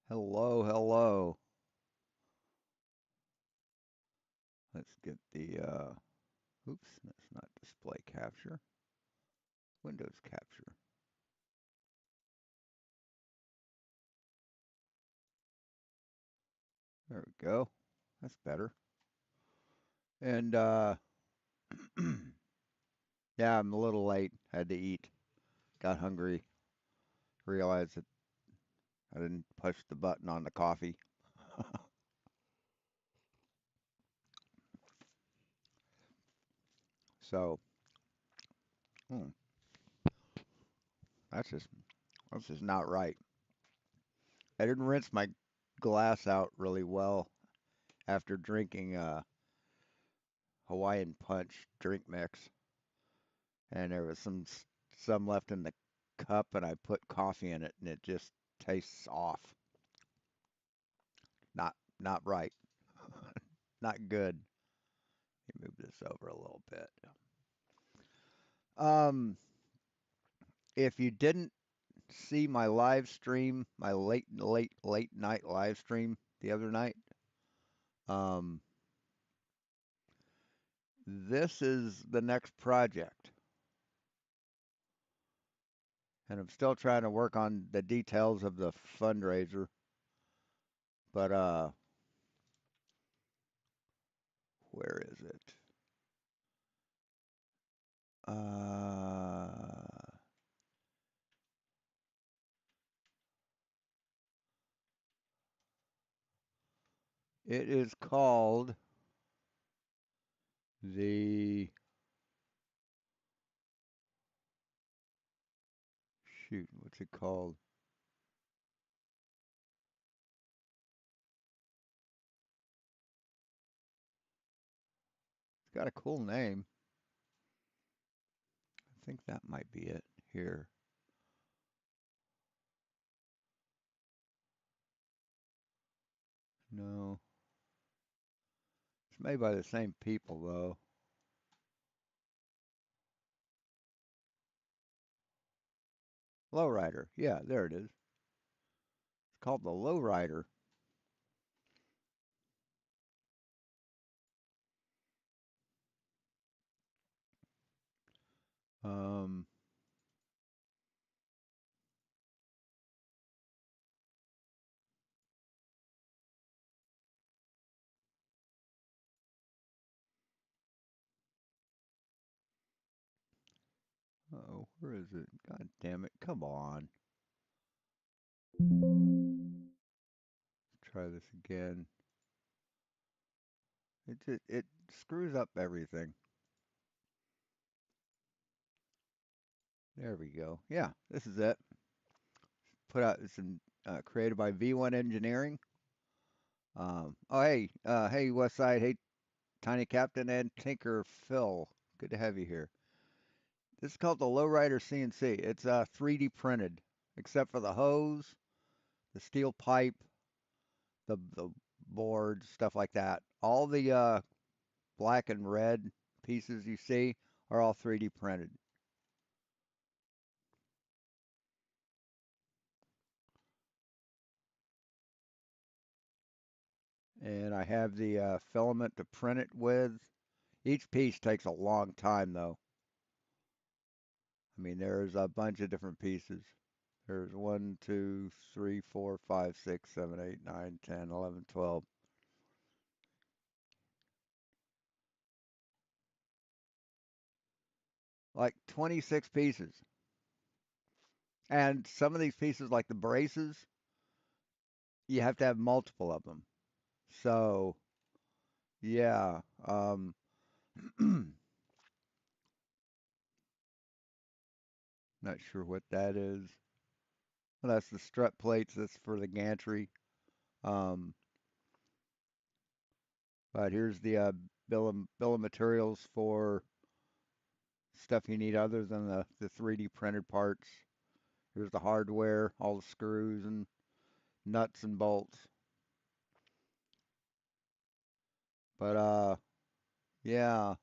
Hello, hello. Let's get the, oops, that's not display capture, Windows capture. There we go. That's better. And, yeah, I'm a little late. Had to eat. Got hungry. Realized that I didn't push the button on the coffee. So, hmm, that's just, that's just not right. I didn't rinse my glass out really well after drinking, Hawaiian Punch drink mix. And there was some left in the cup, and I put coffee in it, and it just tastes off. Not right. Not good. Let me move this over a little bit. Um, if you didn't see my live stream, my late night live stream the other night, um, this is the next project, and I'm still trying to work on the details of the fundraiser. But where is it? Uh, it is called the shoot, what's it called? It's got a cool name. I think that might be it here. No, it's made by the same people though. Lowrider. Yeah, there it is. It's called the Lowrider. Um, oh, where is it? God damn it. Come on. Let's try this again. It screws up everything. There we go. Yeah, this is it. Put out it's created by V1 Engineering. Oh hey Westside, hey Tiny Captain and Tinker Phil. Good to have you here. This is called the Lowrider CNC. It's 3D printed, except for the hose, the steel pipe, the boards, stuff like that. All the black and red pieces you see are all 3D printed. And I have the filament to print it with. Each piece takes a long time, though. I mean, there's a bunch of different pieces. There's one, two, three, four, five, six, seven, eight, nine, 10, 11, 12. Like 26 pieces. And some of these pieces, like the braces, you have to have multiple of them. So, yeah. Not sure what that is. Well, that's the strut plates. That's for the gantry. Um, but here's the bill of materials for stuff you need other than the 3D printed parts. Here's the hardware, all the screws and nuts and bolts. But yeah,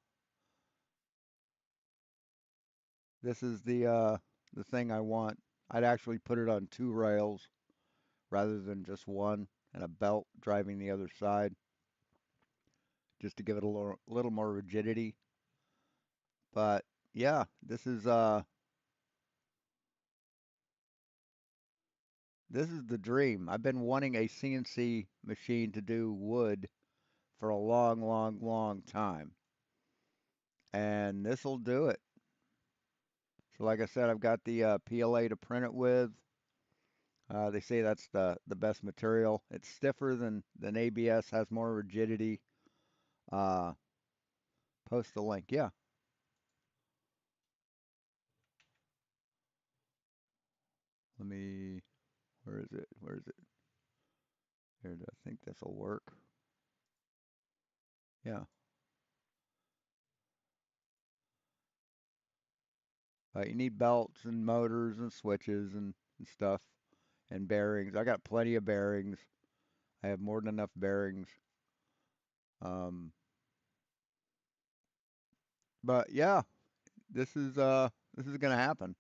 this is the thing I want. I'd actually put it on two rails rather than just one and a belt driving the other side, just to give it a little more rigidity. But yeah, this is the dream. I've been wanting a CNC machine to do wood for a long, long, long time, and this will do it. So, like I said, I've got the PLA to print it with. They say that's the best material. It's stiffer than ABS, has more rigidity. Uh, Post the link. Yeah. Let me. Where is it? Where is it? Here. I think this will work. Yeah. You need belts and motors and switches and stuff and bearings. I got plenty of bearings. I have more than enough bearings. Um, but yeah, this is gonna happen,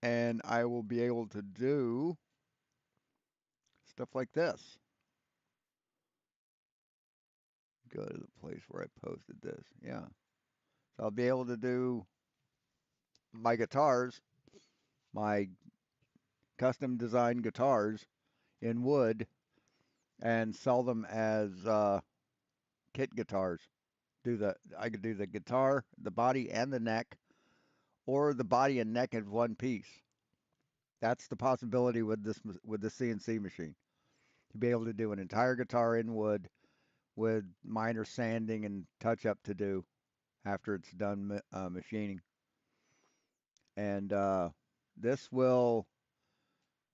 and I will be able to do stuff like this. Go to the place where I posted this. Yeah, so I'll be able to do my guitars, my custom designed guitars in wood, and sell them as kit guitars. I could do the guitar, the body, and the neck, or the body and neck in one piece. That's the possibility with with the CNC machine. To be able to do an entire guitar in wood with minor sanding and touch up to do after it's done machining. And this will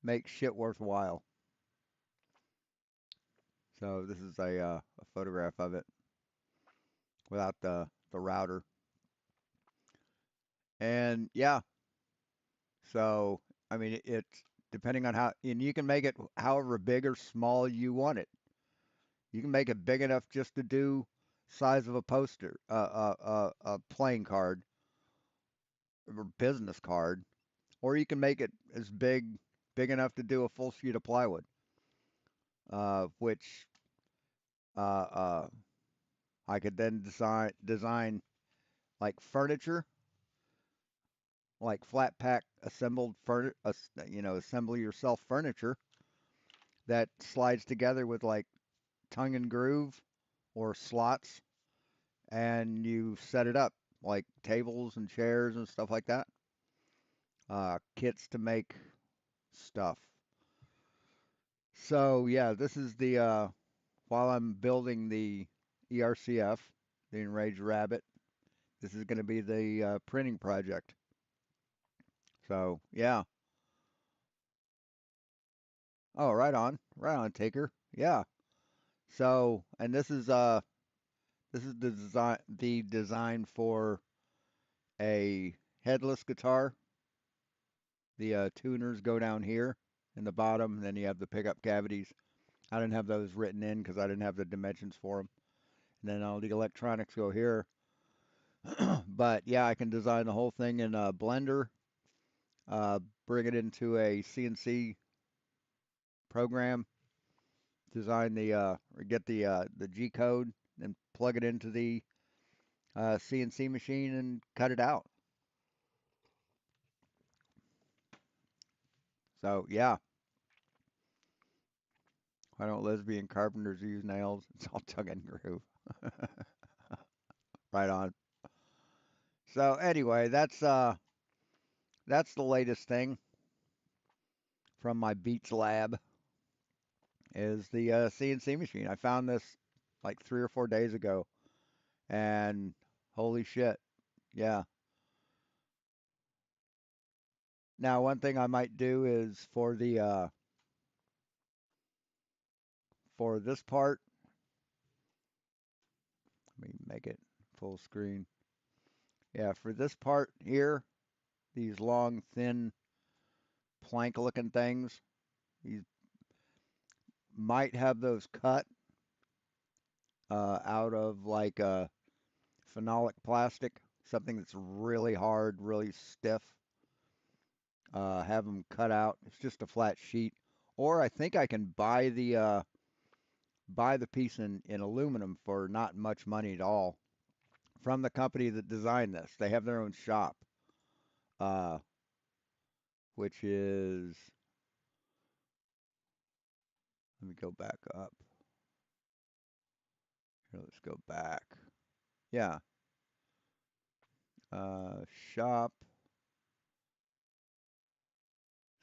make shit worthwhile. So this is a photograph of it without the router. And yeah, so I mean it's depending on how, and you can make it however big or small you want it. You can make it big enough just to do size of a poster, a playing card or business card, or you can make it as big enough to do a full sheet of plywood, which uh, uh, I could then design like furniture, like flat pack assembled assemble yourself furniture that slides together with like tongue and groove or slots, and you set it up like tables and chairs and stuff like that. Kits to make stuff. So yeah, this is the while I'm building the ERCF, the Enraged Rabbit. This is going to be the printing project. So yeah. Oh, right on, Taker. Yeah. So, and this is the design for a headless guitar. The tuners go down here in the bottom, and then you have the pickup cavities. I didn't have those written in because I didn't have the dimensions for them. And then all the electronics go here. But yeah, I can design the whole thing in a Blender, uh, bring it into a CNC program, design or get the G code, and plug it into the CNC machine and cut it out. So yeah, why don't lesbian carpenters use nails? It's all tongue and groove. Right on. So anyway, that's the latest thing from my Beats lab is the CNC machine. I found this like 3 or 4 days ago, and holy shit, yeah. Now one thing I might do is for this part, let me make it full screen. Yeah, for this part here, these long, thin, plank-looking things, you might have those cut out of like phenolic plastic, something that's really hard, really stiff. have them cut out. It's just a flat sheet, or I think I can buy the piece in aluminum for not much money at all from the company that designed this. They have their own shop, uh, which is, let me go back up. Here, let's go back. Yeah, uh, shop,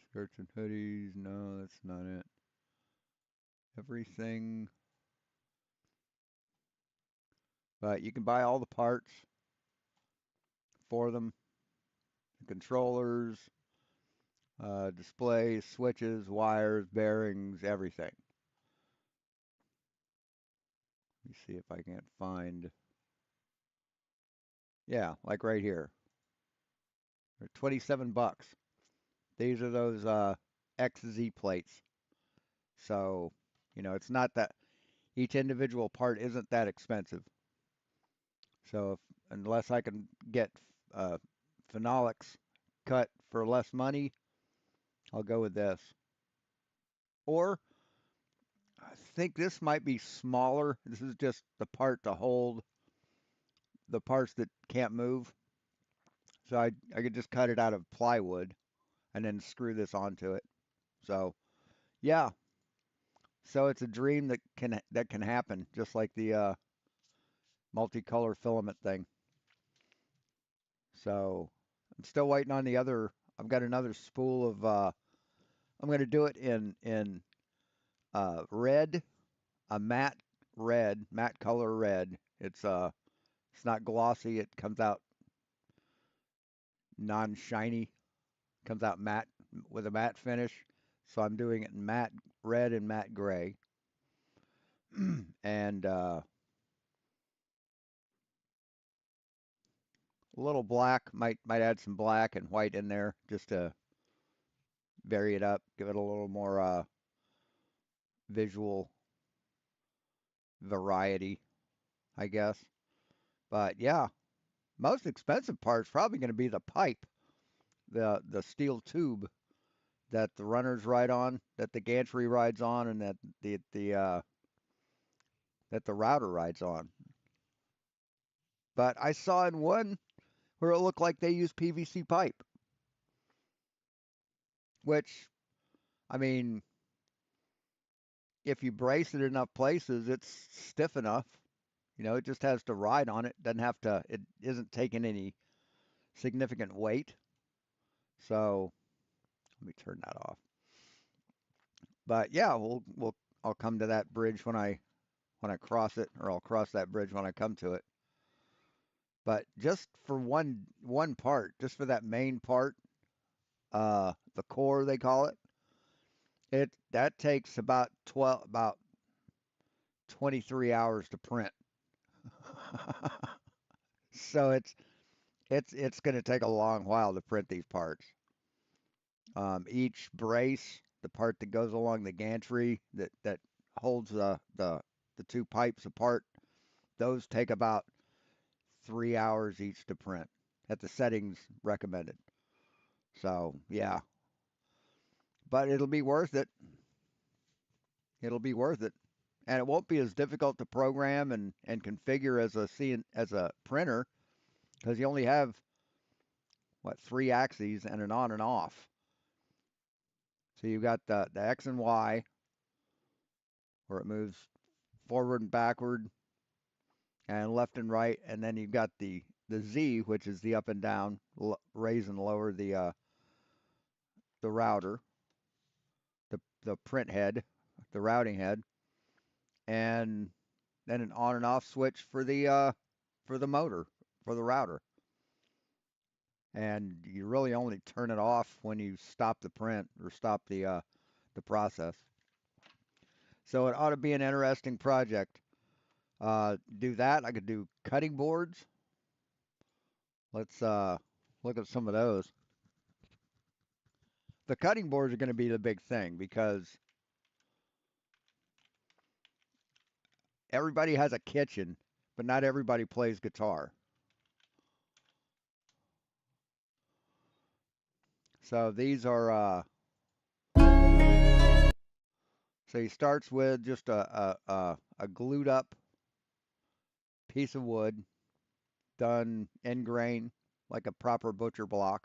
skirts and hoodies. No, that's not it. Everything, but you can buy all the parts for them, the controllers, displays, switches, wires, bearings, everything. Let me see if I can't find. Yeah, like right here. They're 27 bucks. These are those XZ plates. So, it's not that each individual part isn't that expensive. So, unless I can get uh, phenolics cut for less money, I'll go with this. Or I think this might be smaller. This is just the part to hold the parts that can't move. So I could just cut it out of plywood and then screw this onto it. So yeah, so it's a dream that can happen, just like the multicolor filament thing. So I'm still waiting on the other. I've got another spool of. I'm going to do it in red, a matte color red. It's not glossy. It comes out non-shiny. Comes out matte with a matte finish. So I'm doing it in matte red and matte gray, and a little black. Might add some black and white in there just to vary it up, give it a little more visual variety, I guess. But yeah, most expensive part's probably going to be the pipe, the steel tube that the runners ride on, that the gantry rides on, and that the router rides on. But I saw in one where it looked like they used PVC pipe, which, I mean, if you brace it enough places, it's stiff enough. It just has to ride on it. Doesn't have to. It isn't taking any significant weight. So let me turn that off. But yeah, I'll come to that bridge when I cross it, or I'll cross that bridge when I come to it. But just for one part, just for that main part, the core they call it, that takes about 23 hours to print. So it's going to take a long while to print these parts. Each brace, the part that goes along the gantry that holds the two pipes apart, those take about 3 hours each to print at the settings recommended. So yeah, but it'll be worth it. It'll be worth it, and it won't be as difficult to program and configure as a printer because you only have what, three axes and an on and off. So you've got the X and Y where it moves forward and backward and left and right, and then you've got the Z, which is the up and down, raise and lower the router, the print head, the routing head, and then an on and off switch for the motor, for the router. And you really only turn it off when you stop the print or stop the process. So it ought to be an interesting project. Do that. I could do cutting boards. Let's look at some of those. The cutting boards are going to be the big thing because everybody has a kitchen, but not everybody plays guitar. So these are so he starts with just a glued up piece of wood done in grain like a proper butcher block.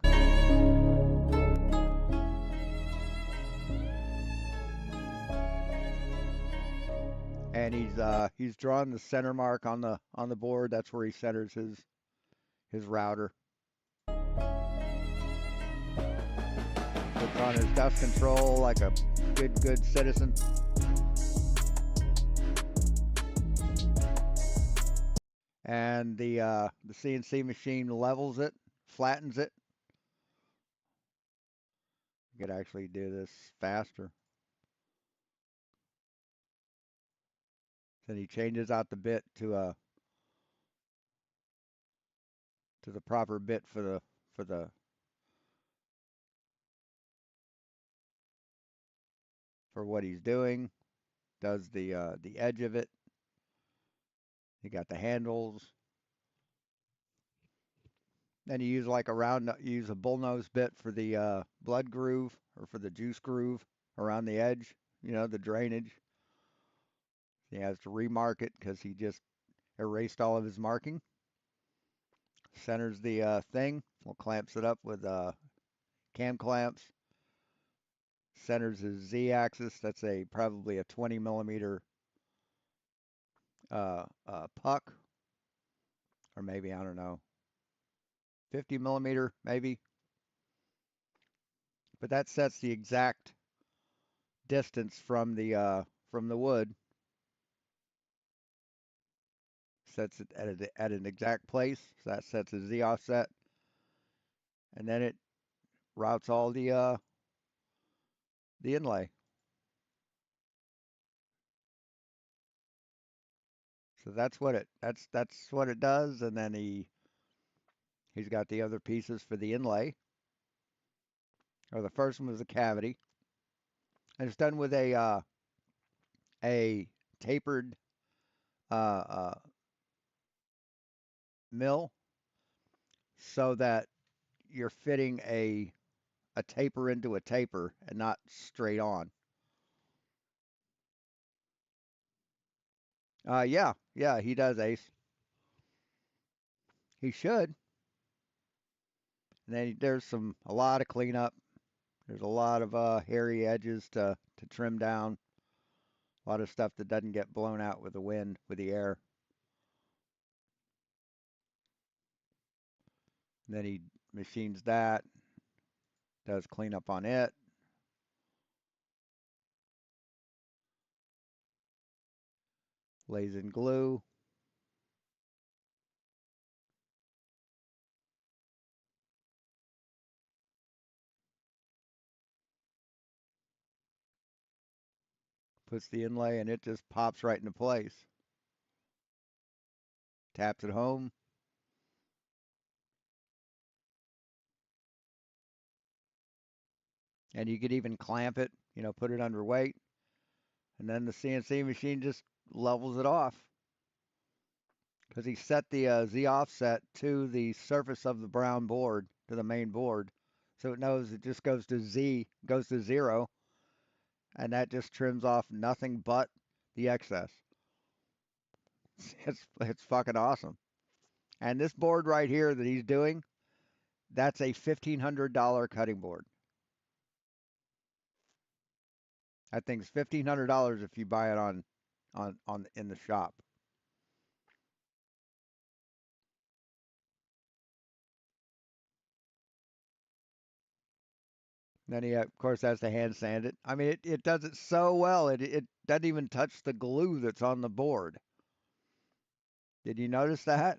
And he's drawn the center mark on the board. That's where he centers his router. Puts on his dust control like a good citizen. And the CNC machine levels it, flattens it. You could actually do this faster. Then he changes out the bit to the proper bit for the for what he's doing. Does the edge of it. You got the handles. Then you use like use a bullnose bit for the blood groove or for the juice groove around the edge. You know, the drainage. He has to remark it because he just erased all of his marking. Centers the thing. Well, clamps it up with cam clamps. Centers his z-axis. That's probably a 20 millimeter puck, or maybe I don't know, 50 millimeter maybe. But that sets the exact distance from the wood. Sets it at an exact place. So that sets a z offset, and then it routes all the inlay. So that's what it does, and then he's got the other pieces for the inlay. Or the first one was the cavity, and it's done with a tapered uh, uh, mill, so that you're fitting a taper into a taper and not straight on. Yeah, he does, Ace. He should. And then there's a lot of cleanup. There's a lot of hairy edges to trim down. A lot of stuff that doesn't get blown out with the wind, with the air. And then he machines that, does cleanup on it. Lays in glue. Puts the inlay, and it just pops right into place. Taps it home. And you could even clamp it, put it under weight. And then the CNC machine just levels it off. Because he set the Z offset to the surface of the brown board, to the main board. So it knows it just goes to Z, goes to 0, and that just trims off nothing but the excess. It's fucking awesome. And this board right here that he's doing, that's a $1,500 cutting board. That thing's $1,500 if you buy it on in the shop. Then he, of course, has to hand sand it. I mean, it does it so well. It doesn't even touch the glue that's on the board. Did you notice that?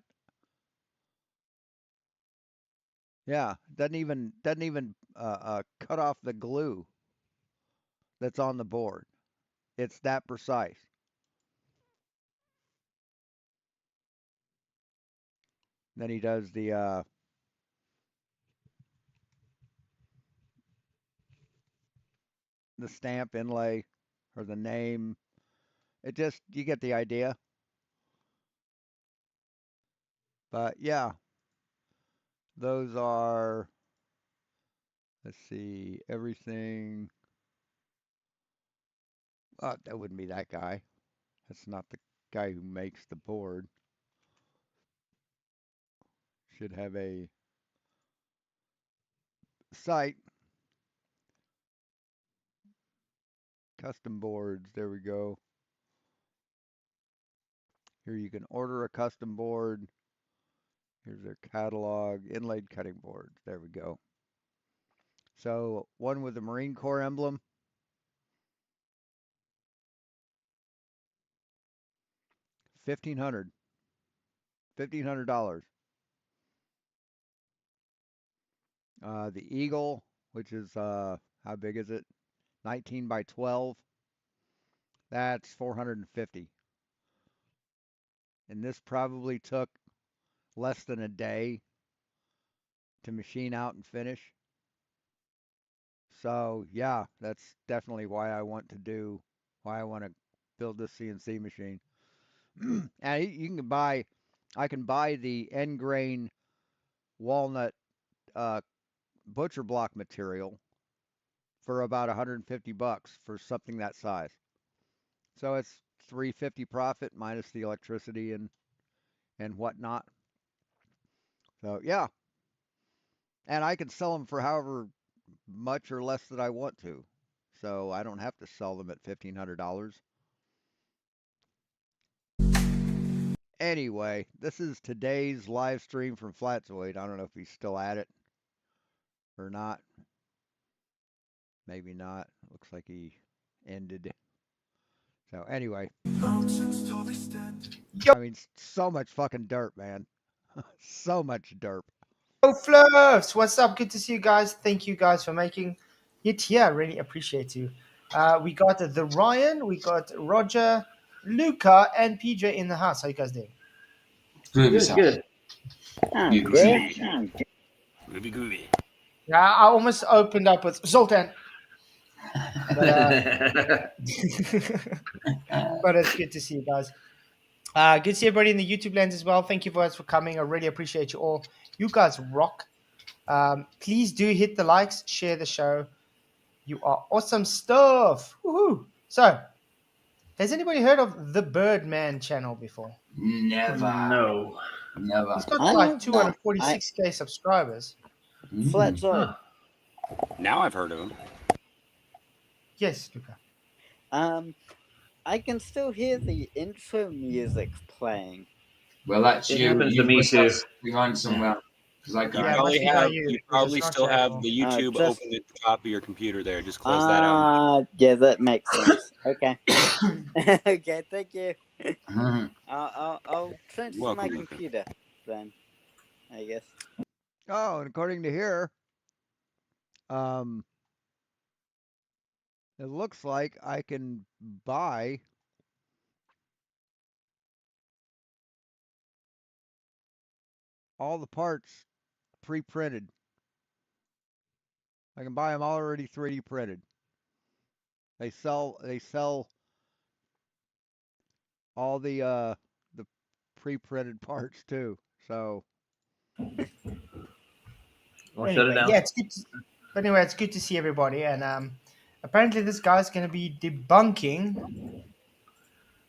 Yeah, doesn't even cut off the glue that's on the board. It's that precise. Then he does the stamp inlay or the name. It just you get the idea. But yeah, those are Let's see, everything. Oh, that wouldn't be that guy. That's not the guy who makes the board. Should have a site, custom boards. There we go. Here you can order a custom board. Here's their catalog, inlaid cutting boards. There we go. So one with the Marine Corps emblem, 1,500, $1,500. The Eagle, which is how big is it? 19 by 12. That's 450. And this probably took less than a day to machine out and finish. So yeah, that's definitely why I want to build this CNC machine. And you can buy, I can buy the end grain walnut uh, butcher block material for about 150 bucks for something that size. So it's 350 profit minus the electricity and whatnot. So yeah, and I can sell them for however much or less that I want to. So I don't have to sell them at $1,500. Anyway, this is today's live stream from Flatzoid. I don't know if he's still at it or not. Maybe not. Looks like he ended. So anyway, I mean, so much fucking dirt, man. So much dirt. Oh, Fluffs, what's up? Good to see you guys. Thank you guys for making it here. Really appreciate you. We got the Ryan, we got Roger, Luca, and PJ in the house. How you guys doing? Good. Groovy. Yeah, I almost opened up with Zoltan, but but it's good to see you guys. Good to see everybody in the YouTube lens as well. Thank you guys for coming. I really appreciate you all. You guys rock. Please do hit the likes, share the show. You are awesome stuff. Woohoo! So, has anybody heard of the Birdman channel before? Never. No. Never. He's got I like have not. 246k subscribers. Flatzoid. Now I've heard of him. Yes, Luca. I can still hear the intro music playing. Well, that's It you. happens You to me must too. have something on somewhere. Because I You can't. Yeah, probably must be by have. you, You because probably it's not still showing have anymore. the YouTube just- open at the top of your computer there. Just close that out. Yeah, that makes sense. Okay. Okay, thank you. Mhm. I'll transfer Welcome, my Luca. computer then, I guess. Oh, and according to here, it looks like I can buy all the parts pre-printed. I can buy them already 3D printed. They sell all the pre-printed parts too. So Well, shut it down. Yeah, it's good. But anyway, it's good to see everybody. And apparently, this guy's going to be debunking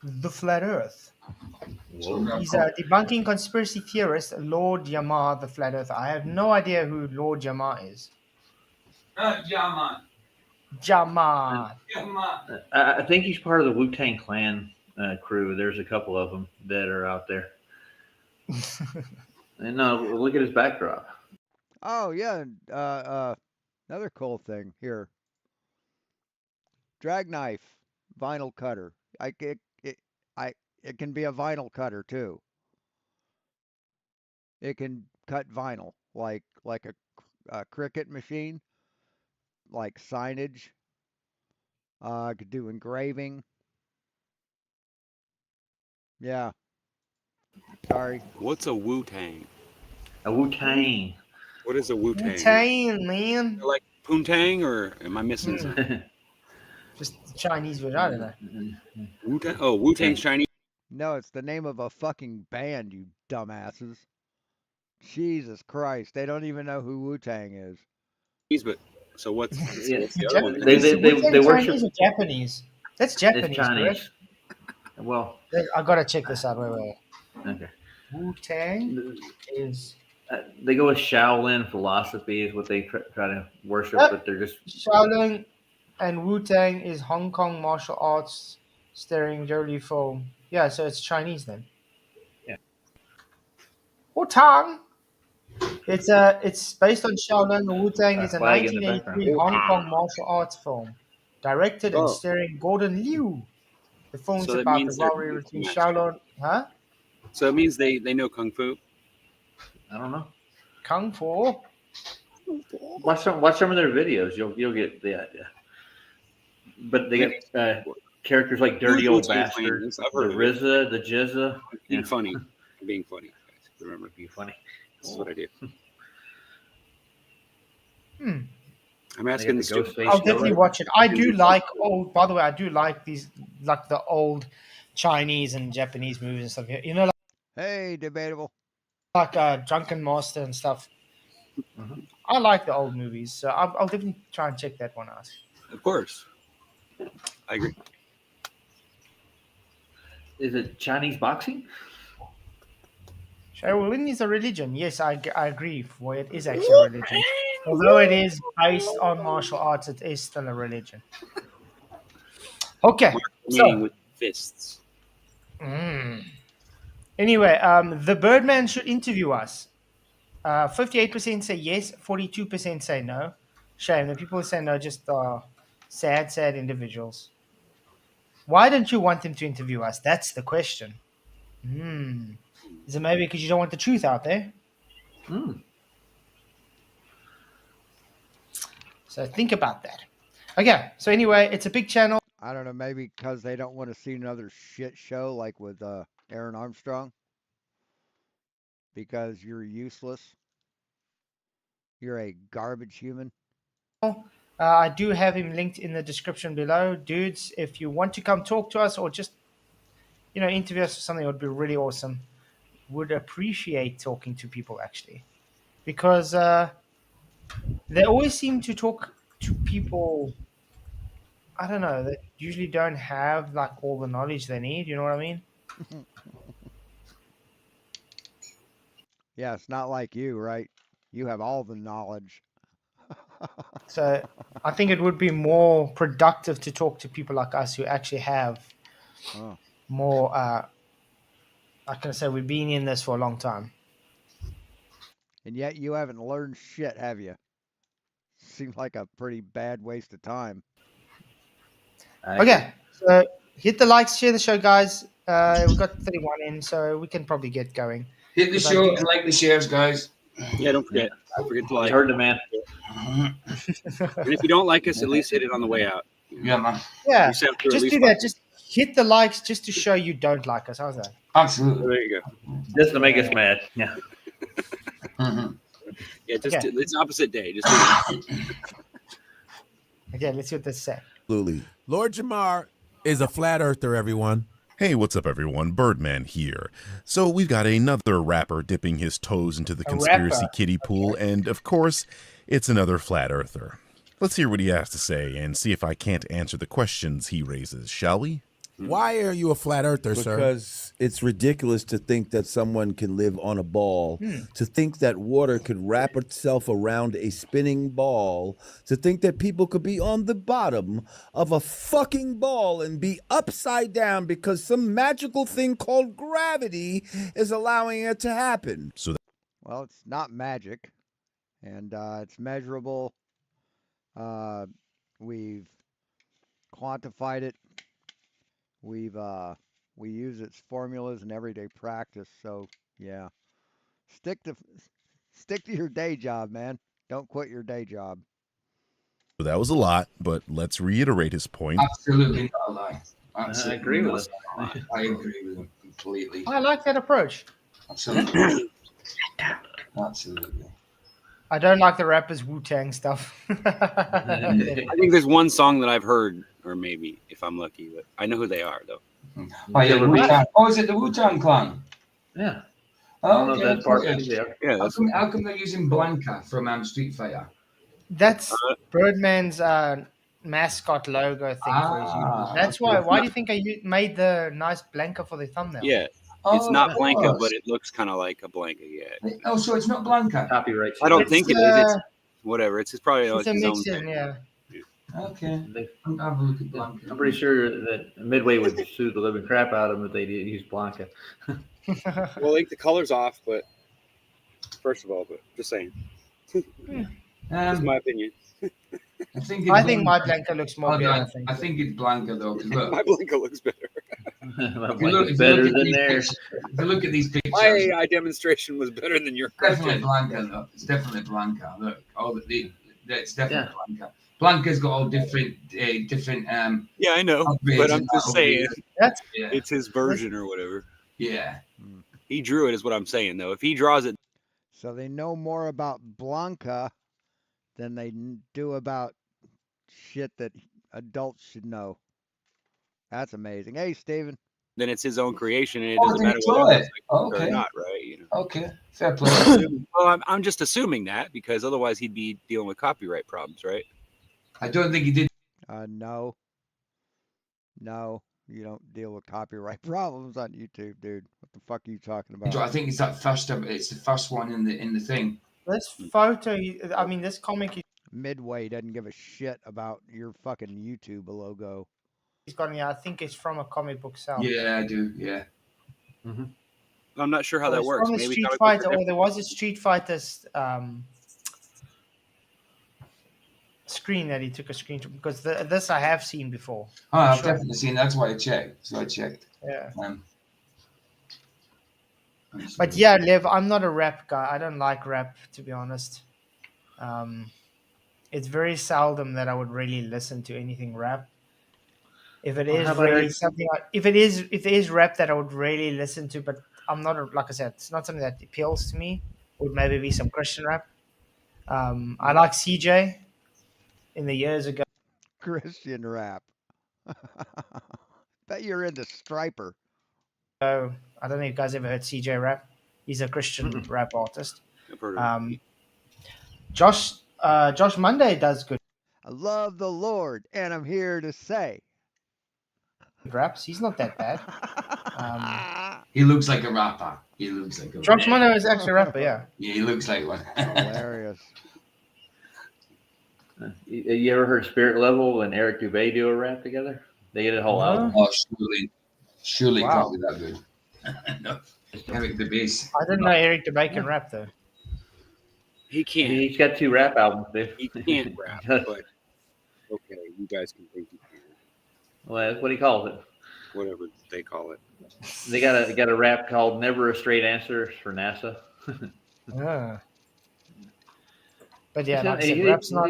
the flat Earth. He's debunking conspiracy theorist Lord Yamar, the flat Earth. I have no idea who Lord Yamar is. Jaman. Jamar. I think he's part of the Wu-Tang Clan crew. There's a couple of them that are out there. And look at his backdrop. oh yeah, another cool thing here. Drag knife, vinyl cutter. It can be a vinyl cutter too. It can cut vinyl like a Cricut machine, like signage. Could do engraving. Yeah. Sorry. What's a Wu Tang? A Wu-Tang. What is a Wu Tang? Wu-Tang, man. Like Poontang, or am I missing something? Just the Chinese version. I don't know. Wu Tang. Oh, Wu Tang's Chinese. No, it's the name of a fucking band, you dumbasses. Jesus Christ, they don't even know who Wu Tang is. But So what's Yeah. the other one? They worship. Chinese or Japanese? That's It's Japanese, Chinese. correct? Well, I gotta check this out. Wait. okay. Wu Tang is They go with Shaolin philosophy is what they try to worship, Yep. but they're just Shaolin, and Wu Tang is Hong Kong martial arts starring Jolie film. Yeah, so it's Chinese then. Yeah. Wu Tang. It's based on Shaolin. Wu Tang is a flag in the background. 1983 Hong Kong martial arts film, directed and Oh. starring Gordon Liu. The film's So that about the means they're rivalry kung fu between masters. Shaolin, huh? So it means they know kung fu. I don't know. Kung Fu. Watch some of their videos. You'll get the idea. But they got characters like Dirty Old Wu-Tang Bastard, Clan, I've the heard of it. RZA, the Jizza. Being Yeah. funny. Being funny. Guys. Remember, Be funny. this is what I do. Hmm. I'm They asking got the the stupid. Ghostface I'll Killer. definitely watch it. I do like old. By the way, I do like these, like the old Chinese and Japanese movies and stuff. You know, Hey, debatable. like Drunken Master and stuff. Mhm. I like the old movies, so I'll definitely try and check that one out. Of course. I agree. Is it Chinese boxing? Shaolin is a religion. Yes, I agree. Well, it is actually a religion. Although it is based on martial arts, it is still a religion. Okay, Meaning so with fists. anyway, the Birdman should interview us. 58% say yes, 42% say no. Shame. The people who say no just are sad individuals. Why don't you want him to interview us? That's the question. Is it maybe because you don't want the truth out there? So think about that. Okay, so anyway, it's a big channel. I don't know, maybe because they don't want to see another shit show like with Aaron Armstrong. Because you're useless. You're a garbage human. I do have him linked in the description below. Dudes, if you want to come talk to us or just, interview us or something, it would be really awesome. Would appreciate talking to people, actually. Because they always seem to talk to people, I don't know, that usually don't have, like, all the knowledge they need. You know what I mean? Yeah, it's not like you, right? You have all the knowledge. So I think it would be more productive to talk to people like us who actually have Oh. more, I can say we've been in this for a long time. And yet you haven't learned shit, have you? Seems like a pretty bad waste of time. Okay, so hit the likes, share the show, guys. We've got 31 in, so we can probably get going. Hit the show and like the shares, guys. Yeah, don't forget. Don't forget to I like. heard the man. And if you don't like us, at least hit it on the way out. Yeah, man. Yeah, You sat through at just least do that. Just hit the likes just to show you don't like us. How's that? Absolutely. There you go. Just to make us mad. Yeah. Mhm. Yeah, just Okay. it's opposite day. Just do it. Okay, let's see what this says. Absolutely. Lord Jamar is a flat earther, everyone. Hey, what's up, everyone? Birdman here. So we've got another rapper dipping his toes into the A conspiracy rapper. kiddie pool, and of course, it's another flat earther. Let's hear what he has to say and see if I can't answer the questions he raises, shall we? Why are you a flat earther, sir? Because it's ridiculous to think that someone can live on a ball, to think that water could wrap itself around a spinning ball, to think that people could be on the bottom of a fucking ball and be upside down because some magical thing called gravity is allowing it to happen. Well, it's not magic, and it's measurable. We've quantified it. We use its formulas in everyday practice. So yeah, stick to your day job, man. Don't quit your day job. So that was a lot, but let's reiterate his point. Absolutely not a lie. I Absolutely agree not with a lie. I agree with him completely. I like that approach. Absolutely. Absolutely. I don't like the rappers Wu-Tang stuff. I think there's one song that I've heard, or maybe if I'm lucky, but I know who they are though. Oh, yeah, Wu-Tang. Oh, is it the Wu-Tang Clan? Yeah. I Oh, don't know if okay, that's part yeah. of it. Yeah, How that's come they're using Blanca from Street Fighter? That's Birdman's mascot logo thing for his YouTube. That's why. Why do you think I made the nice Blanca for the thumbnail? Yeah, it's Oh, not of Blanca, course. but it looks kind of like a Blanca. Yeah, Oh, so it's not Blanca. Copyright. I don't It's, think it is. It's whatever. It's probably it's a his own mix-in, thing. yeah. Okay. They- I'll have a look at Blanca. I'm pretty sure that Midway would sue the living crap out of them if they did use Blanca. Well, like the color's off, but first of all, but just saying, just my opinion. I think I think my Blanca looks more Hold better. on. I think it's Blanca though. 'Cause look, My Blanca looks better. if you look, Blanca's better at than these theirs. pictures- if you look at these pictures, My AI demonstration was better than your definitely cartoon. Blanca though. It's definitely Blanca. Look, it's definitely Blanca. Blanca's got all different. Yeah, I know, upgrades but I'm and just that saying That's Yeah. it's his version or whatever. Yeah. He drew it, is what I'm saying. Though, if he draws it, So they know more about Blanca than they do about shit that adults should know. That's amazing. Hey, Steven. then it's his own creation, and it Oh, doesn't then matter it's whether all it it. looks like Okay. or not, right? You know. Okay. Fair play. Well, I'm just assuming that because otherwise he'd be dealing with copyright problems, right? I don't think he did. No. No, you don't deal with copyright problems on YouTube, dude. What the fuck are you talking about? I think it's that first. It's the first one in the thing. this photo. I mean, this comic Midway doesn't give a shit about your fucking YouTube logo. he's got. I think it's from a comic book cell. Yeah, I do. Yeah. I'm not sure how It that was works. from a Maybe Street comic books are Fighter, or different. there was a Street Fighter screen that he took a screenshot because this I have seen before. Oh, I've Sure. definitely seen. That's why I checked. So I checked. Yeah. I'm But sorry. yeah, Lev, I'm not a rap guy. I don't like rap, to be honest. It's very seldom that I would really listen to anything rap. If it Well, is how about really it- something, if there is rap that I would really listen to, but I'm not like I said, it's not something that appeals to me. Would maybe be some Christian rap. I like CJ in the years ago. Christian rap. Bet you're into Striper. I don't know if you guys ever heard CJ rap. He's a Christian rap artist. I've heard of it. Josh Monday does good I love the Lord, and I'm here to say. raps. He's not that bad. He looks like a rapper. He looks like a Josh rapper. Monday is actually a rapper, yeah. Yeah, he looks like one. Hilarious. You ever heard Spirit Level and Eric Dubé do a rap together? They get a whole album. Oh, surely Wow. can't be that good. No, Eric the bass. I didn't know Eric DeBay can rap though. He can't. He's got 2 rap albums, dude. He can't rap. But okay, you guys can think he can. Well, that's what he calls it. Whatever they call it. They got a rap called "Never a Straight Answer" for NASA. Ah. But yeah, He's like I a- said,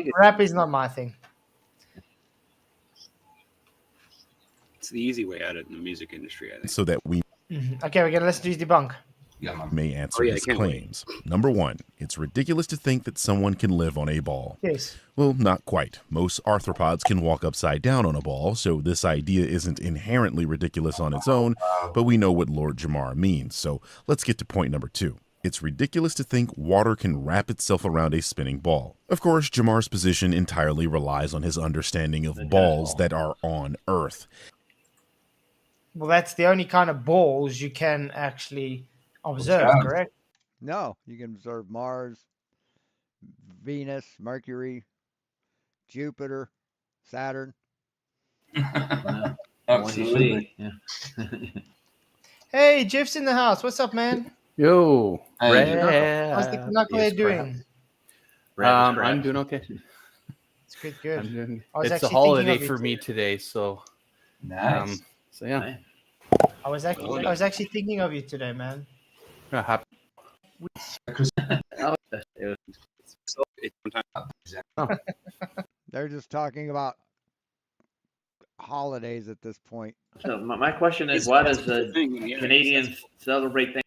he- rap is not my thing. It's the easy way out of the music industry, I think. So that we Okay, we're gonna listen to his debunk. Yeah, man. may answer Oh, yeah, his I can't wait. claims. Number one, it's ridiculous to think that someone can live on a ball. Yes. Well, not quite. Most arthropods can walk upside down on a ball, so this idea isn't inherently ridiculous on its own, but we know what Lord Jamar means. So let's get to point number two. It's ridiculous to think water can wrap itself around a spinning ball. Of course, Jamar's position entirely relies on his understanding of balls that are on Earth. Well, that's the only kind of balls you can actually observe, Observe. correct? No, you can observe Mars, Venus, Mercury, Jupiter, Saturn. When you Absolutely. see, yeah. Hey, Jeff's in the house. What's up, man? Yo, Hey, How's the knucklehead doing? I'm doing okay. It's good, good. I'm doing. I was It's a actually holiday thinking of for you me too. today, so Nice. so yeah. Nice. I was actually thinking of you today, man. Happy. Oh, it was- So it's sometimes They're just talking about holidays at this point. So my question is, It's- why that's does the the thing, yeah, Canadians celebrate things?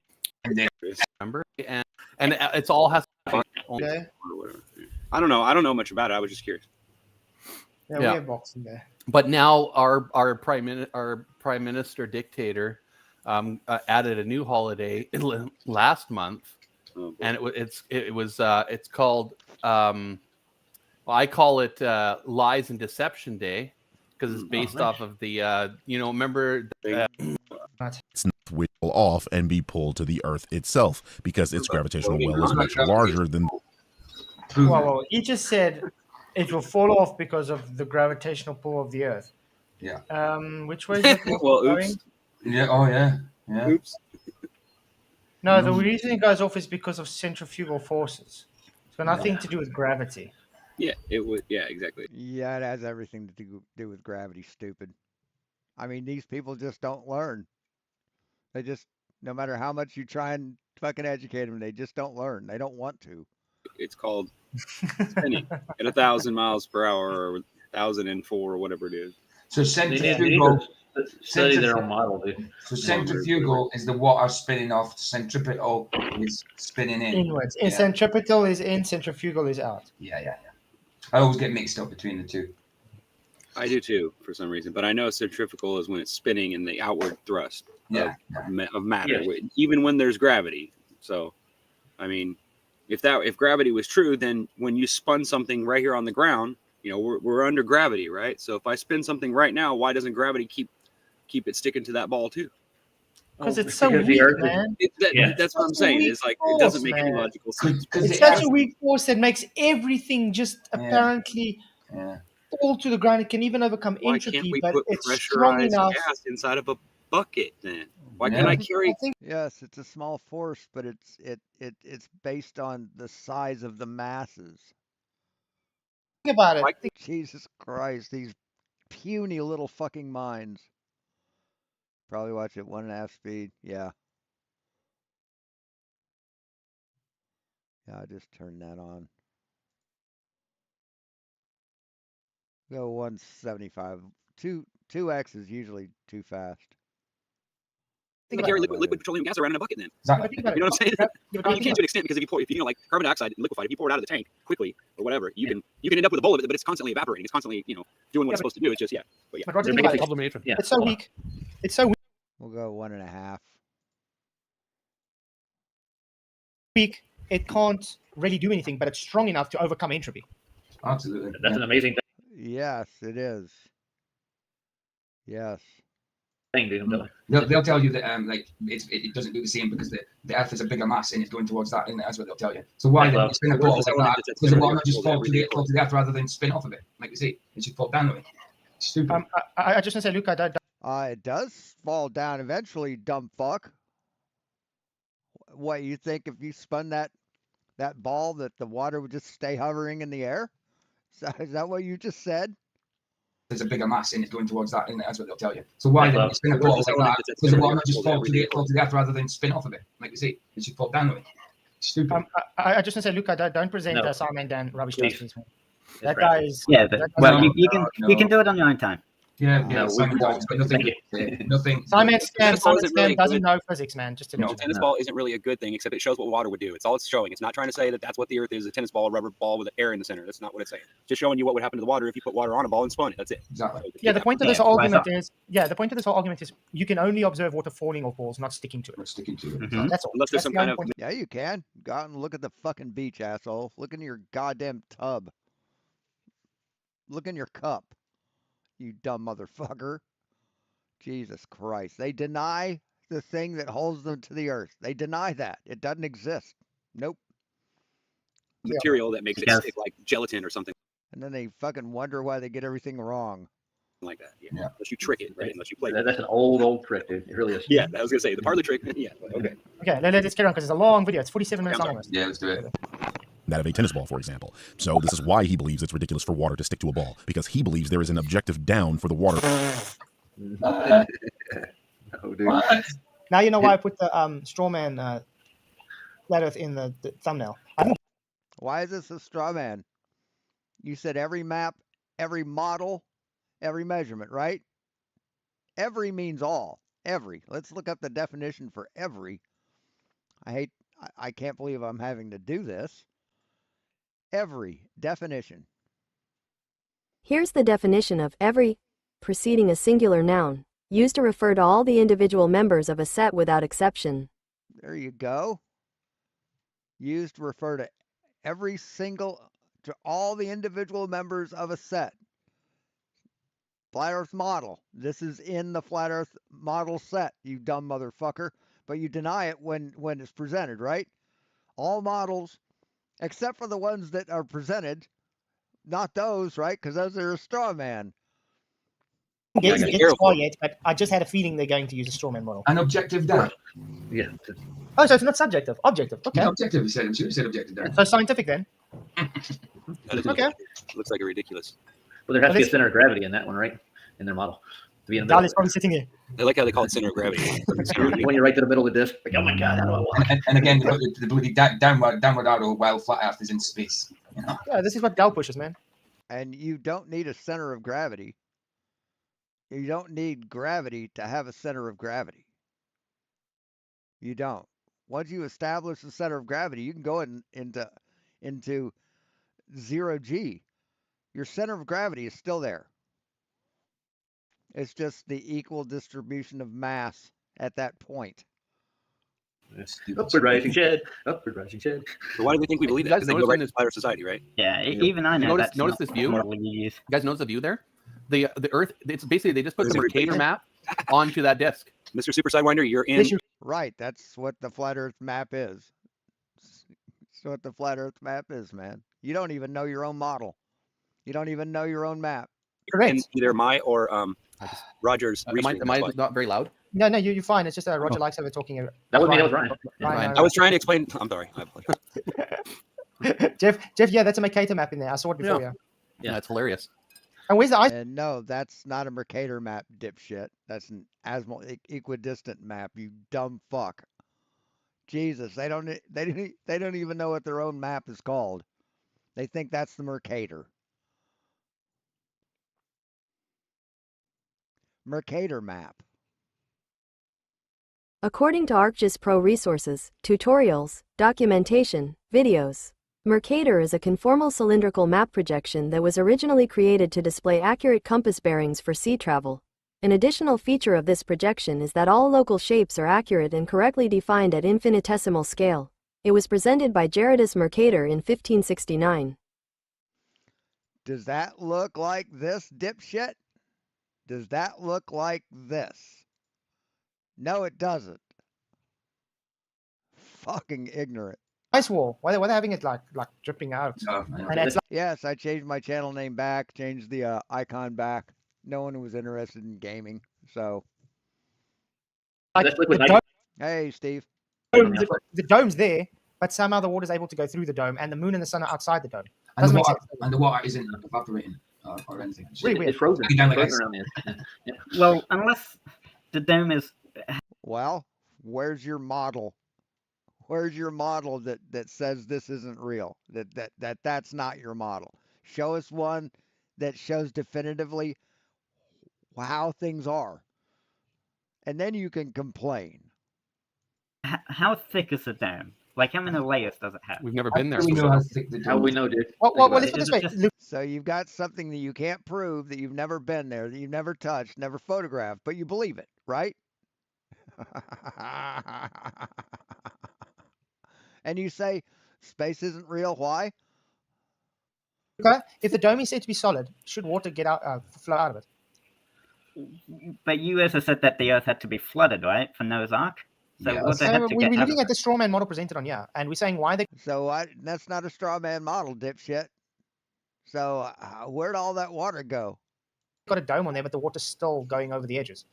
Remember, and it's all has. Okay. or whatever. I don't know. I don't know much about it. I was just curious. Yeah, Yeah. we have Boxing Day. But now our prime minister dictator added a new holiday last month, Oh, boy. and it's called Well, I call it Lies and Deception Day because it's based nice. off of the, remember Its north will off and be pulled to the Earth itself because its gravitational well is much larger than. Well, he just said it will fall off because of the gravitational pull of the Earth. Yeah. Which way is it Well, going? oops. Yeah. Oh yeah. Yeah. Oops. No, the reason it goes off is because of centrifugal forces. It's got nothing to do with gravity. Yeah, it would. Yeah, exactly. Yeah, it has everything to do with gravity, stupid. I mean, these people just don't learn. They just, no matter how much you try and fucking educate them, they just don't learn. They don't want to. It's called spinning at 1,000 miles per hour or 1,004 or whatever it is. So They need centrifugal. to study their own model, dude. So centrifugal is the water spinning off. Centripetal is spinning in. Inwards. Yeah. Centripetal is in, centrifugal is out. Yeah. I always get mixed up between the two. I do too, for some reason. But I know centrifugal is when it's spinning in the outward thrust of matter, Yes. even when there's gravity. So, I mean, if gravity was true, then when you spun something right here on the ground, we're under gravity, right? So if I spin something right now, why doesn't gravity keep it sticking to that ball too? Because it's so because weak, the Earth is- man. That's what I'm Such a saying. weak It's like force, it doesn't make any man. logical sense. It's such a weak force that makes everything just apparently fall to the ground. It can even overcome Why entropy, can't we but put it's strong pressurized enough. gas inside of a bucket then? Why can't I carry? Yes, it's a small force, but it's based on the size of the masses. Think about it. Jesus Christ, these puny little fucking minds. Probably watch it 1.5 speed. Yeah. Yeah, I just turned that on. Go 175. 2x is usually too fast. Think carry liquid petroleum gas around in a bucket then. Exactly. You know what I'm saying? I mean, you can to an extent because if you like carbon dioxide liquefied, if you pour it out of the tank quickly or whatever, you can end up with a bowl of it, but it's constantly evaporating. It's constantly doing what it's supposed to do. It's just But But Roger, They're think making about it. sublimation. Yeah. It's so weak. It's so We'll go 1.5. weak. It can't really do anything, but it's strong enough to overcome entropy. Absolutely. That's an amazing Yes, it is. Yes. thing, dude. I'm telling They'll tell you that it doesn't do the same because the Earth is a bigger mass and it's going towards that, and that's what they'll tell you. So why don't you spin a ball like that? Does the water not just fall to the Earth rather than spin off of it? Like you say, it should fall down the way. It's stupid. I just want to say, Luca, It does fall down eventually, dumb fuck. What, you think if you spun that ball that the water would just stay hovering in the air? Is that what you just said? There's a bigger mass and it's going towards that, and that's what they'll tell you. So why don't you spin a ball like that? Does the water not just fall to the Earth rather than spin off of it? Like you say, it should fall down the way. It's stupid. I just want to say, Luca, don't present No. Simon Dan rubbish Please. testings, man. That guy is. Yeah, that but, guy's- you can do it on your own time. Yeah, Simon does, but nothing. Simon Stan isn't really doesn't good. know physics, man. Just to No, let you tennis know. ball isn't really a good thing, except it shows what water would do. It's all it's showing. It's not trying to say that that's what the Earth is, a tennis ball, a rubber ball with air in the center. That's not what it's saying. It's just showing you what would happen to the water if you put water on a ball and spun it. That's it. Exactly. Yeah, the point of this whole argument is, you can only observe water falling off balls, not sticking to it. Not sticking to it. Mhm. That's all. Unless there's That's some the kind only of point. Yeah, you can. Go out and look at the fucking beach, asshole. Look in your goddamn tub. Look in your cup. You dumb motherfucker. Jesus Christ. They deny the thing that holds them to the earth. They deny that. It doesn't exist. Nope. material that makes it Yes. stick, like gelatin or something And then they fucking wonder why they get everything wrong. like that. Yeah. Yeah. Unless you trick it, right? Unless you play. That's an old trick, dude. It really is. Yeah, I was gonna say the part of the trick. Yeah. Okay. Okay, let's carry on because it's a long video. It's 47 minutes long. Almost. Yeah, let's do it. That of a tennis ball, for example. So this is why he believes it's ridiculous for water to stick to a ball, because he believes there is an objective down for the water. Oh, dude. Now you know why I put the straw man flat Earth in the thumbnail. Why is this a straw man? You said every map, every model, every measurement, right? Every means all. Every. Let's look up the definition for every. I can't believe I'm having to do this. Every definition. Here's the definition of every, preceding a singular noun, used to refer to all the individual members of a set without exception. There you go. Used to refer to every single to all the individual members of a set. Flat Earth model. This is in the Flat Earth model set, you dumb motherfucker. But you deny it when it's presented, right? All models, except for the ones that are presented, not those, right? Because those are a straw man. Get the straw yet, but I just had a feeling they're going to use a straw man model. An objective data. Yeah. Oh, so it's not subjective. Objective. Okay. Yeah, objective, you said. You said objective data. So scientific then. Okay. Looks like a ridiculous. Well, there has to be a center of gravity in that one, right? In their model. To be in the Dal middle. is probably sitting here. I like how they call it center of gravity. When you're right to the middle of the disc, like, oh my god, how do I walk? And again, the bloody downward arrow while flat Earth is in space. You know? Yeah, this is what Dal pushes, man. And you don't need a center of gravity. You don't need gravity to have a center of gravity. You don't. Once you establish the center of gravity, you can go into 0G. Your center of gravity is still there. It's just the equal distribution of mass at that point. Upward rising shed. Upward rising shed. So why do they think we believe that? Because they go right to flat Earth society, right? Yeah, even I know that's notice not this view. the model you use. You guys notice the view there? The Earth. It's basically they just put the Mercator map onto that disc. Mr. Super Sidewinder, you're in. Right. That's what the flat Earth map is. That's what the flat Earth map is, man. You don't even know your own model. You don't even know your own map. Correct. Either my or Roger's. Am I not very loud? No, you're fine. It's just Roger likes how we're talking. That was me. That was Ryan. I was trying to explain. I'm sorry. Jeff, yeah, that's a Mercator map in there. I saw it before. Yeah, that's hilarious. And where's the ice? And no, that's not a Mercator map, dipshit. That's an azimuth equidistant map. You dumb fuck. Jesus, they don't even know what their own map is called. They think that's the Mercator. Mercator map. According to ArcGIS Pro resources, tutorials, documentation, videos, Mercator is a conformal cylindrical map projection that was originally created to display accurate compass bearings for sea travel. An additional feature of this projection is that all local shapes are accurate and correctly defined at infinitesimal scale. It was presented by Gerardus Mercator in 1569. Does that look like this, dipshit? Does that look like this? No, it doesn't. Fucking ignorant. Ice wall. Why are they having it like dripping out? And it's yes, I changed my channel name back, changed the icon back. No one was interested in gaming, so. Like Hey, Steve. The dome's there, but somehow the water's able to go through the dome, and the moon and the sun are outside the dome. And the water isn't evaporating or anything. It's really weird. It's frozen. Well, unless the dome is. Well, where's your model? Where's your model that says this isn't real? That's not your model. Show us one that shows definitively how things are, and then you can complain. How thick is the dome? Like, how many layers does it have? We've never been there. How we know, dude? Well, let's put it this way. So you've got something that you can't prove, that you've never been there, that you've never touched, never photographed, but you believe it, right? And you say space isn't real. Why? Okay. If the dome is said to be solid, should water get out, flow out of it? But you also said that the Earth had to be flooded, right, for Noah's Ark. So what they had to we're get looking at the straw man model presented on and we're saying why they. So that's not a straw man model, dipshit. So where'd all that water go? Got a dome on there, but the water's still going over the edges.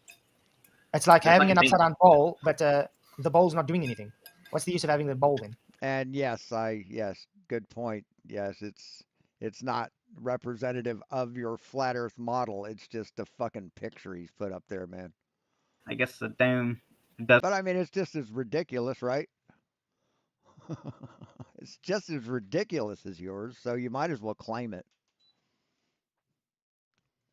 It's like having an upside down bowl, but the bowl's not doing anything. What's the use of having the bowl then? And yes, good point. Yes, it's not representative of your flat Earth model. It's just a fucking picture he's put up there, man. I guess the dome does. But I mean, it's just as ridiculous, right? It's just as ridiculous as yours, so you might as well claim it.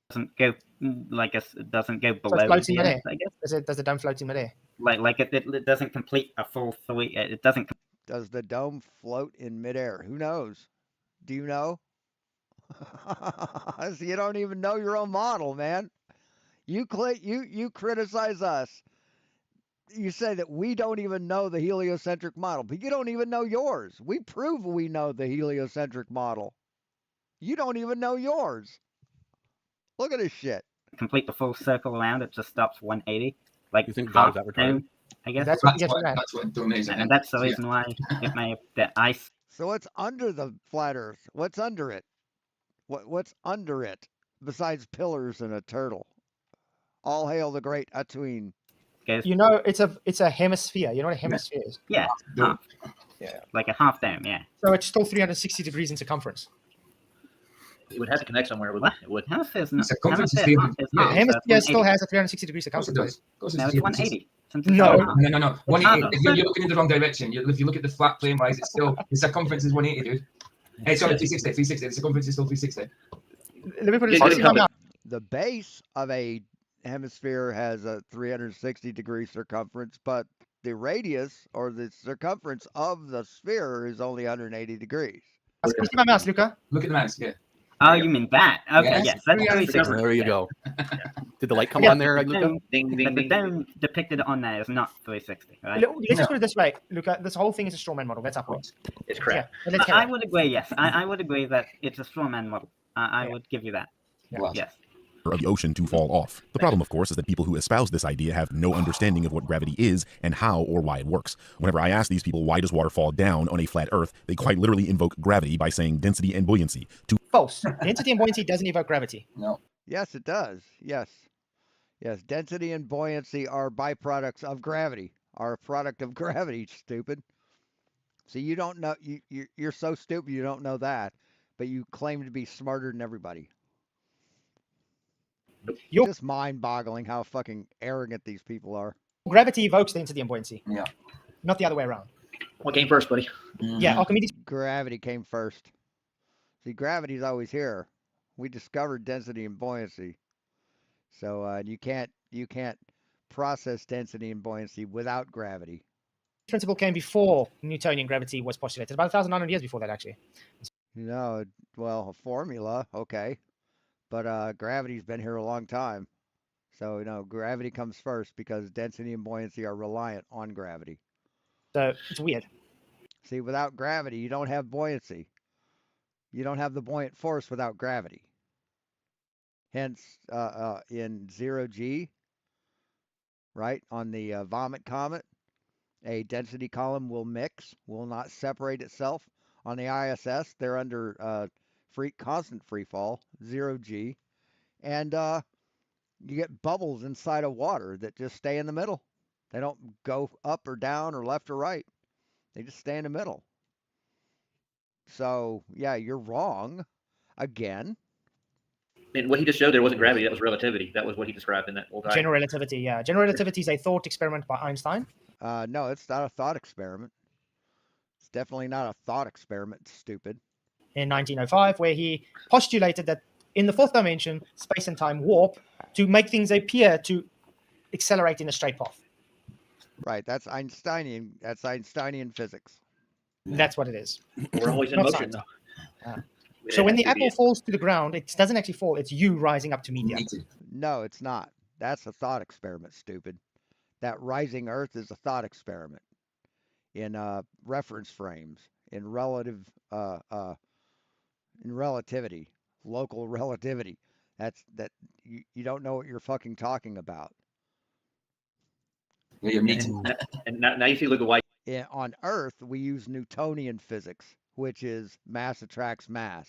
Doesn't go it doesn't go below. So it floats in midair. I guess. Does the dome float in midair? Like it doesn't complete a full three. It doesn't. Does the dome float in midair? Who knows? Do you know? So you don't even know your own model, man. You criticize us. You say that we don't even know the heliocentric model, but you don't even know yours. We prove we know the heliocentric model. You don't even know yours. Look at this shit. Complete the full circle around, it just stops 180. Like You think God half is that retarded? dome, I guess. That's what you get from that. That's what dome is. And that's the reason why it may have the ice. So what's under the flat Earth? What's under it? What's under it besides pillars and a turtle? All hail the great Atuin. You know, it's a hemisphere. You know what a hemisphere is? Yeah, half. Yeah. Like a half dome, yeah. So it's still 360 degrees in circumference. It would have to connect somewhere, wouldn't it? It would. Hemisphere's not. Circumference is Hemisphere the- half is half, so Hemisphere it's still 180. has a 360 degree Of course it circumference. does. Of course it No, does. it's 180. No. No. 180. half. You're looking in the wrong direction. If you look at the flat plane wise, it's still the circumference is 180, dude. Hey, sorry, 360. The circumference is still 360. Let me put it Yeah, this good way. comment. The base of a hemisphere has a 360 degree circumference, but the radius or the circumference of the sphere is only 180 degrees. Can you see my mouse, Luca? Look at the mouse. Yeah. Oh, you mean that? Okay, Yes. yes, that's 360. There you go. Did the light come Yeah. on there, The Luca? dome, Ding, ding, but the ding. dome depicted on there is not 360, right? Let's just put it this way, Luca. This whole thing is a strawman model. That's our point. It's Yeah, crap. but let's I carry on. would agree, yes. I would agree that it's a strawman model. I Yeah. would give you that. Wow. Yes. Of the ocean to fall off. The problem, of course, is that people who espouse this idea have no understanding of what gravity is and how or why it works. Whenever I ask these people why does water fall down on a flat Earth, they quite literally invoke gravity by saying density and buoyancy. False. Density and buoyancy doesn't evoke gravity. No. Yes, it does. Yes. Yes, density and buoyancy are byproducts of gravity. Are a product of gravity, stupid. So you don't know, you're so stupid you don't know that, but you claim to be smarter than everybody. Your Just mind-boggling how fucking arrogant these people are. gravity evokes density and buoyancy, Yeah. not the other way around. What came first, buddy? Yeah, Archimedes. Gravity came first. See, gravity's always here. We discovered density and buoyancy. So you can't process density and buoyancy without gravity. Principle came before Newtonian gravity was postulated, about 1,900 years before that, actually. No, well, a formula, okay. But gravity's been here a long time. So, gravity comes first because density and buoyancy are reliant on gravity. So it's weird. See, without gravity, you don't have buoyancy. You don't have the buoyant force without gravity. Hence, in 0G, right, on the Vomit Comet, a density column will not separate itself. On the ISS, they're under constant free fall, 0G, and you get bubbles inside of water that just stay in the middle. They don't go up or down or left or right. They just stay in the middle. So, yeah, you're wrong again. And what he just showed there wasn't gravity, that was relativity. That was what he described in that whole diagram. General relativity, yeah. General relativity is a thought experiment by Einstein. No, it's not a thought experiment. It's definitely not a thought experiment, stupid. In 1905, where he postulated that in the fourth dimension, space and time warp to make things appear to accelerate in a straight path. Right, that's Einsteinian physics. That's what it is. We're always in Not motion, science. though. So when the apple falls to the ground, it doesn't actually fall. It's you rising up to meet the apple. No, it's not. That's a thought experiment, stupid. That rising Earth is a thought experiment in reference frames, in relativity, local relativity. You don't know what you're fucking talking about. Yeah, you're meeting. And now you see, look at why. On Earth, we use Newtonian physics, which is mass attracts mass.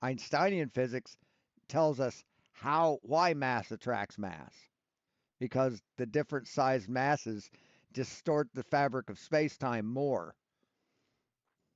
Einsteinian physics tells us why mass attracts mass, because the different sized masses distort the fabric of space-time more.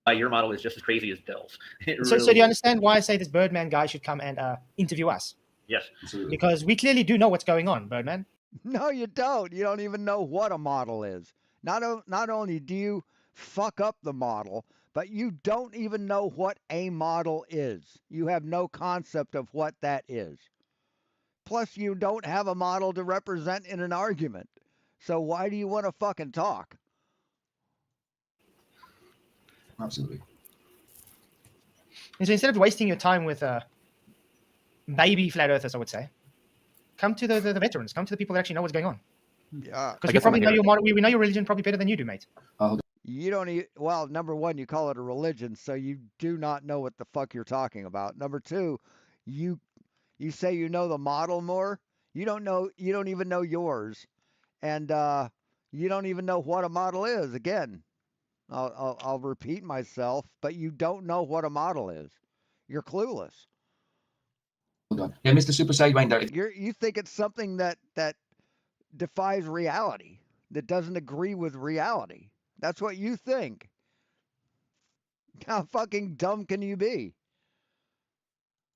Your model is just as crazy as Bill's. So do you understand why I say this Birdman guy should come and interview us? Yes. Because we clearly do know what's going on, Birdman. No, you don't. You don't even know what a model is. Not only do you fuck up the model, but you don't even know what a model is. You have no concept of what that is. Plus, you don't have a model to represent in an argument. So why do you want to fucking talk? Absolutely. And so instead of wasting your time with baby flat earthers, I would say, come to the veterans. Come to the people that actually know what's going on. Yeah. Because we probably know your model. We know your religion probably better than you do, mate. You don't even, well, number one, you call it a religion, so you do not know what the fuck you're talking about. Number two, you you say you know the model more. You don't even know yours. And you don't even know what a model is. Again, I'll repeat myself, but you don't know what a model is. You're clueless. Hold on. Yeah, Mr. Super Sidewinder. You think it's something that defies reality, that doesn't agree with reality. That's what you think. How fucking dumb can you be?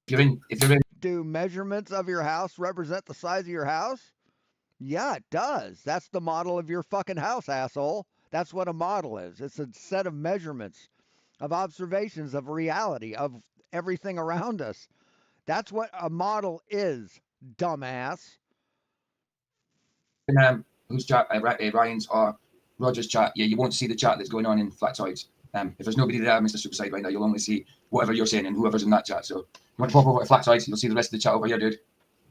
If you're in, Do measurements of your house represent the size of your house? Yeah, it does. That's the model of your fucking house, asshole. That's what a model is. It's a set of measurements, of observations, of reality, of everything around us. That's what a model is, dumbass. whose chat, Ryan's or Roger's chat, yeah, you won't see the chat that's going on in Flatzoid'S. If there's nobody there, Mr. Super Sidewinder, you'll only see whatever you're saying and whoever's in that chat. So you want to pop over to Flatzoid'S, you'll see the rest of the chat over here, dude.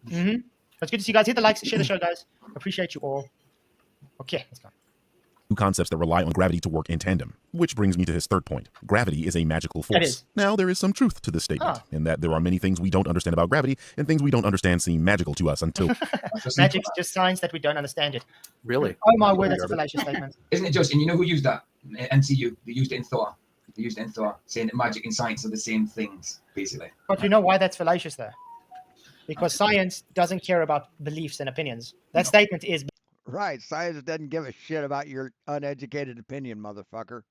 Mm-hmm. It's good to see you guys. Hit the likes, share the show, guys. Appreciate you all. Okay, let's go. Two concepts that rely on gravity to work in tandem. Which brings me to his third point. Gravity is a magical force. is. Now, there is some truth to this statement, in that there are many things we don't understand about gravity, and things we don't understand seem magical to us until... Magic's just science that we don't understand it. Really? Oh my word, that's a fallacious statement. Isn't it just, and you know who used that? MCU. They used it in Thor. They used it in Thor, saying that magic and science are the same things, basically. But you know why that's fallacious, though? Because science doesn't care about beliefs and opinions. That statement is... Right, science doesn't give a shit about your uneducated opinion, motherfucker.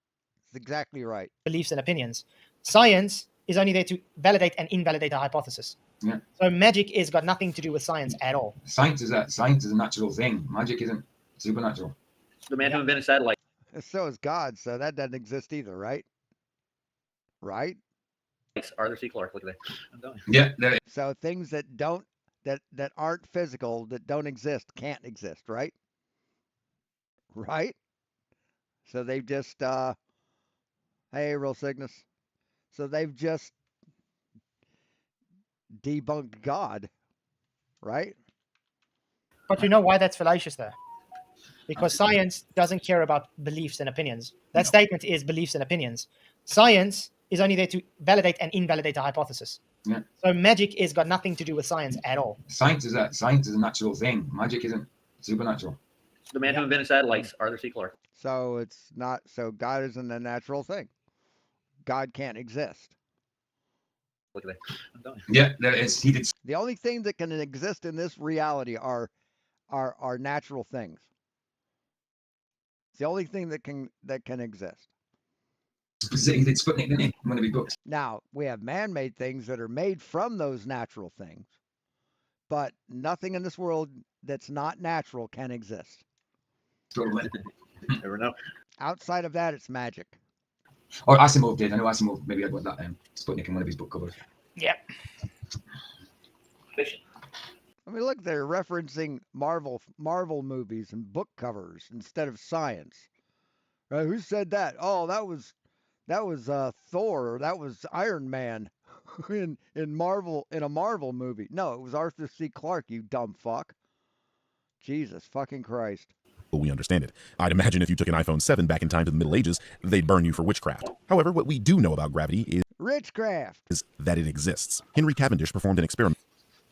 It's exactly right. Beliefs and opinions. Science is only there to validate and invalidate a hypothesis. Yeah. So magic is got nothing to do with science at all. Science is a natural thing. Magic isn't supernatural. The man who invented satellite. So is God, so that doesn't exist either, right? Right? Arthur C. Clarke, look at that. I'm telling you. Yeah. There, So things that don't that aren't physical, that don't exist, can't exist, right? Right? So they've just hey, real Cygnus. So they've just debunked God, right? But you know why that's fallacious, though? Because science doesn't care about beliefs and opinions. That statement is beliefs and opinions. Science is only there to validate and invalidate a hypothesis. Yeah. So magic is got nothing to do with science at all. Science is a natural thing. Magic isn't supernatural. The man who invented satellites, Arthur C. Clarke. So it's not, so God isn't a natural thing. God can't exist. Look at that. I'm telling you. Yeah, there is. He did. The only things that can exist in this reality are natural things. It's the only thing that can exist. He did Sputnik, didn't he? One of his books. Now, we have man-made things that are made from those natural things, but nothing in this world that's not natural can exist. Never know. Outside of that, it's magic. Or Asimov did. I know Asimov maybe had got that Sputnik in one of his book covers. Yeah. I mean, look, they're referencing Marvel movies and book covers instead of science. Right? Who said that? Oh, that was Thor, or that was Iron Man in a Marvel movie. No, it was Arthur C. Clarke, you dumb fuck. Jesus fucking Christ. we understand it. I'd imagine if you took an iPhone 7 back in time to the Middle Ages, they'd burn you for witchcraft. However, what we do know about gravity is that it exists. Henry Cavendish performed an experiment.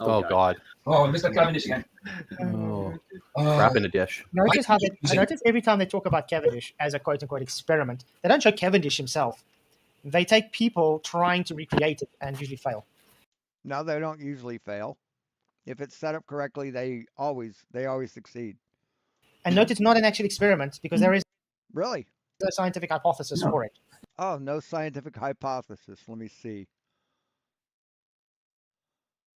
Oh, God. Oh, Mr. Cavendish again. Crap in a dish. Notice how I notice every time they talk about Cavendish as a quote-unquote experiment, they don't show Cavendish himself. They take people trying to recreate it and usually fail. No, they don't usually fail. If it's set up correctly, they always succeed. And note it's not an actual experiment because there is Really? no scientific hypothesis for it. Oh, no scientific hypothesis. Let me see.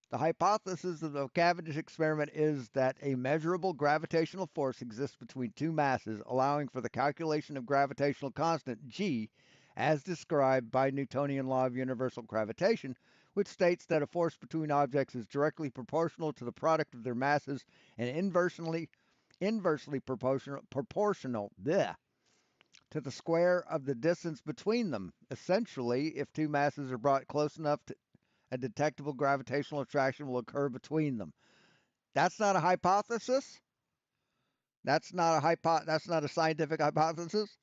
The hypothesis of the Cavendish experiment is that a measurable gravitational force exists between two masses, allowing for the calculation of gravitational constant G, as described by Newtonian law of universal gravitation, which states that a force between objects is directly proportional to the product of their masses and inversely proportional to the square of the distance between them. Essentially, if two masses are brought close enough, a detectable gravitational attraction will occur between them. That's not a hypothesis? That's not a scientific hypothesis?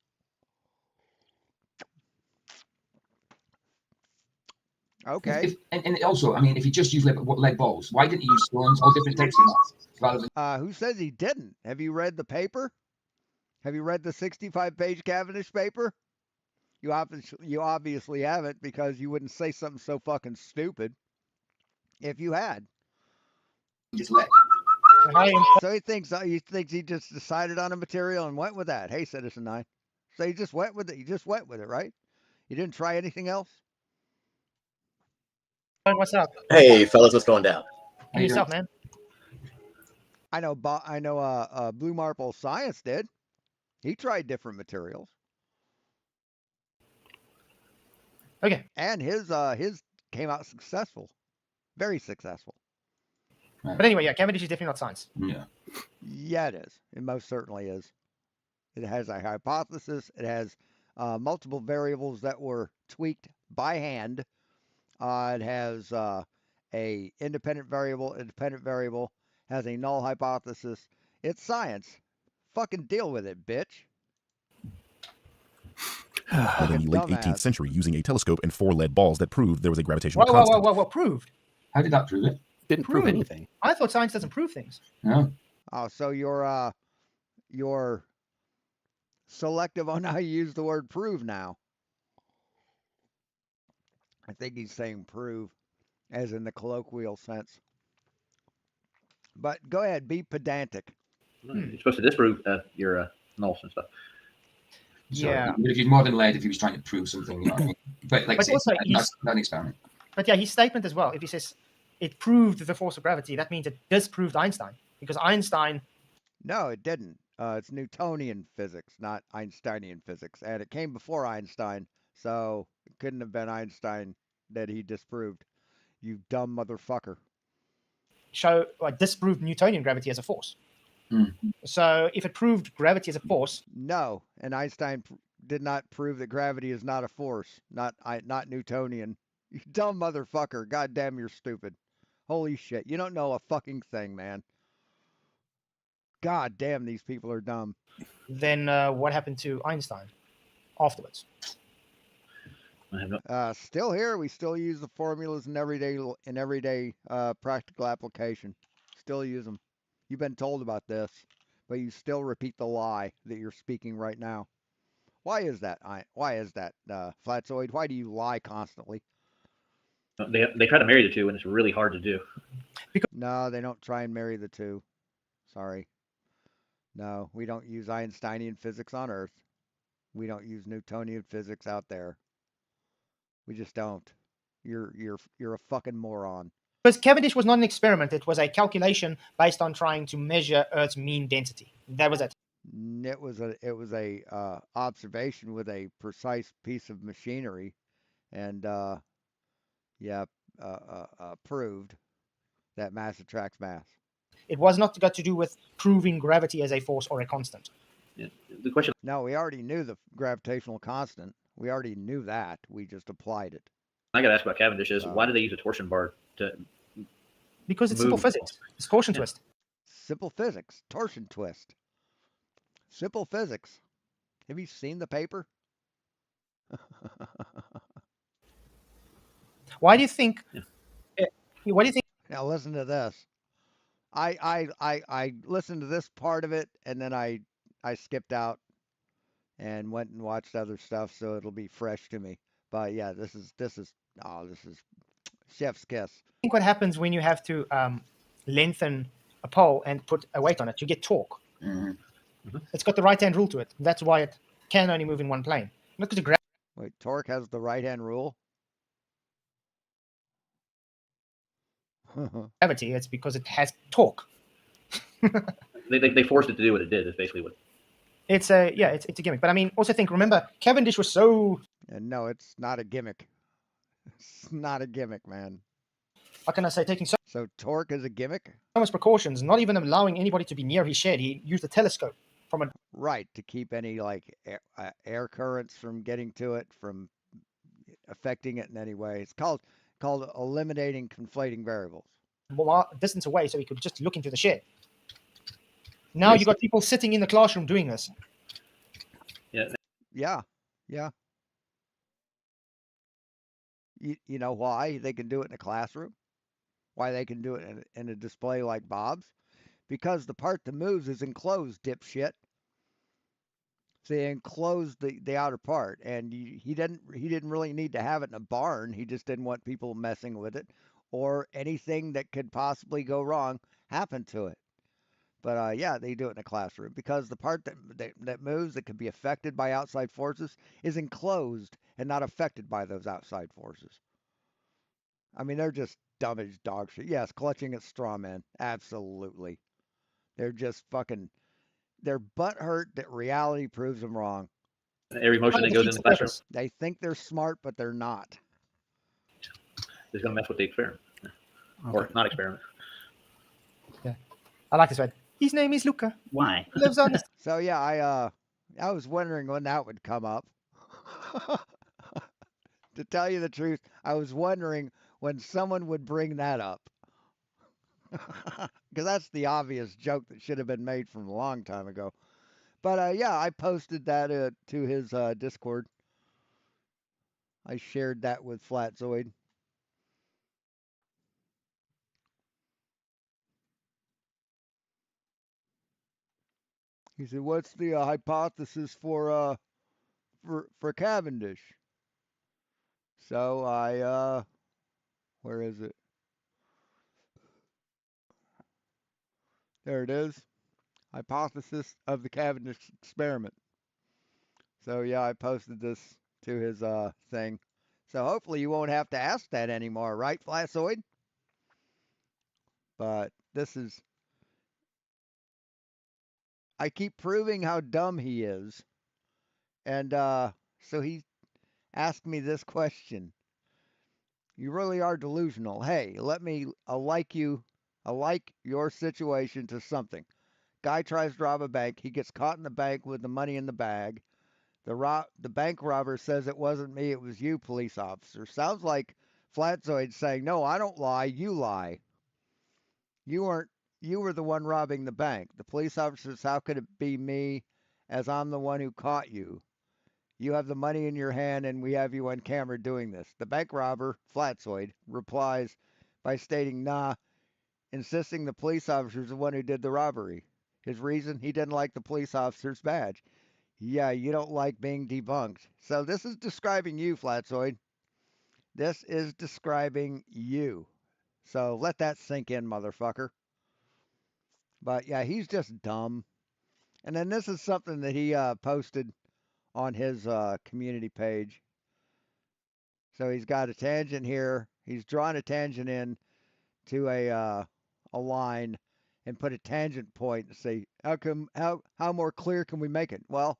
Okay. And also, I mean, if you just use lead balls, why didn't you use stones or different types of mass rather than? Who says he didn't? Have you read the paper? Have you read the 65-page Cavendish paper? You obviously haven't, because you wouldn't say something so fucking stupid if you had. Just lead. So he thinks he just decided on a material and went with that. Hey, Citizen 9. So you just went with it. You just went with it, right? You didn't try anything else? What's up? Hey, fellas, what's going down? And yourself, man? I know Blue Marble Science did. He tried different materials. Okay. And his came out successful. Very successful. But anyway, yeah, Cavendish is definitely not science. Yeah. Yeah, it is. It most certainly is. It has a hypothesis. It has multiple variables that were tweaked by hand. It has a independent variable, has a null hypothesis. It's science. Fucking deal with it, bitch. In the late 18th century, using a telescope and 4 lead balls that proved there was a gravitational Whoa, constant. whoa, proved? How did that prove it? Didn't prove anything. I thought science doesn't prove things. No. Oh, so you're selective on how you use the word prove now. I think he's saying prove, as in the colloquial sense. But go ahead, be pedantic. You're supposed to disprove your nulls and stuff. Yeah. He would have used more than lead if he was trying to prove something. You know what I mean? But like, But also, that's an experiment. But yeah, his statement as well, if he says it proved the force of gravity, that means it disproved Einstein. Because Einstein... No, it didn't. It's Newtonian physics, not Einsteinian physics. And it came before Einstein, so it couldn't have been Einstein that he disproved. You dumb motherfucker. Disproved Newtonian gravity as a force. Mm. So if it proved gravity as a force... No, and Einstein did not prove that gravity is not a force, not Newtonian. You dumb motherfucker. God damn, you're stupid. Holy shit. You don't know a fucking thing, man. God damn, these people are dumb. Then what happened to Einstein afterwards? Still here. We still use the formulas in everyday practical application. Still use them. You've been told about this, but you still repeat the lie that you're speaking right now. Why is that? Flatzoid? Why do you lie constantly? They try to marry the two, and it's really hard to do. No, they don't try and marry the two. Sorry. No, we don't use Einsteinian physics on Earth. We don't use Newtonian physics out there. We just don't. You're a fucking moron. Because Cavendish was not an experiment; it was a calculation based on trying to measure Earth's mean density. That was it. It was a observation with a precise piece of machinery, and proved that mass attracts mass. It was not got to do with proving gravity as a force or a constant. Yeah. The question. No, we already knew the gravitational constant. We already knew that. We just applied it. I got to ask about Cavendish is why do they use a torsion bar to? Because it's simple physics. It's torsion twist. Simple physics. Torsion twist. Simple physics. Have you seen the paper? Why do you think? What do you think? Now listen to this. I listened to this part of it, and then I skipped out and went and watched other stuff, so it'll be fresh to me. But yeah, this is chef's kiss. I think what happens when you have to lengthen a pole and put a weight on it, you get torque. Mm-hmm. It's got the right-hand rule to it. That's why it can only move in one plane. Not because of Wait, torque has the right-hand rule? gravity. It's because it has torque. They forced it to do what it did. Is basically what. It's a gimmick. But I mean, also remember, Cavendish was so. And no, it's not a gimmick. It's not a gimmick, man. How can I say taking so torque is a gimmick? So much precautions, not even allowing anybody to be near his shed. He used a telescope from a right to keep any like air currents from getting to it, from affecting it in any way. It's called eliminating conflating variables. Distance away, so he could just look into the shed. Now you got people sitting in the classroom doing this. Yeah. You know why they can do it in a classroom? Why they can do it in a display like Bob's? Because the part that moves is enclosed, dipshit. So they enclosed the outer part, and he didn't really need to have it in a barn. He just didn't want people messing with it, or anything that could possibly go wrong happen to it. But yeah, they do it in a classroom because the part that moves that could be affected by outside forces is enclosed and not affected by those outside forces. I mean, they're just dumb as dog shit. Yes, clutching at straw man, absolutely. They're just fucking. They're butthurt that reality proves them wrong. Every motion that goes in the classroom, They think they're smart, but they're not. is going to mess with the experiment, or not experiment. Yeah, I like this one. His name is Luca. Why? He lives on the So yeah, I was wondering when that would come up. To tell you the truth, I was wondering when someone would bring that up. Because that's the obvious joke that should have been made from a long time ago. But yeah, I posted that to his Discord. I shared that with Flatzoid. He said, "What's the hypothesis for Cavendish?" So I where is it? There it is. Hypothesis of the Cavendish experiment. So yeah, I posted this to his thing. So hopefully you won't have to ask that anymore, right, Flassoid? But this is I keep proving how dumb he is. And so he asked me this question. You really are delusional. Hey, let me like your situation to something. Guy tries to rob a bank. He gets caught in the bank with the money in the bag. The bank robber says it wasn't me, it was you, police officer. Sounds like Flatzoid saying, "No, I don't lie. You lie. You weren't. You were the one robbing the bank." The police officer says, "How could it be me, as I'm the one who caught you? You have the money in your hand, and we have you on camera doing this." The bank robber, Flatzoid, replies by stating, "Nah," insisting the police officer is the one who did the robbery. His reason: he didn't like the police officer's badge. Yeah, you don't like being debunked. So this is describing you, Flatzoid. This is describing you. So let that sink in, motherfucker. But yeah, he's just dumb. And then this is something that he posted on his community page. So he's got a tangent here. He's drawn a tangent in to a line and put a tangent point and say, how more clear can we make it? Well,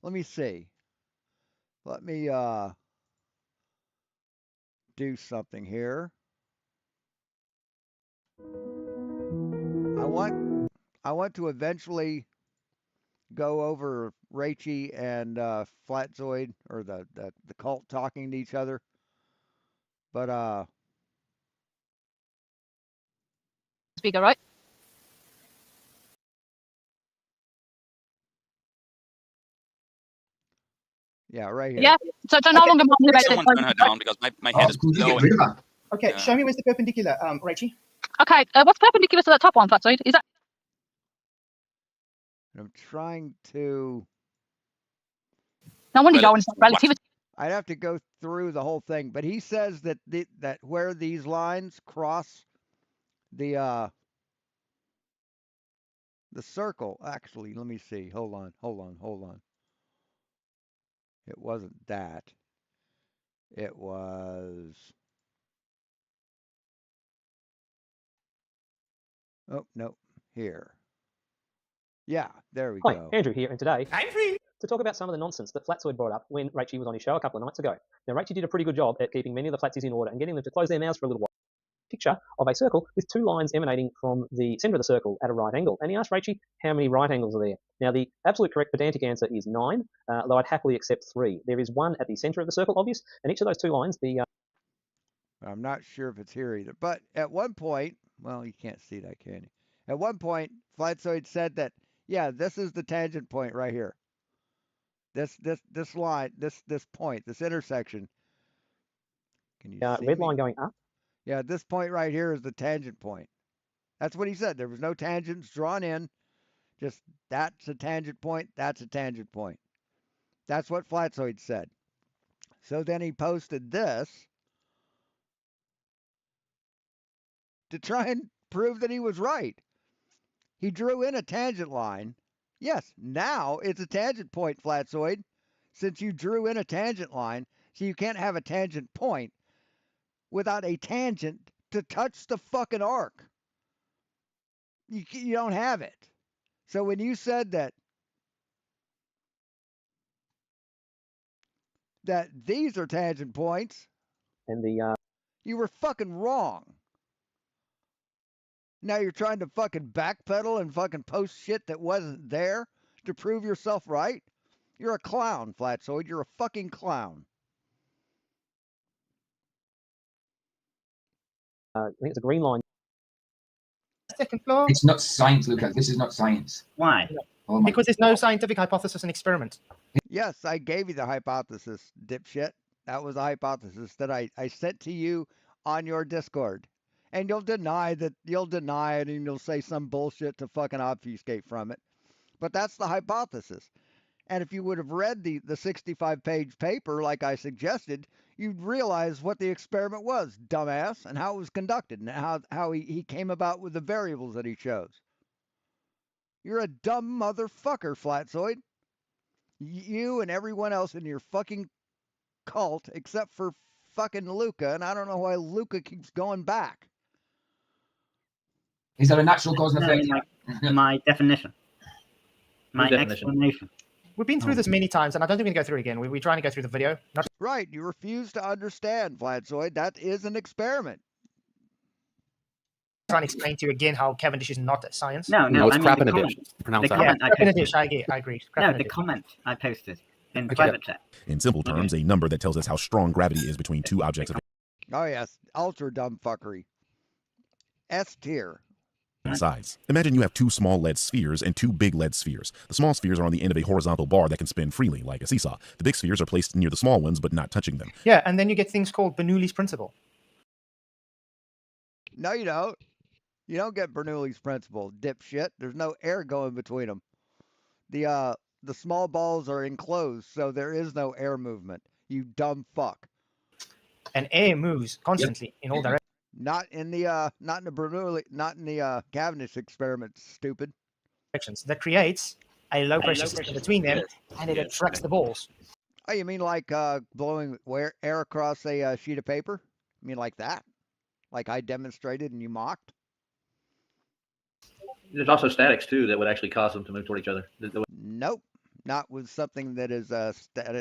let me see. Let me do something here. I want to eventually go over Raichi and Flatzoid, or the cult talking to each other. But speaker, right? yeah, right here. Yeah. So no longer motivated. Someone turn her down because my head is blowing. Okay, Yeah. show me where's the perpendicular, Rachie. Okay, what's perpendicular to that top one, Flatzoid? Is that? I'm trying to. No wonder you're in relativity. I'd have to go through the whole thing, but he says that that where these lines cross the circle. Actually, let me see. Hold on. It wasn't that. It was. Oh no, here. Yeah, there we Hi, go. Andrew here, and today I'm free to talk about some of the nonsense that Flatzoid brought up when Rachie was on his show a couple of nights ago. Now, Rachie did a pretty good job at keeping many of the Flatsies in order and getting them to close their mouths for a little while. Picture of a circle with two lines emanating from the center of the circle at a right angle. And he asked Rachie how many right angles are there. Now, the absolute correct pedantic answer is 9, though I'd happily accept 3. There is one at the center of the circle, obvious, and each of those two lines, I'm not sure if it's here either. But at one point, well, you can't see that, can you? At one point, Flatzoid said that, yeah, this is the tangent point right here. This line, this point, this intersection Can you see red me? line going up. Yeah, this point right here is the tangent point. That's what he said. There was no tangents drawn in. Just that's a tangent point. That's a tangent point. That's what Flatzoid said. So then he posted this to try and prove that he was right. He drew in a tangent line. Yes, now it's a tangent point, Flatzoid, since you drew in a tangent line, so you can't have a tangent point without a tangent to touch the fucking arc. You don't have it. So when you said that these are tangent points, and the you were fucking wrong. Now you're trying to fucking backpedal and fucking post shit that wasn't there to prove yourself right? You're a clown, Flatzoid. You're a fucking clown. I think it's a green line. Second floor. It's not science, Luca. This is not science. Why? Oh my Because there's no scientific hypothesis and experiment. Yes, I gave you the hypothesis, dipshit. That was a hypothesis that I sent to you on your Discord. And you'll deny it and you'll say some bullshit to fucking obfuscate from it. But that's the hypothesis. And if you would have read the 65-page paper like I suggested, you'd realize what the experiment was, dumbass, and how it was conducted and how he came about with the variables that he chose. You're a dumb motherfucker, Flatzoid. You and everyone else in your fucking cult, except for fucking Luca, and I don't know why Luca keeps going back. Is there a natural cause and No, effect? my definition. My definition? explanation. We've been through this many times, and I don't think we can go through it again. We're trying to go through the video. Not Right, you refuse to understand, Flatzoid. That is an experiment. trying to explain to you again how Cavendish is not science. No, it's crap in a dish. Pronounce that. Yeah, right. crap in a dish. I agree. Crap No, in a the dish. comment I posted in Okay. private chat. In simple terms, a number that tells us how strong gravity is between two objects of Oh, yes, ultra dumb fuckery. S tier. size. Imagine you have two small lead spheres and two big lead spheres. The small spheres are on the end of a horizontal bar that can spin freely, like a seesaw. The big spheres are placed near the small ones, but not touching them. Yeah, and then you get things called Bernoulli's principle. No, you don't. You don't get Bernoulli's principle, dipshit. There's no air going between them. The small balls are enclosed, so there is no air movement. You dumb fuck. And air moves constantly in all directions. Not in the Bernoulli, not in the Cavendish experiment, stupid. That creates a low pressure system between them, and it attracts the balls. Oh, you mean like blowing air across a sheet of paper? You mean like that? Like I demonstrated and you mocked? There's also statics too that would actually cause them to move toward each other. Nope. Not with something that is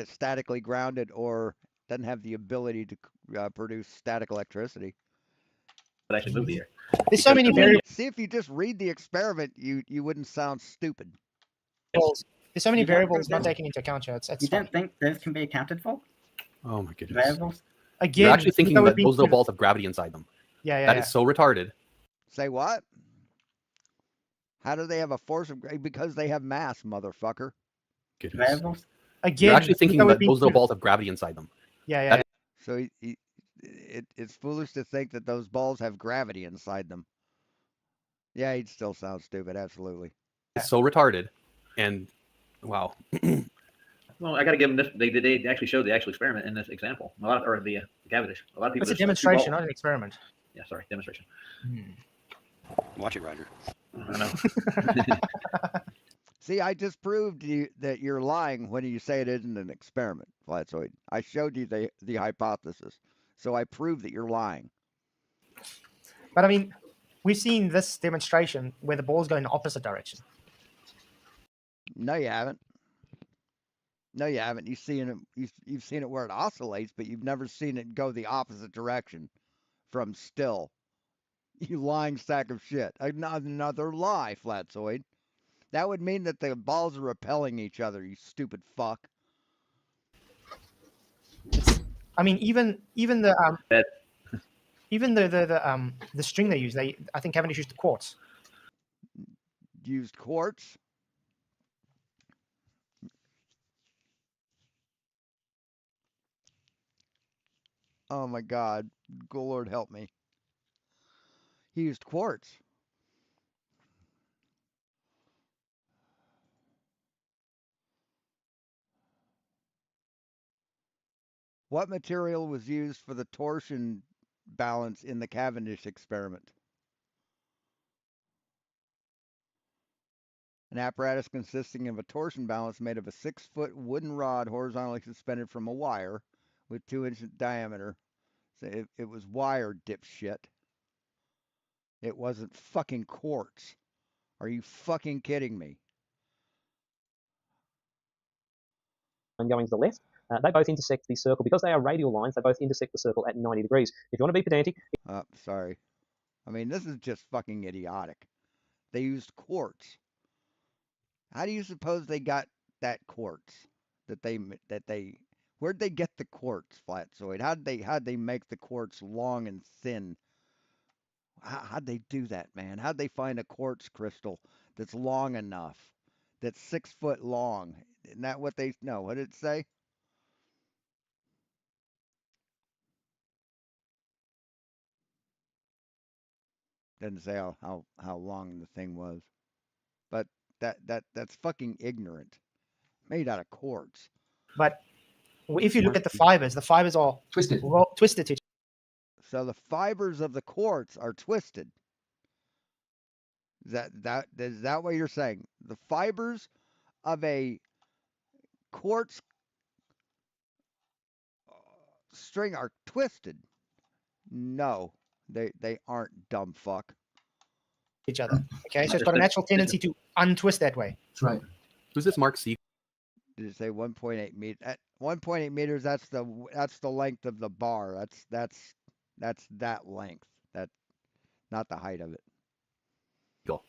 statically grounded or doesn't have the ability to produce static electricity. Would actually move the air. There's so many variables. See, if you just read the experiment, you wouldn't sound stupid. There's so many variables not taken into account here. You don't think those can be accounted for? Oh my goodness. Variables? Again, You're actually thinking that would that be those little balls have gravity inside them. Yeah. That is so retarded. Say what? How do they have a force of gravity? Because they have mass, motherfucker. Goodness. Variables? Again, You're actually thinking that would that be those little true. balls have gravity inside them. Yeah. So it's foolish to think that those balls have gravity inside them. Yeah, he'd still sound stupid, absolutely. It's so retarded. And wow. Well, I got to give them this. They actually showed the actual experiment in this example. A lot, or the Cavendish. A lot of people. It's a just two demonstration, balls. not an experiment. Yeah, sorry, demonstration. Watch it, Roger. I know. See, I just proved that you're lying when you say it isn't an experiment, Flatzoid. I showed you the hypothesis, so I proved that you're lying. But I mean, we've seen this demonstration where the balls go in the opposite direction. No, you haven't. No, you haven't. You've seen it where it oscillates, but you've never seen it go the opposite direction from still. You lying sack of shit. Another lie, Flatzoid. That would mean that the balls are repelling each other, you stupid fuck. I mean, even the even the string they use, I think Cavendish used the quartz. Used quartz? Oh my God. Good Lord help me. He used quartz. What material was used for the torsion balance in the Cavendish experiment? An apparatus consisting of a torsion balance made of a 6-foot wooden rod horizontally suspended from a wire with 2-inch diameter. So it was wire, dipshit. It wasn't fucking quartz. Are you fucking kidding me? And going to the left, they both intersect the circle. Because they are radial lines, they both intersect the circle at 90 degrees. If you want to be pedantic... Sorry. I mean, this is just fucking idiotic. They used quartz. How do you suppose they got that quartz? Where'd they get the quartz, Flatzoid? How'd they make the quartz long and thin? How'd they do that, man? How'd they find a quartz crystal that's long enough, that's 6 foot long? Isn't that what they... No, what did it say? Didn't say how long the thing was. But that's fucking ignorant. Made out of quartz. But if you look at the fibers are twisted. Well, twisted to each So the fibers of the quartz are twisted. Is that what you're saying? The fibers of a quartz string are twisted. No, they aren't, dumb fuck. each other. Okay, so it's got a natural tendency to untwist that way. That's right. Who's this Mark C? Did it say 1.8 meters? At 1.8 meters, that's the length of the bar. That's that length. That's not the height of it. Eagle.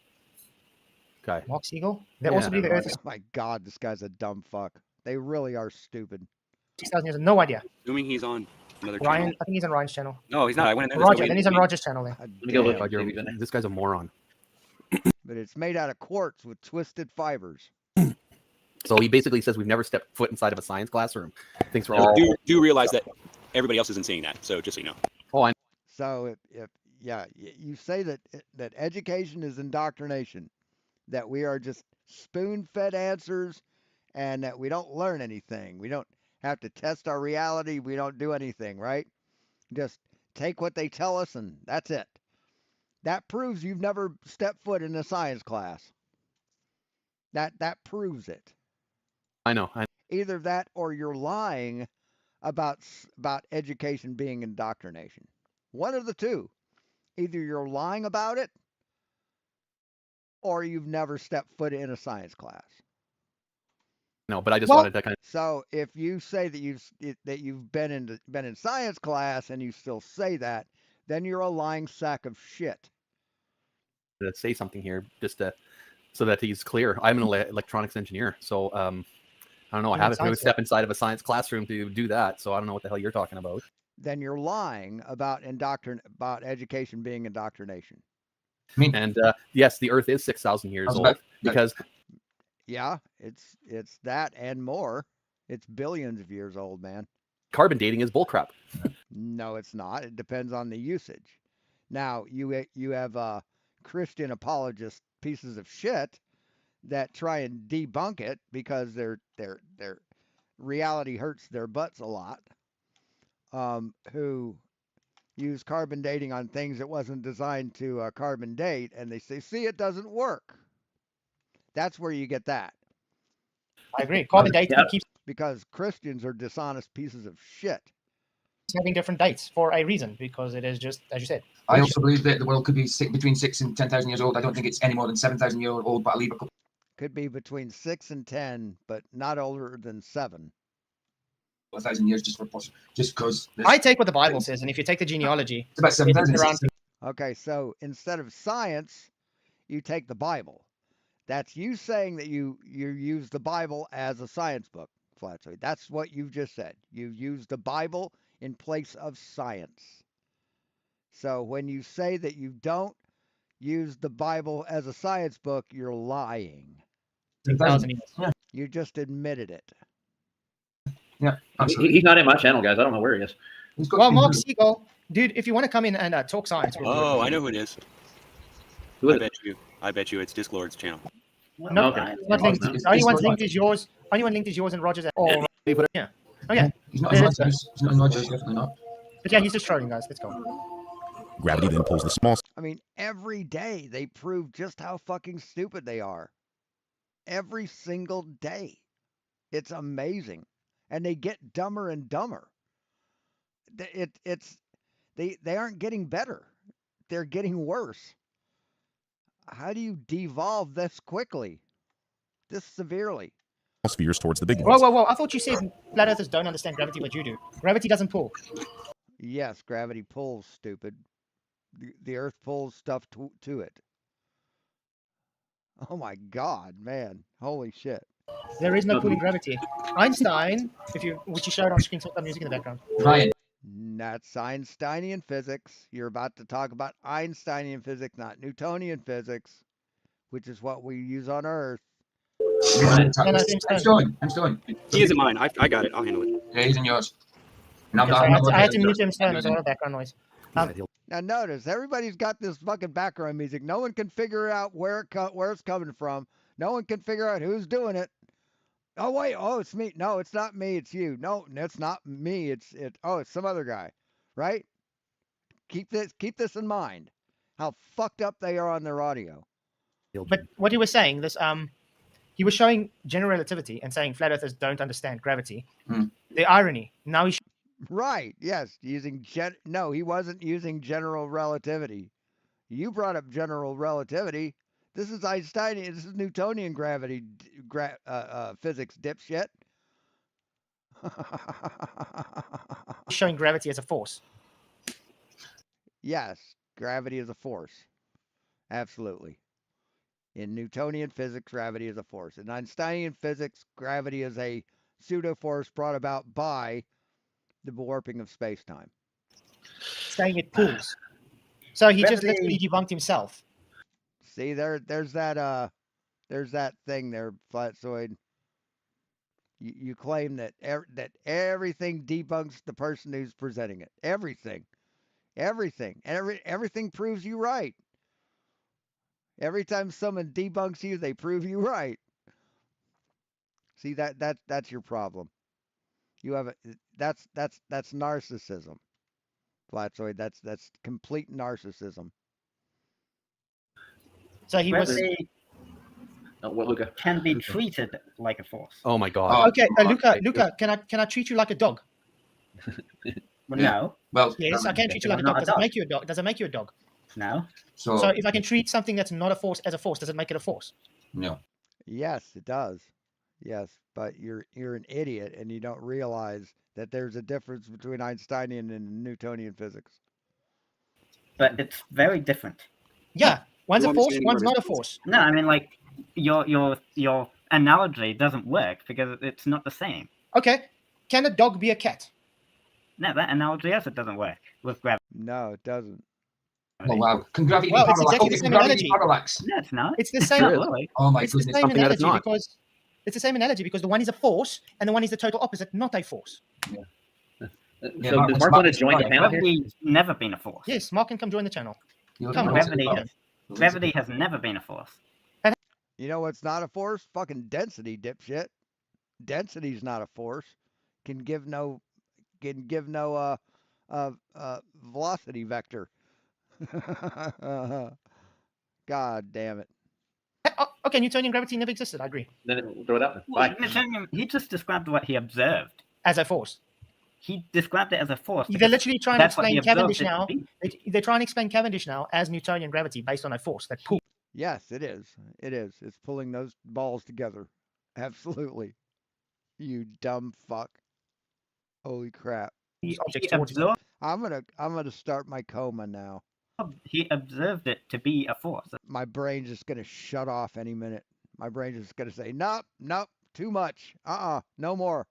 Okay. Mark Siegel. They also believe the Earth is Oh my God, this guy's a dumb fuck. They really are stupid. 6,000 years. No idea. Assuming he's on another Ryan, channel. I think he's on Ryan's channel. No, he's not. I went in there. Roger, then he's on Roger's channel there. Let me go look. This guy's a moron. But it's made out of quartz with twisted fibers. So he basically says we've never stepped foot inside of a science classroom. Thinks we're all Do realize that everybody else isn't seeing that. So just so you know. Oh, I. So if you say that education is indoctrination, that we are just spoon-fed answers, and that we don't learn anything. We don't have to test our reality. We don't do anything, right? Just take what they tell us, and that's it. That proves you've never stepped foot in a science class. That proves it. I know. Either that or you're lying about education being indoctrination. One of the two. Either you're lying about it or you've never stepped foot in a science class. No, but I just wanted to kind of. So if you say that you've been in science class and you still say that, then you're a lying sack of shit. To say something here, just so that he's clear. I'm an electronics engineer, so I don't know. I haven't really stepped inside of a science classroom to do that, so I don't know what the hell you're talking about. Then you're lying about education being indoctrination. And yes, the Earth is 6,000 years old because. Yeah, it's that and more. It's billions of years old, man. Carbon dating is bullcrap. No, it's not. It depends on the usage. Now, you have Christian apologist pieces of shit that try and debunk it because their reality hurts their butts a lot. Who use carbon dating on things that wasn't designed to carbon date, and they say, "See, it doesn't work." That's where you get that. I agree. Carbon dating keeps because Christians are dishonest pieces of shit. Having different dates for a reason, because it is just as you said. I also believe that the world could be between 6,000 and 10,000 years old. I don't think it's any more than 7,000 years old, but I leave a couple. Could be between 6 and 10, but not older than 7. 1,000 years just because. I take what the Bible says, and if you take the genealogy, it's about 7,000. Okay, so instead of science, you take the Bible. That's you saying that you use the Bible as a science book, Flatzoid. That's what you've just said. You've used the Bible in place of science. So when you say that you don't use the Bible as a science book, you're lying. 2,000 years. Yeah. You just admitted it. Yeah, he's not in my channel, guys. I don't know where he is. Well, Mark Siegel, dude, if you want to come in and talk science. we'll do it. Oh, I know who it is. Who is I bet you it's Disclord's channel. No, Okay. it's not linked. The only one linked is yours. Only one linked is yours and Roger's. Oh, yeah. Okay. He's not in Rogers. He's not in Rogers, definitely not. But yeah, he's just trolling, guys. Let's go. Gravity then pulls the small. I mean, every day they prove just how fucking stupid they are. Every single day. It's amazing. And they get dumber and dumber. They aren't getting better. They're getting worse. How do you devolve this quickly? This severely? Spheres towards the big Whoa, ones. whoa. I thought you said flat earthers don't understand gravity, but you do. Gravity doesn't pull. Yes, gravity pulls, stupid. The Earth pulls stuff to it. Oh my God, man. Holy shit. There is no pulling gravity. Einstein, which you showed on screen, so music in the background. Ryan. That's Einsteinian physics. You're about to talk about Einsteinian physics, not Newtonian physics, which is what we use on Earth. I'm still. He is in mine. I got it. I'll handle it. Yeah, he's in yours. I had to mute him stone as a lot of background noise. Now notice, everybody's got this fucking background music. No one can figure out where it's coming from. No one can figure out who's doing it. Oh wait, it's me. No, it's not me. It's you. No, it's not me. It's some other guy, right? Keep this in mind. How fucked up they are on their audio. But what he was saying, he was showing general relativity and saying flat earthers don't understand gravity. The irony. Now he's right. Yes, no, he wasn't using general relativity. You brought up general relativity. This is Einsteinian. This is Newtonian gravity, physics, dipshit. showing gravity as a force. Yes, gravity is a force. Absolutely. In Newtonian physics, gravity is a force. In Einsteinian physics, gravity is a pseudo force brought about by the warping of space-time. Saying it pulls. So he just literally debunked himself. See, there's that thing there, Flatzoid. You claim that everything debunks the person who's presenting it. Everything, and everything proves you right. Every time someone debunks you, they prove you right. See, that's your problem. You have that's narcissism, Flatzoid. That's complete narcissism. So he was. Luca can be treated like a force. Oh my God. Okay, Luca, can I treat you like a dog? No. Well, yes, I can treat you like a dog. Does it make you a dog? Does it make you a dog? No. So if I can treat something that's not a force as a force, does it make it a force? No. Yes, it does. Yes, but you're an idiot and you don't realize that there's a difference between Einsteinian and Newtonian physics. But it's very different. Yeah, one's a force, one's not a force. No, I mean like your analogy doesn't work because it's not the same. Okay, can a dog be a cat? No, that analogy also doesn't work with gravity. No, it doesn't. Oh wow! Can gravity well, be it's exactly the same analogy. parallax? No, it's not. It's the same. Really? Oh my it's goodness! The same analogy because it's the same analogy because the one is a force and the one is the total opposite, not a force. So does Mark want to join the panel here? Gravity's never been a force. Yes, Mark can come join the channel. Come, gravity has never been a force. You know what's not a force? Fucking density, dipshit. Density's not a force. Can give no velocity vector. God damn it. Okay, Newtonian gravity never existed. I agree. Then throw it out. Bye. He just described what he observed as a force. He described it as a force. They're literally trying to explain Cavendish now. They're trying to explain Cavendish now as Newtonian gravity based on a force that pulls. Yes, it is. It is. It's pulling those balls together. Absolutely. You dumb fuck. Holy crap. I'm gonna start my coma now. He observed it to be a force. My brain's just gonna shut off any minute. My brain's just gonna say, nope, too much. No more.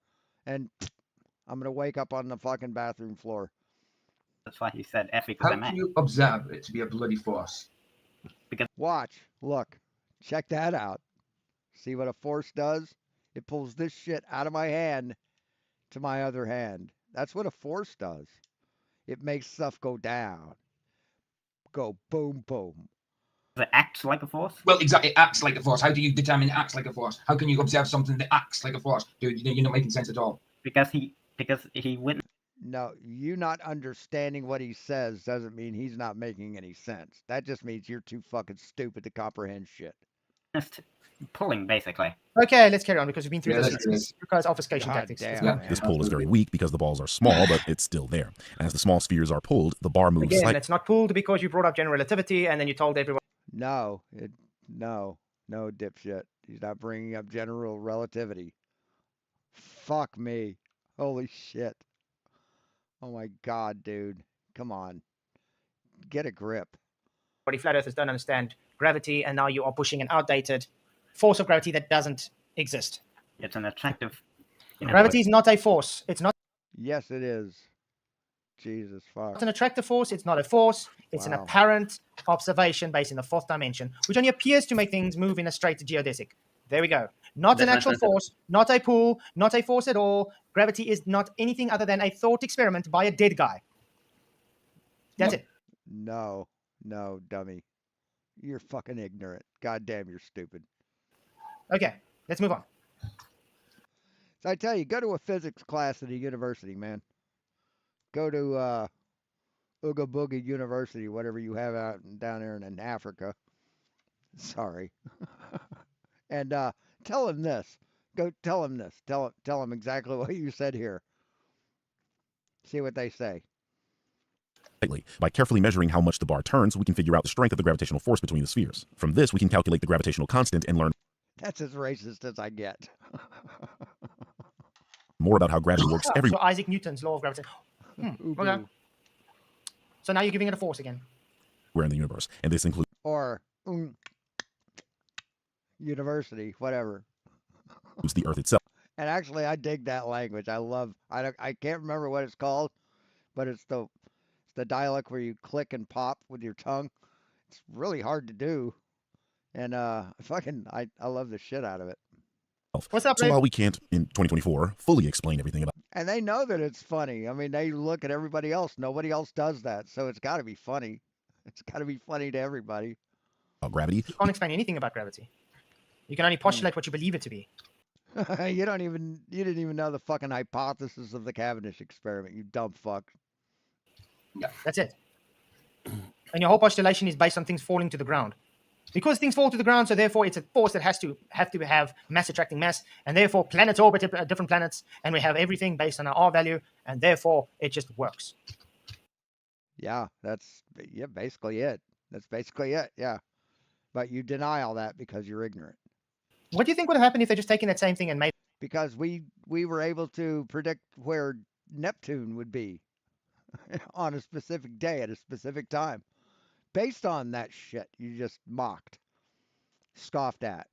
And I'm gonna wake up on the fucking bathroom floor. That's why he said F How can you observe it to be a bloody force? Because watch, look, check that out. See what a force does? It pulls this shit out of my hand to my other hand. That's what a force does. It makes stuff go down. Go boom, boom. It acts like a force? Well, exactly. It acts like a force. How do you determine it acts like a force? How can you observe something that acts like a force? Dude, you're not making sense at all. Because he witnessed. No, you not understanding what he says doesn't mean he's not making any sense. That just means you're too fucking stupid to comprehend shit. Pulling, basically. Okay, let's carry on because we've been through Yeah, this. let's do this. You guys obfuscation God tactics. damn, Yeah. man. This pull is very weak because the balls are small, but it's still there. As the small spheres are pulled, the bar moves Again, slightly. it's not pulled because you brought up general relativity and then you told everyone. No, no, dipshit. He's not bringing up general relativity. Fuck me. Holy shit. Oh my god, dude. Come on. Get a grip. Flat earthers don't understand gravity, and now you are pushing an outdated force of gravity that doesn't exist. It's an attractive. Gravity is not a force. It's not Yes, it is. Jesus fuck. an attractive force. It's not a force. It's an Wow. apparent observation based in the fourth dimension, which only appears to make things move in a straight geodesic. There we go. Not an actual force, not a pull, not a force at all. Gravity is not anything other than a thought experiment by a dead guy. That's it. No, dummy. You're fucking ignorant. God damn, you're stupid. Okay, let's move on. So I tell you, go to a physics class at a university, man. Go to Ooga Booga University, whatever you have out down there in Africa. Sorry. And tell him this. Go tell him this. Tell him exactly what you said here. See what they say. By carefully measuring how much the bar turns, we can figure out the strength of the gravitational force between the spheres. From this, we can calculate the gravitational constant and learn That's as racist as I get. more about how gravity works So everywhere Isaac Newton's law of gravity. Okay. So now you're giving it a force again. in the universe, and this includes Or university, whatever. the Earth itself. And actually, I dig that language. I can't remember what it's called, but it's the dialect where you click and pop with your tongue. It's really hard to do, and I love the shit out of it. What's up, So Dave? while we can't, in 2024, fully explain everything about And they know that it's funny. I mean, they look at everybody else. Nobody else does that, so it's got to be funny. It's got to be funny to everybody. gravity, You can't explain anything about gravity. You can only postulate what you believe it to be. You didn't even know the fucking hypothesis of the Cavendish experiment, you dumb fuck. Yeah, that's it. And your whole postulation is based on things falling to the ground. Because things fall to the ground, so therefore it's a force that has to have mass attracting mass, and therefore planets orbit at different planets, and we have everything based on our R value, and therefore it just works. Yeah, that's basically it. That's basically it. Yeah, but you deny all that because you're ignorant. What do you think would have happened if they just taken that same thing and made? Because we were able to predict where Neptune would be on a specific day at a specific time, based on that shit you just mocked, scoffed at.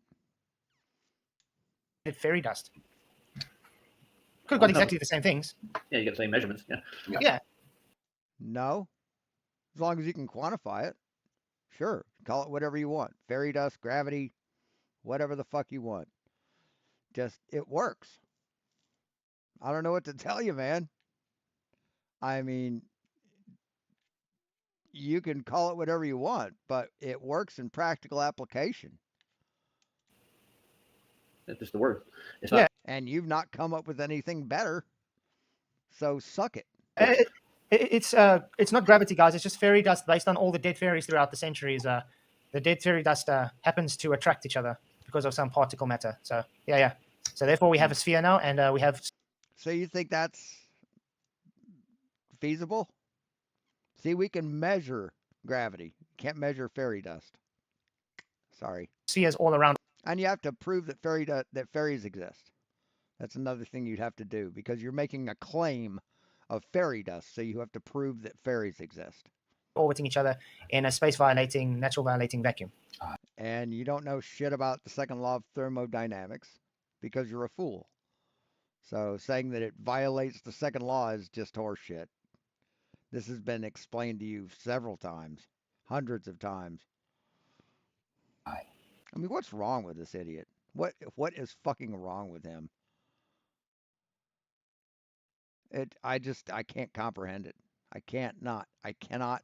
Fairy dust. Could have got exactly the same things. Yeah, you get the same measurements. Yeah. Yeah. No, as long as you can quantify it. Sure, call it whatever you want. Fairy dust, gravity, whatever the fuck you want. Just, it works. I don't know what to tell you, man. I mean, you can call it whatever you want, but it works in practical application. That's just the word. It's Yeah. not. And you've not come up with anything better. So suck it. It's not gravity, guys. It's just fairy dust based on all the dead fairies throughout the centuries. The dead fairy dust happens to attract each other because of some particle matter. So yeah. So therefore, we have a sphere now, and we have. So you think that's feasible? See, we can measure gravity. Can't measure fairy dust. Sorry. Spheres all around. And you have to prove that fairies exist. That's another thing you'd have to do because you're making a claim of fairy dust, so you have to prove that fairies exist. Orbiting each other in a space-violating, natural-violating vacuum. And you don't know shit about the second law of thermodynamics because you're a fool. So saying that it violates the second law is just horseshit. This has been explained to you several times, hundreds of times. I mean, what's wrong with this idiot? What is fucking wrong with him? I can't comprehend it. I cannot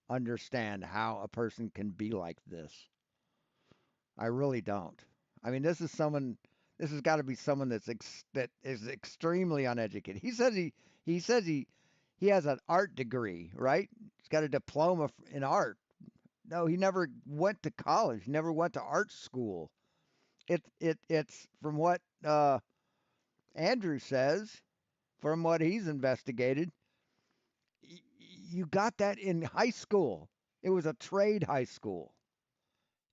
understand how a person can be like this. I really don't. I mean, this is someone. This has got to be someone that is extremely uneducated. He has an art degree, right? He's got a diploma in art. No, he never went to college. Never went to art school. It's from what Andrew says, from what he's investigated. You got that in high school. It was a trade high school.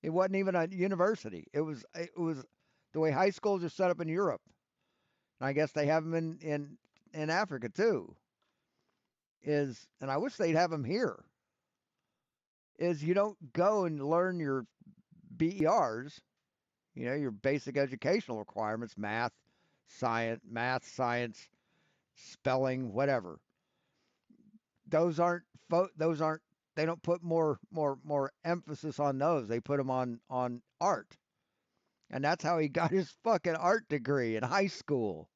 It wasn't even a university. It was the way high schools are set up in Europe. I guess they have them in Africa too. And I wish they'd have them here. Is you don't go and learn your BERs, your basic educational requirements, math, science, spelling, whatever. Those aren't they don't put more emphasis on those. They put them on art. And that's how he got his fucking art degree in high school.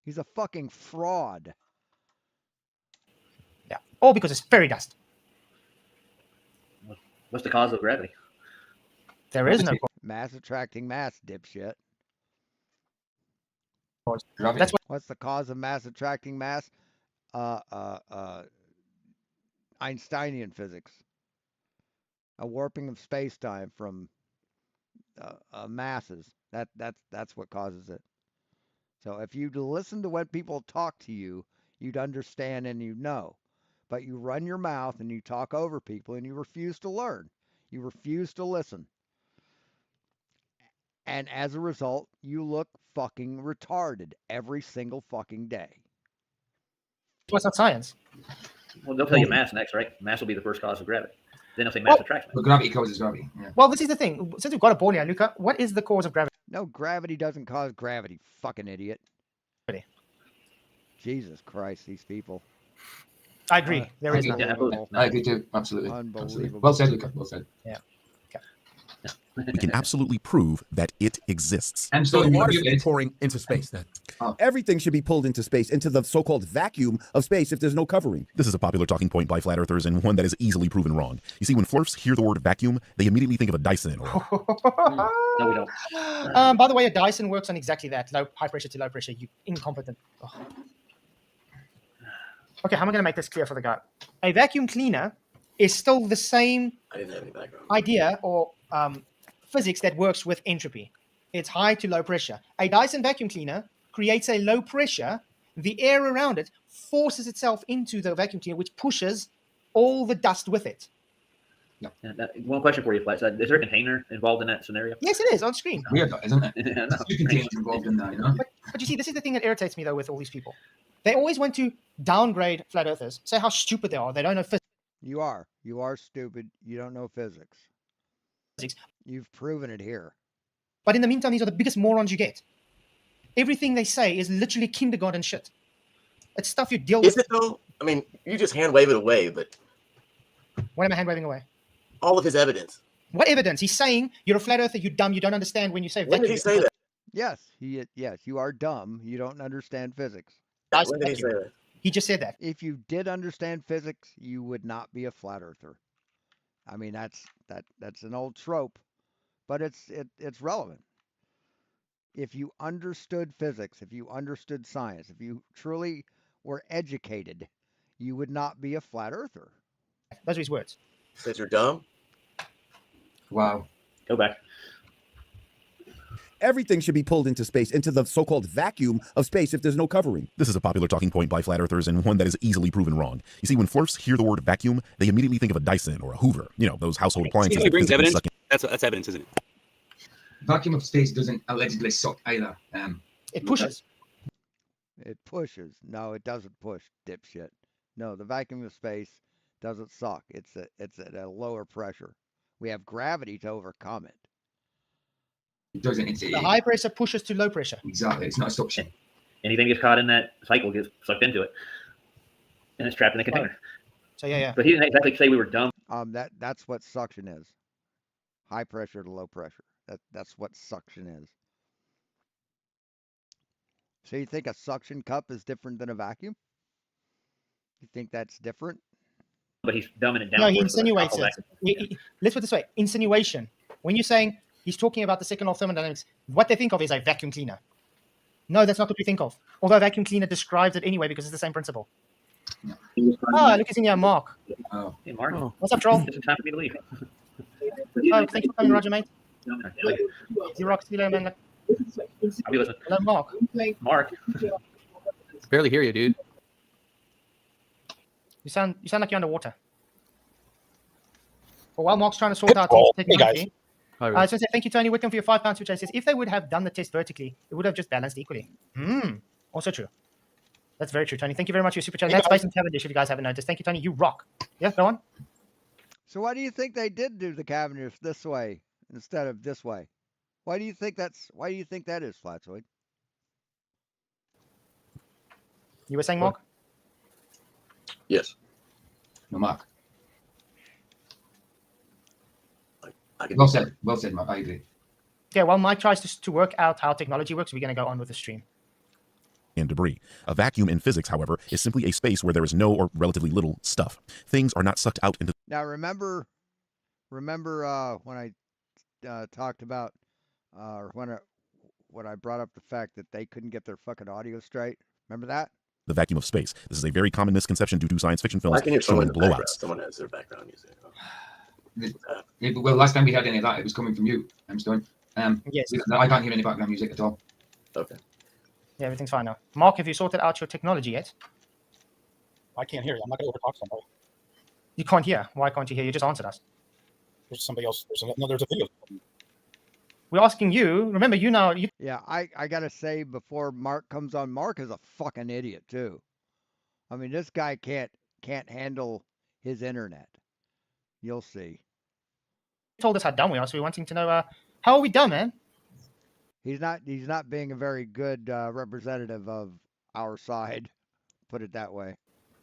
He's a fucking fraud. Yeah. All because it's fairy dust. What's the cause of gravity? There is no mass attracting mass, dipshit. That's What's the cause of mass attracting mass? Einsteinian physics. A warping of space-time from masses. That's what causes it. So if you'd listen to when people talk to you, you'd understand and you'd know. But you run your mouth and you talk over people and you refuse to learn. You refuse to listen. And as a result, you look fucking retarded every single fucking day. What's not science? Well, they'll tell you mass next, right? Mass will be the first cause of gravity. Then they'll say mass attracts mass. But gravity causes gravity. Yeah. Well, this is the thing. Since we've got a board here, Luca, what is the cause of gravity? No, gravity doesn't cause gravity, fucking idiot. Jesus Christ, these people. I agree. There is Unbelievable. I agree too. Absolutely. Unbelievable. Absolutely. Well said, Luca. Well said. Yeah. We can absolutely prove that it exists. And So so the water should be pouring into space then. Everything should be pulled into space, into the so-called vacuum of space if there's no covering. This is a popular talking point by flat earthers and one that is easily proven wrong. You see, when flirts hear the word vacuum, they immediately think of a Dyson or No, we don't. By the way, a Dyson works on exactly that. High pressure to low pressure. You incompetent. Oh. Okay, how am I going to make this clear for the guy? A vacuum cleaner is still the same idea or physics that works with entropy. It's high to low pressure. A Dyson vacuum cleaner creates a low pressure. The air around it forces itself into the vacuum cleaner, which pushes all the dust with it. No. One question for you, Flat. Is there a container involved in that scenario? Yes, it is on screen. Weird, isn't it? No, Two containers involved in that, you know? But you see, this is the thing that irritates me, though, with all these people. They always want to downgrade flat earthers, say how stupid they are. They don't know physics. You are stupid. You don't know physics. You've proven it here. But in the meantime, these are the biggest morons you get. Everything they say is literally kindergarten shit. It's stuff you deal with. Is it though? I mean, you just hand wave it away, but What am I hand waving away? all of his evidence. What evidence? He's saying you're a flat earther, you're dumb, you don't understand when you say When did he say that? Yes, yes, you are dumb. You don't understand physics. When did he say that? He just said that. If you did understand physics, you would not be a flat earther. I mean, that's an old trope, but it's relevant. If you understood physics, if you understood science, if you truly were educated, you would not be a flat earther. Those are his words. Says you're dumb. Wow. Go back. Everything should be pulled into space, into the so-called vacuum of space if there's no covering. This is a popular talking point by flat earthers and one that is easily proven wrong. You see, when flirts hear the word vacuum, they immediately think of a Dyson or a Hoover. You know, those household appliances. He brings that evidence. suck in. That's evidence, isn't it? Vacuum of space doesn't allegedly suck either. It pushes. It pushes. No, it doesn't push, dipshit. No, the vacuum of space doesn't suck. It's at a lower pressure. We have gravity to overcome it. It doesn't. The high pressure pushes to low pressure. Exactly. It's not a suction. Anything gets caught in that cycle gets sucked into it, and it's trapped in the container. Right. So yeah. But he didn't exactly say we were dumb. That's what suction is. High pressure to low pressure. That's what suction is. So you think a suction cup is different than a vacuum? You think that's different? But he's dumbing it down. No, he for us, so that's insinuates awful it. Let's put it this way: insinuation. When you're saying he's talking about the second law of thermodynamics, what they think of is a vacuum cleaner. No, that's not what we think of. Although vacuum cleaner describes it anyway because it's the same principle. Ah, look, it's in here, Mark. Oh. Hey, Mark. What's up, troll? It's time for me to leave. Oh, thank you for coming, Roger, mate. You rock, see you later, man. I'll be listening. Hello, Mark. Mark. Barely hear you, dude. You sound like you're underwater. Well, while Mark's trying to sort out Hey, his guys. technology, I just want to say thank you, Tony Whitcomb, for your £5 which I says if they would have done the test vertically, it would have just balanced equally. Also true. That's very true, Tony. Thank you very much for your super chat. That's based on Cavendish, if you guys haven't noticed. Thank you, Tony. You rock. Yeah, go on. So why do you think they did do the Cavendish this way instead of this way? Why do you think that is, Flatzoid? You were saying, Mark? Yes. No, Mark. I can Well said, Mark. I agree. Yeah, while Mike tries to work out how technology works, we're going to go on with the stream. And debris. A vacuum in physics, however, is simply a space where there is no or relatively little stuff. Things are not sucked out into. Now remember when I talked about when I brought up the fact that they couldn't get their fucking audio straight. Remember that? The vacuum of space. This is a very common misconception due to science fiction films I can hear someone showing in the background. blowouts. Someone has their background music. Yeah, well, last time we had any of that, it was coming from you, Stone. Yes. I can't hear any background music at all. Okay. Yeah, everything's fine now. Mark, have you sorted out your technology yet? I can't hear you. I'm not going to overtalk somebody. You can't hear. Why can't you hear? You just answered us. There's somebody else. There's a video. We're asking you. Remember, you now. Yeah, I gotta say before Mark comes on, Mark is a fucking idiot too. I mean, this guy can't handle his internet. You'll see. Told us how dumb we are, so we're wanting to know how are we dumb, man? He's not being a very good representative of our side. Put it that way.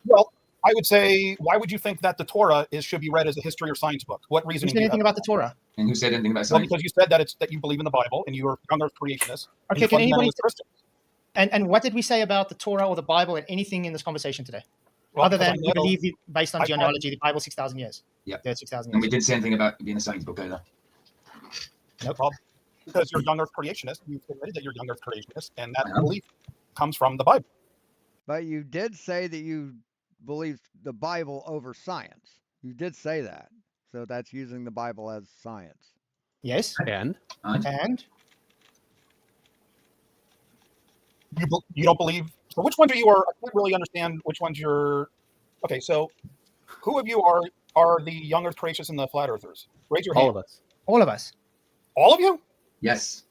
Well, I would say, why would you think that the Torah should be read as a history or science book? What Who reasoning said do you anything have? about the Torah? And who said anything about Well, science? because you said that you believe in the Bible and you're young Earth creationists. and Okay, you're can anybody? fundamentalist Christians. And what did we say about the Torah or the Bible and anything in this conversation today? Well, Other than because I we know- believe based on I- genealogy, the Bible 6,000 years. Yeah. Yeah, 6,000 And we years. didn't say anything about being a science book either. Nope. Well, because you're young Earth creationist, you've admitted that you're young Earth creationist, and that I am. belief comes from the Bible. But you did say that you believe the Bible over science. You did say that. So that's using the Bible as science. Yes. And And You don't believe. So which ones are you? I can't really understand which ones you're. Okay, so who of you are the young Earth creationists and the flat earthers? Raise your hand. all of us. all of us. All of you? Yes.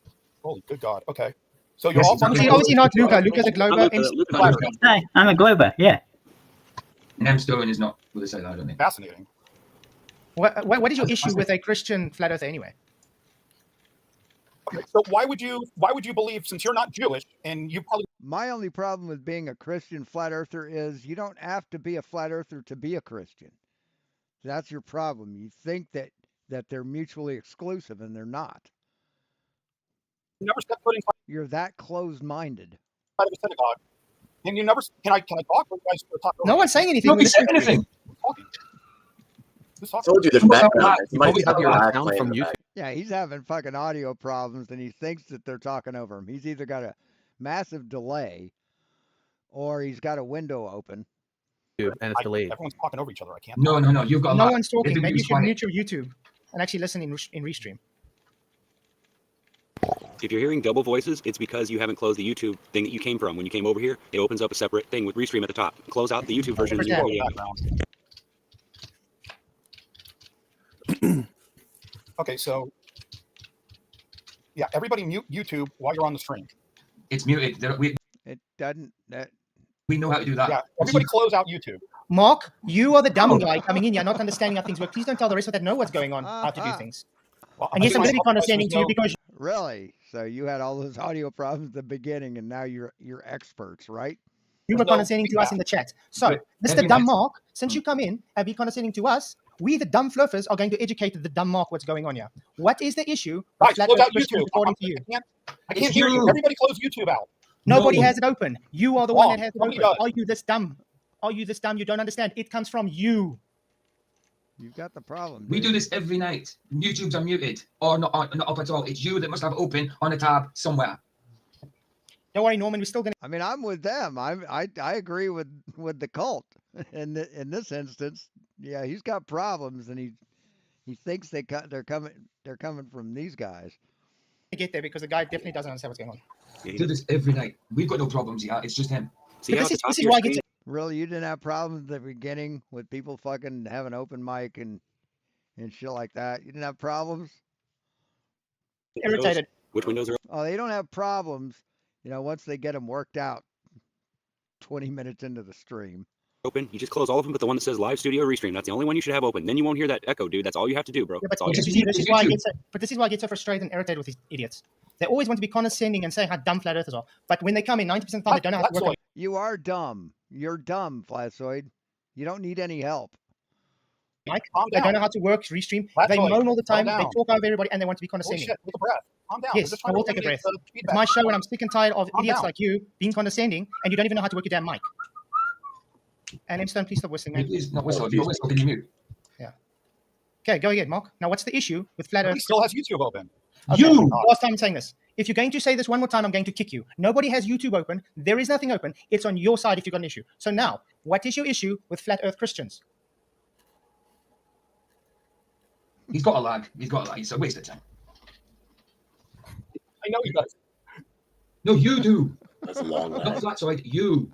Holy good God. Okay. So you're Yes, all exactly. Obviously not Luca. Luca's a Glober. Luca, Flat Luca. earthers. Hi, I'm a Glober. Yeah. And M. Stone is not what they say that, I don't think. Fascinating. What is your issue with a Christian flat earther anyway? Okay, so why would you believe, since you're not Jewish and you probably My only problem with being a Christian flat earther is you don't have to be a flat earther to be a Christian. That's your problem. You think that they're mutually exclusive and they're not. never stepped foot inside You're that closed-minded. of a synagogue, and you never can I talk? Or you guys talk over No me? one's saying anything. Nobody We're said listening to you. anything. Who's talking? Who's I talking? told you there's background. You might we be have your live sound playing from in the YouTube. back. Yeah, he's having fucking audio problems and he thinks that they're talking over him. He's either got a massive delay or he's got a window open. And it's delayed. Everyone's talking over each other. I can't. No. You've got a No lot. one's talking. Everybody Maybe you was should quiet. mute your YouTube and actually listen in Restream. If you're hearing double voices, it's because you haven't closed the YouTube thing that you came from. When you came over here, it opens up a separate thing with Restream at the top. Close out the YouTube version. For of your example. video. Okay, so yeah, everybody mute YouTube while you're on the stream. It's muted. It doesn't. That We know how to do that. Yeah, everybody close out YouTube. Mark, you are the dumb guy coming in here, not understanding how things work. Please don't tell the rest of that know what's going on, how to do things. Well, And yes, I'm going to be myself, condescending there's to you no- because really. So you had all those audio problems at the beginning, and now you're experts, right? you were There's no condescending to us feedback. in the chat. So, Good. Mr. Every Dumb night. Mark, since you come in and be condescending to us, we, the dumb fluffers, are going to educate the dumb Mark what's going on here. What is the issue with Guys, flat close earth out Christians YouTube. according to you? I can't hear you. you. Everybody close YouTube out. Nobody No. has it open. You are the one Wrong. that has it Nobody open. does. Are you this dumb? are you this dumb? You don't understand. It comes from you. You've got the problem. We do this every night. YouTube's are muted or not up at all. It's you that must have open on a tab somewhere. Don't worry, Norman. We're still going to. I mean, I'm with them. I agree with the cult in this instance. Yeah, he's got problems, and he thinks they're coming from these guys. Get there because the guy definitely doesn't understand what's going on. We do this every night. We've got no problems here. It's just him. See how this at the top is of your why I get screen- Really, you didn't have problems at the beginning with people fucking having open mic and shit like that? You didn't have problems? irritated. Which windows are Oh, they don't have problems, once they get them worked out 20 minutes into the stream. open? You just close all of them, but the one that says live studio restream, that's the only one you should have open. Then you won't hear that echo, dude. That's all you have to do, bro. Yeah, That's all this you is why I get so frustrated and irritated with these idiots. They always want to be condescending and say how dumb flat earthers are. But when they come in, 90% of the time, they don't know how to work. You are dumb. You're dumb, Flatzoid. You don't need any help. Mike, they don't know how to work restream. They moan all the time. They talk over everybody, and they want to be condescending. Holy shit, take a breath. Calm down. Yes, I will take a breath. It's my show, and I'm sick and tired of idiots like you being condescending, and you don't even know how to work your damn mic. And M-Stone, please stop whistling, man. Please, not whistle. If you whistle, can you mute? Yeah. Okay, go ahead, Mark. Now, what's the issue with flat Earth? He still has YouTube open. Okay, last time I'm saying this. If you're going to say this one more time, I'm going to kick you. Nobody has YouTube open. There is nothing open. It's on your side if you've got an issue. So now, what is your issue with flat Earth Christians? He's got a lag. It's a waste of time. I know you guys. No, you do. That's a long Not lag. Flatzoid, you.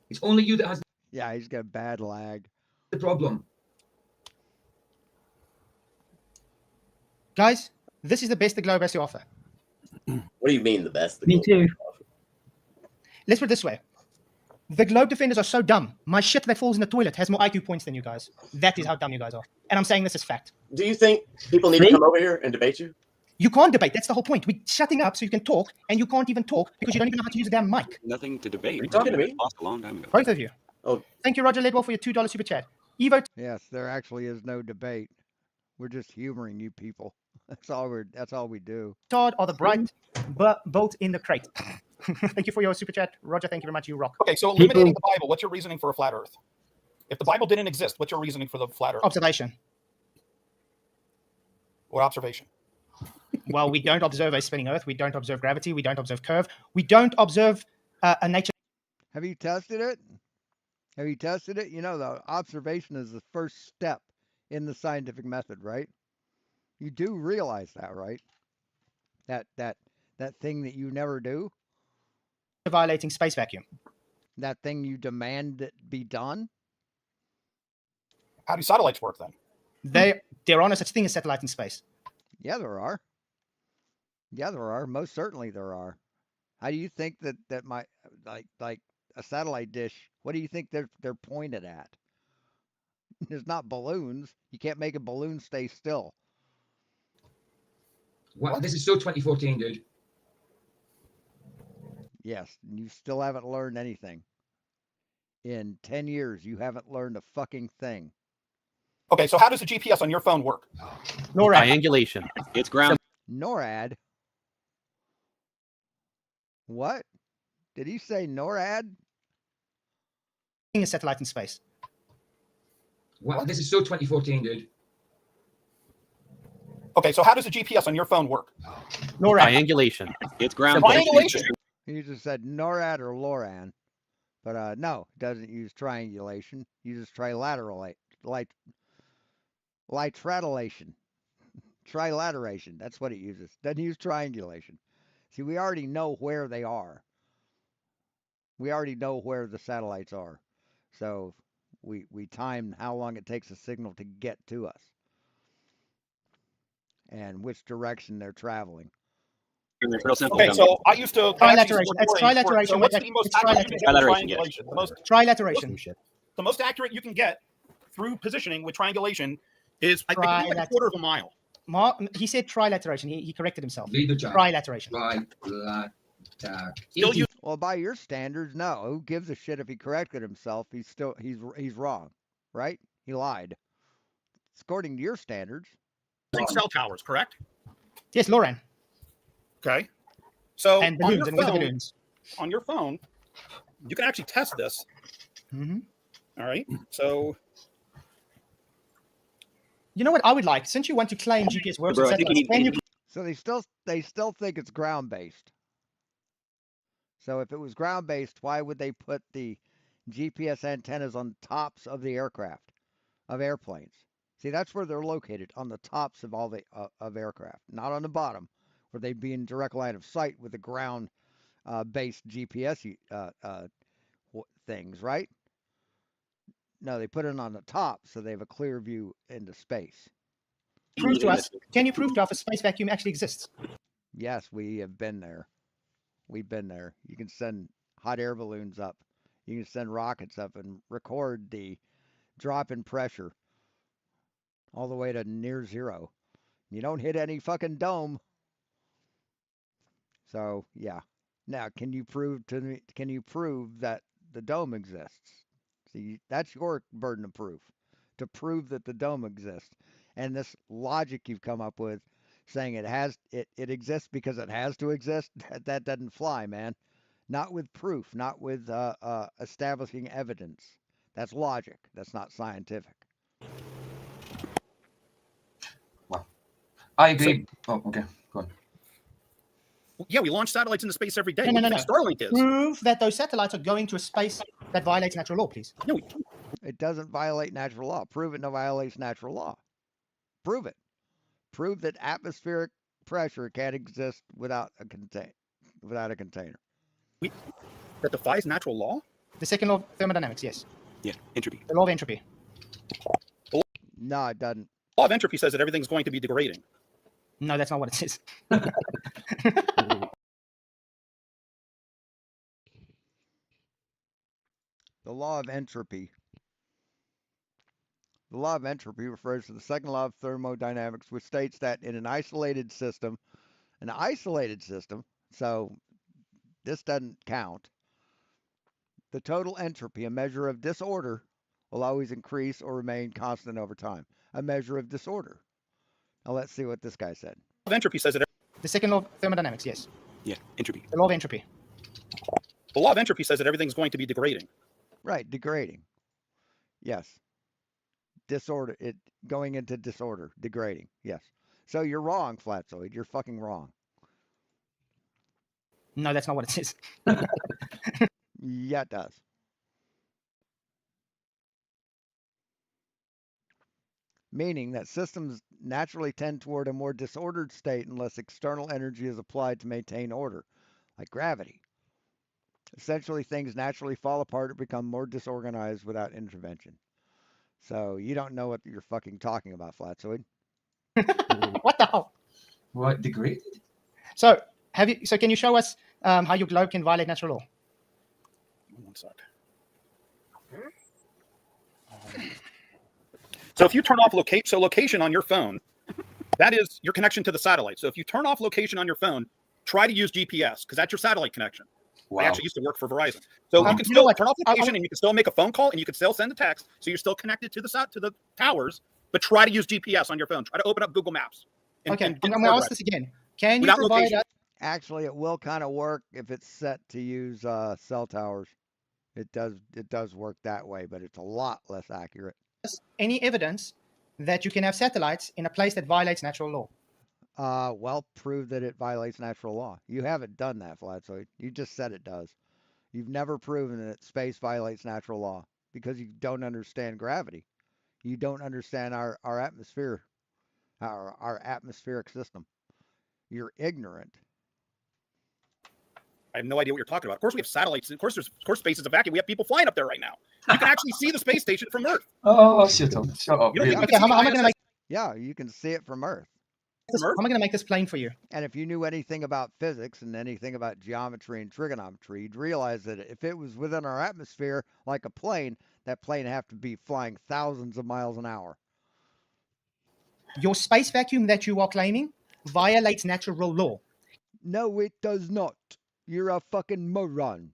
It's only you that has Yeah, he's got bad lag. the problem. Guys, this is the best the globe has to offer. What do you mean the best? Me too. Let's put it this way. The globe defenders are so dumb. My shit that falls in the toilet has more IQ points than you guys. That is how dumb you guys are. And I'm saying this as fact. Do you think people need to come over here and debate you? You can't debate. That's the whole point. We're shutting up so you can talk, and you can't even talk because you don't even know how to use a damn mic. Nothing to debate. Are you talking to me? Lost a long time ago. Both of you. Oh, Thank you, Roger Ledwell, for your $2 super chat. Evo. Yes, there actually is no debate. We're just humoring you people. That's all we do. Todd are the bright bolt in the crate. Thank you for your super chat. Roger, thank you very much. You rock. Okay, so eliminating the Bible, what's your reasoning for a flat Earth? If the Bible didn't exist, what's your reasoning for the flat Earth? Observation. What observation? Well, we don't observe a spinning Earth. We don't observe gravity. We don't observe curve. We don't observe a nature. Have you tested it? Have you tested it? The observation is the first step in the scientific method, right? You do realize that, right? That thing that you never do? Violating space vacuum. That thing you demand that be done? How do satellites work then? There are no such thing as satellite in space. Yeah, there are. Yeah, there are. Most certainly there are. How do you think that my like a satellite dish? What do you think they're pointed at? It's not balloons. You can't make a balloon stay still. What? This is so 2014, dude. Yes, you still haven't learned anything. In 10 years, you haven't learned a fucking thing. Okay, so how does the GPS on your phone work? NORAD. Triangulation. It's ground. NORAD? What? Did he say NORAD? A satellite in space. What? This is so 2014, dude. Okay, so how does the GPS on your phone work? NORAD. Triangulation. It's ground. Triangulation. He just said NORAD or LORAN. But no, it doesn't use triangulation. It uses trilateral, trilateration. Trilateration. That's what it uses. Doesn't use triangulation. See, we already know where they are. We already know where the satellites are. So we time how long it takes a signal to get to us. And which direction they're traveling. Real simple. Okay, so I used to. Trilateration. It's trilateration. So what's the most It's accurate you can get with trilateration, triangulation? Trilateration. The most accurate you can get through positioning with triangulation is I think like a quarter of a mile. He said trilateration. He corrected himself. Lead the job. Trilateration. Well, by your standards, no. Who gives a shit if he corrected himself? He's wrong, right? He lied. According to your standards. Cell towers, correct? Yes, Lauren. Okay. So and balloons and weather balloons. On your phone, you can actually test this. Mm-hmm. All right. So, You know what I would like? Since you want to claim GPS works on satellites, can you? So they still think it's ground based. So if it was ground based, why would they put the GPS antennas on tops of the aircraft, of airplanes? See, that's where they're located, on the tops of all the of aircraft, not on the bottom, where they'd be in direct line of sight with the ground based GPS things, right? No, they put it on the top so they have a clear view into space. Prove to us. Can you prove to us a space vacuum actually exists? Yes, we have been there. We've been there. You can send hot air balloons up. You can send rockets up and record the drop in pressure all the way to near zero. You don't hit any fucking dome. So yeah. Now, can you prove to me? Can you prove that the dome exists? See, that's your burden of proof, to prove that the dome exists. And this logic you've come up with, saying it exists because it has to exist, that doesn't fly, man. Not with proof, not with establishing evidence. That's logic. That's not scientific. Well, I agree. Oh, okay. Go on. Yeah, we launch satellites into space every day. No, What no, do no, you think no. Starlink is? Prove that those satellites are going to a space that violates natural law, please. No, it doesn't violate natural law. Prove it violates natural law. Prove it. Prove that atmospheric pressure can't exist without a container. That defies natural law? The second law of thermodynamics, yes. Yeah, entropy. The law of entropy. No, it doesn't. The law of entropy says that everything's going to be degrading. No, that's not what it says. The law of entropy. The law of entropy refers to the second law of thermodynamics, which states that in an isolated system, so this doesn't count, the total entropy, a measure of disorder, will always increase or remain constant over time. A measure of disorder. Now let's see what this guy said. The law of entropy says that The second law of thermodynamics, yes. Yeah, entropy. The law of entropy. the law of entropy says that everything's going to be degrading. Right, degrading. Yes. Disorder, it going into disorder, degrading. Yes. So you're wrong, Flatzoid. You're fucking wrong. No, that's not what it says. Yeah, it does. Meaning that systems naturally tend toward a more disordered state unless external energy is applied to maintain order, like gravity. Essentially, things naturally fall apart or become more disorganized without intervention. So you don't know what you're fucking talking about, Flatzoid. What the hell? What, degraded? So can you show us how your globe can violate natural law? One sec. So if you turn off location on your phone, that is your connection to the satellite. So if you turn off location on your phone, try to use GPS because that's your satellite connection. Wow. I actually used to work for Verizon. So you can still turn off location and you can still make a phone call and you can still send a text. So you're still connected to the towers, but try to use GPS on your phone. Try to open up Google Maps. I'm going to ask this again. Can you provide us? Actually, it will kind of work if it's set to use cell towers. It does work that way, but it's a lot less accurate. Any evidence that you can have satellites in a place that violates natural law? Well, prove that it violates natural law. You haven't done that, Flatzoid. You just said it does. You've never proven that space violates natural law because you don't understand gravity. You don't understand our atmosphere, our atmospheric system. You're ignorant. I have no idea what you're talking about. Of course, we have satellites. Of course, space is a vacuum. We have people flying up there right now. You can actually see the space station from Earth. Oh, shut up. Shut up. You don't Really? How am I going to make? Yeah, you can see it from Earth. How am I going to make this plain for you? And if you knew anything about physics and anything about geometry and trigonometry, you'd realize that if it was within our atmosphere like a plane, that plane would have to be flying thousands of miles an hour. Your space vacuum that you are claiming violates natural law. No, it does not. You're a fucking moron.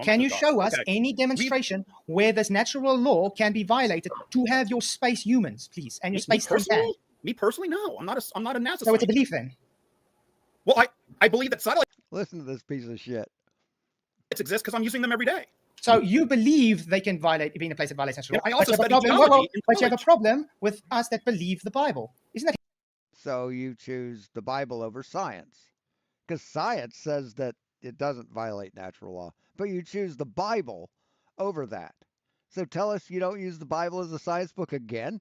Can you show us any demonstration where this natural law can be violated to have your space humans, please, and your space personally? Me personally, no. I'm not a NASA. So it's a belief then. Well, I believe that satellites Listen to this piece of shit. exist because I'm using them every day. So you believe they can violate, be in a place that violates natural law. I also but studied you have a problem, geology in but you have a college. problem with us that believe the Bible. Isn't that? So you choose the Bible over science. Because science says that it doesn't violate natural law. But you choose the Bible over that. So tell us you don't use the Bible as a science book again?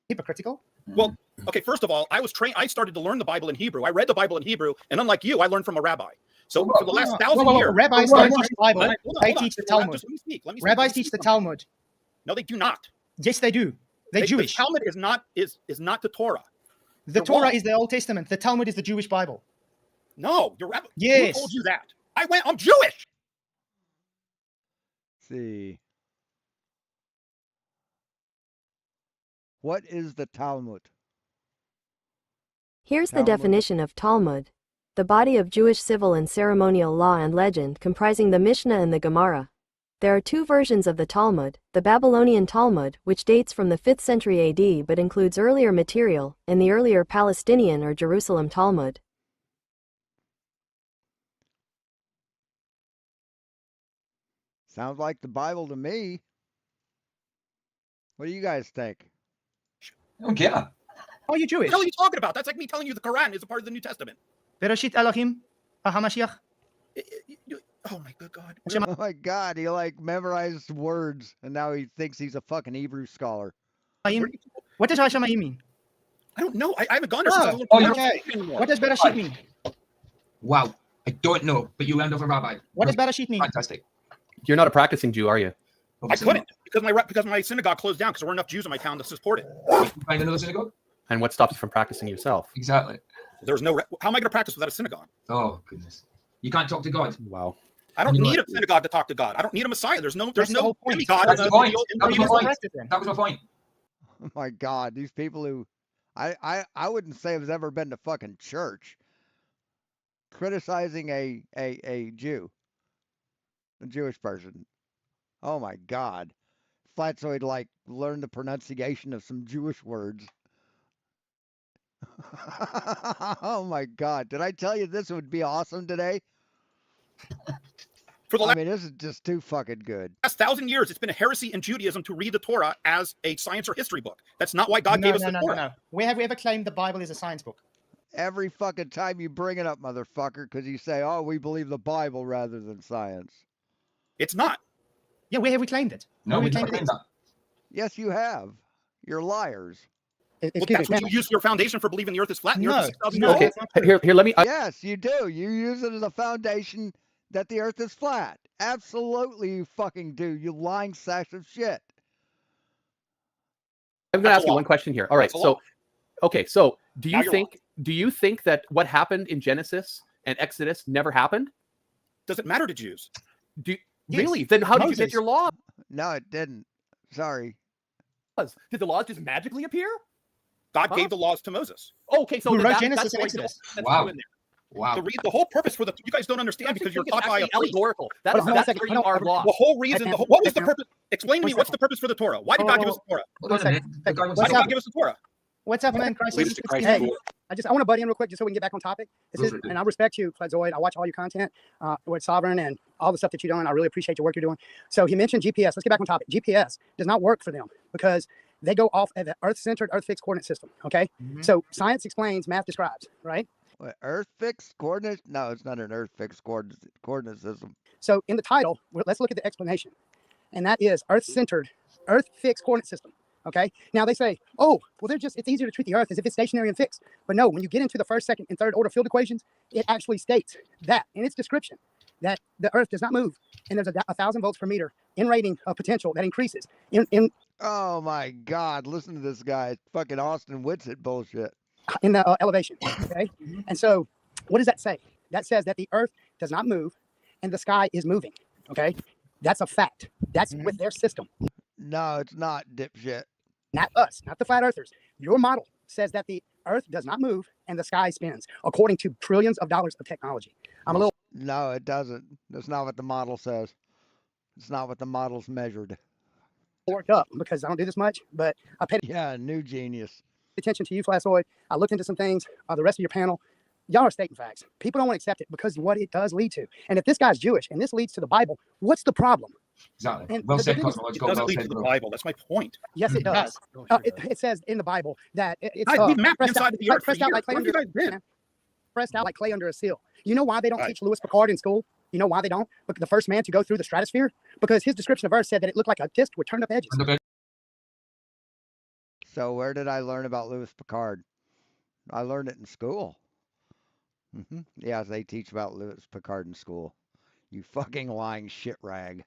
Hypocritical? Well, okay, first of all, I was trained. I started to learn the Bible in Hebrew. I read the Bible in Hebrew, and unlike you, I learned from a rabbi. So for the last 1,000 years, rabbis don't teach the Bible. They teach the Talmud. Just let me speak. Let me speak. Rabbis teach the Talmud. No, they do not. Yes, they do. They're Jewish. The Talmud is not the Torah. The Torah is the Old Testament. The Talmud is the Jewish Bible. No, your rabbi. Yes. Who told you that? I'm Jewish. Let's see. What is the Talmud? Here's the Talmud. definition of Talmud: the body of Jewish civil and ceremonial law and legend comprising the Mishnah and the Gemara. There are two versions of the Talmud: the Babylonian Talmud, which dates from the 5th century AD but includes earlier material, and the earlier Palestinian or Jerusalem Talmud. Sounds like the Bible to me. What do you guys think? I don't care. Are you Jewish? What the hell are you talking about? That's like me telling you the Quran is a part of the New Testament. Bereshit Elohim HaMashiach. Oh my good God. Oh my God, he like memorized words and now he thinks he's a fucking Hebrew scholar. What does Hashemayim mean? I don't know. I haven't gone there since Oh, I was okay. anymore. What does Bereshit mean? Wow. I don't know, but you learned off a rabbi. What does Bereshit mean? Fantastic. You're not a practicing Jew, are you? I couldn't because my synagogue closed down because there weren't enough Jews in my town to support it. Find another synagogue? And what stops you from practicing yourself? Exactly. There's no. How am I going to practice without a synagogue? Oh goodness. You can't talk to God. Wow. I don't need a synagogue to talk to God. I don't need a Messiah. There's no whole point. demigod. That's the point. That was my point. Then. That was my point. Oh my God, these people who I wouldn't say has ever been to fucking church criticizing a Jew, a Jewish person. Oh my God. Flatzoid like learned the pronunciation of some Jewish words. Oh my God. Did I tell you this would be awesome today? I mean, this is just too fucking good. Last 1,000 years, it's been a heresy in Judaism to read the Torah as a science or history book. That's not why God gave us the Torah. No. Where have we ever claimed the Bible is a science book? Every fucking time you bring it up, motherfucker, because you say, oh, we believe the Bible rather than science. It's not. Yeah, where have we claimed it? No, we we claimed claimed it. that. Yes, you have. You're liars. Well, that's what you use your foundation for believing the earth is flat. And the earth is 6,000 years Okay, old. here, let me. Yes, you do. You use it as a foundation that the earth is flat. Absolutely, you fucking do. You lying sack of shit. I'm going to ask you one question here. All right, That's a law. so do Now you you're think that what happened in Genesis and Exodus never happened? Does it matter to Jews? Really? Then how did you get your law? No, it didn't. Sorry. Did the laws just magically appear? God gave the laws to Moses. Okay, so Who then wrote that- Genesis that's and why Exodus? that's Wow. true in there. Wow. The whole purpose for you guys don't understand because you're taught by a priest. allegorical. Hold on one That's second. where you are lost. The whole reason, what was the purpose? Explain to me One what's the purpose for the Torah? Why did God give us the Torah? Hold on a minute. The guy wants Why to did God give us the Torah? What's up, man? Crisis. Lead us to Christ. Hey, I want to butt in real quick just so we can get back on topic. Go for it. And I respect you, Flatzoid. I watch all your content with Sovereign and all the stuff that you're doing. I really appreciate your work you're doing. So he mentioned GPS. Let's get back on topic. GPS does not work for them because they go off of the Earth-centered, Earth-fixed coordinate system. Okay, so science explains, math describes, right? What, Earth fixed coordinates? No, it's not an Earth fixed coordinate system. So in the title, let's look at the explanation, and that is Earth-centered, Earth-fixed coordinate system. Okay. Now they say, oh, well, it's easier to treat the Earth as if it's stationary and fixed. But no, when you get into the first, second, and third order field equations, it actually states that in its description that the Earth does not move, and there's 1,000 volts per meter in rating of potential that increases. Oh my God! Listen to this guy. Fucking Austin Whitsitt bullshit. In the elevation. Okay. And so, what does that say? That says that the Earth does not move, and the sky is moving. Okay. That's a fact. That's with their system. No, it's not, dipshit. Not us, not the flat earthers. Your model says that the Earth does not move and the sky spins, according to trillions of dollars of technology. I'm a little. No, it doesn't. That's not what the model says. It's not what the model's measured. Worked up because I don't do this much, but I paid new genius. Attention to you, Flatzoid. I looked into some things. The rest of your panel, y'all are stating facts. People don't want to accept it because of what it does lead to. And if this guy's Jewish and this leads to the Bible, what's the problem? Exactly. And Well the said, biggest- Cosmo. Let's It go. doesn't Well lead said, to the bro. Bible. That's my point. Yes, it does. Oh, sure It, does. it says in the Bible that it's Guys, we've mapped pressed inside out, of the earth for pressed out years. like clay Where have you under, guys been? pressed out like clay under a seal. You know why they don't Right. teach Louis Picard in school? You know why they don't? Because the first man to go through the stratosphere? Because his description of Earth said that it looked like a disc with turned up edges. So where did I learn about Louis Picard? I learned it in school. Yeah, they teach about Louis Picard in school. You fucking lying shit rag.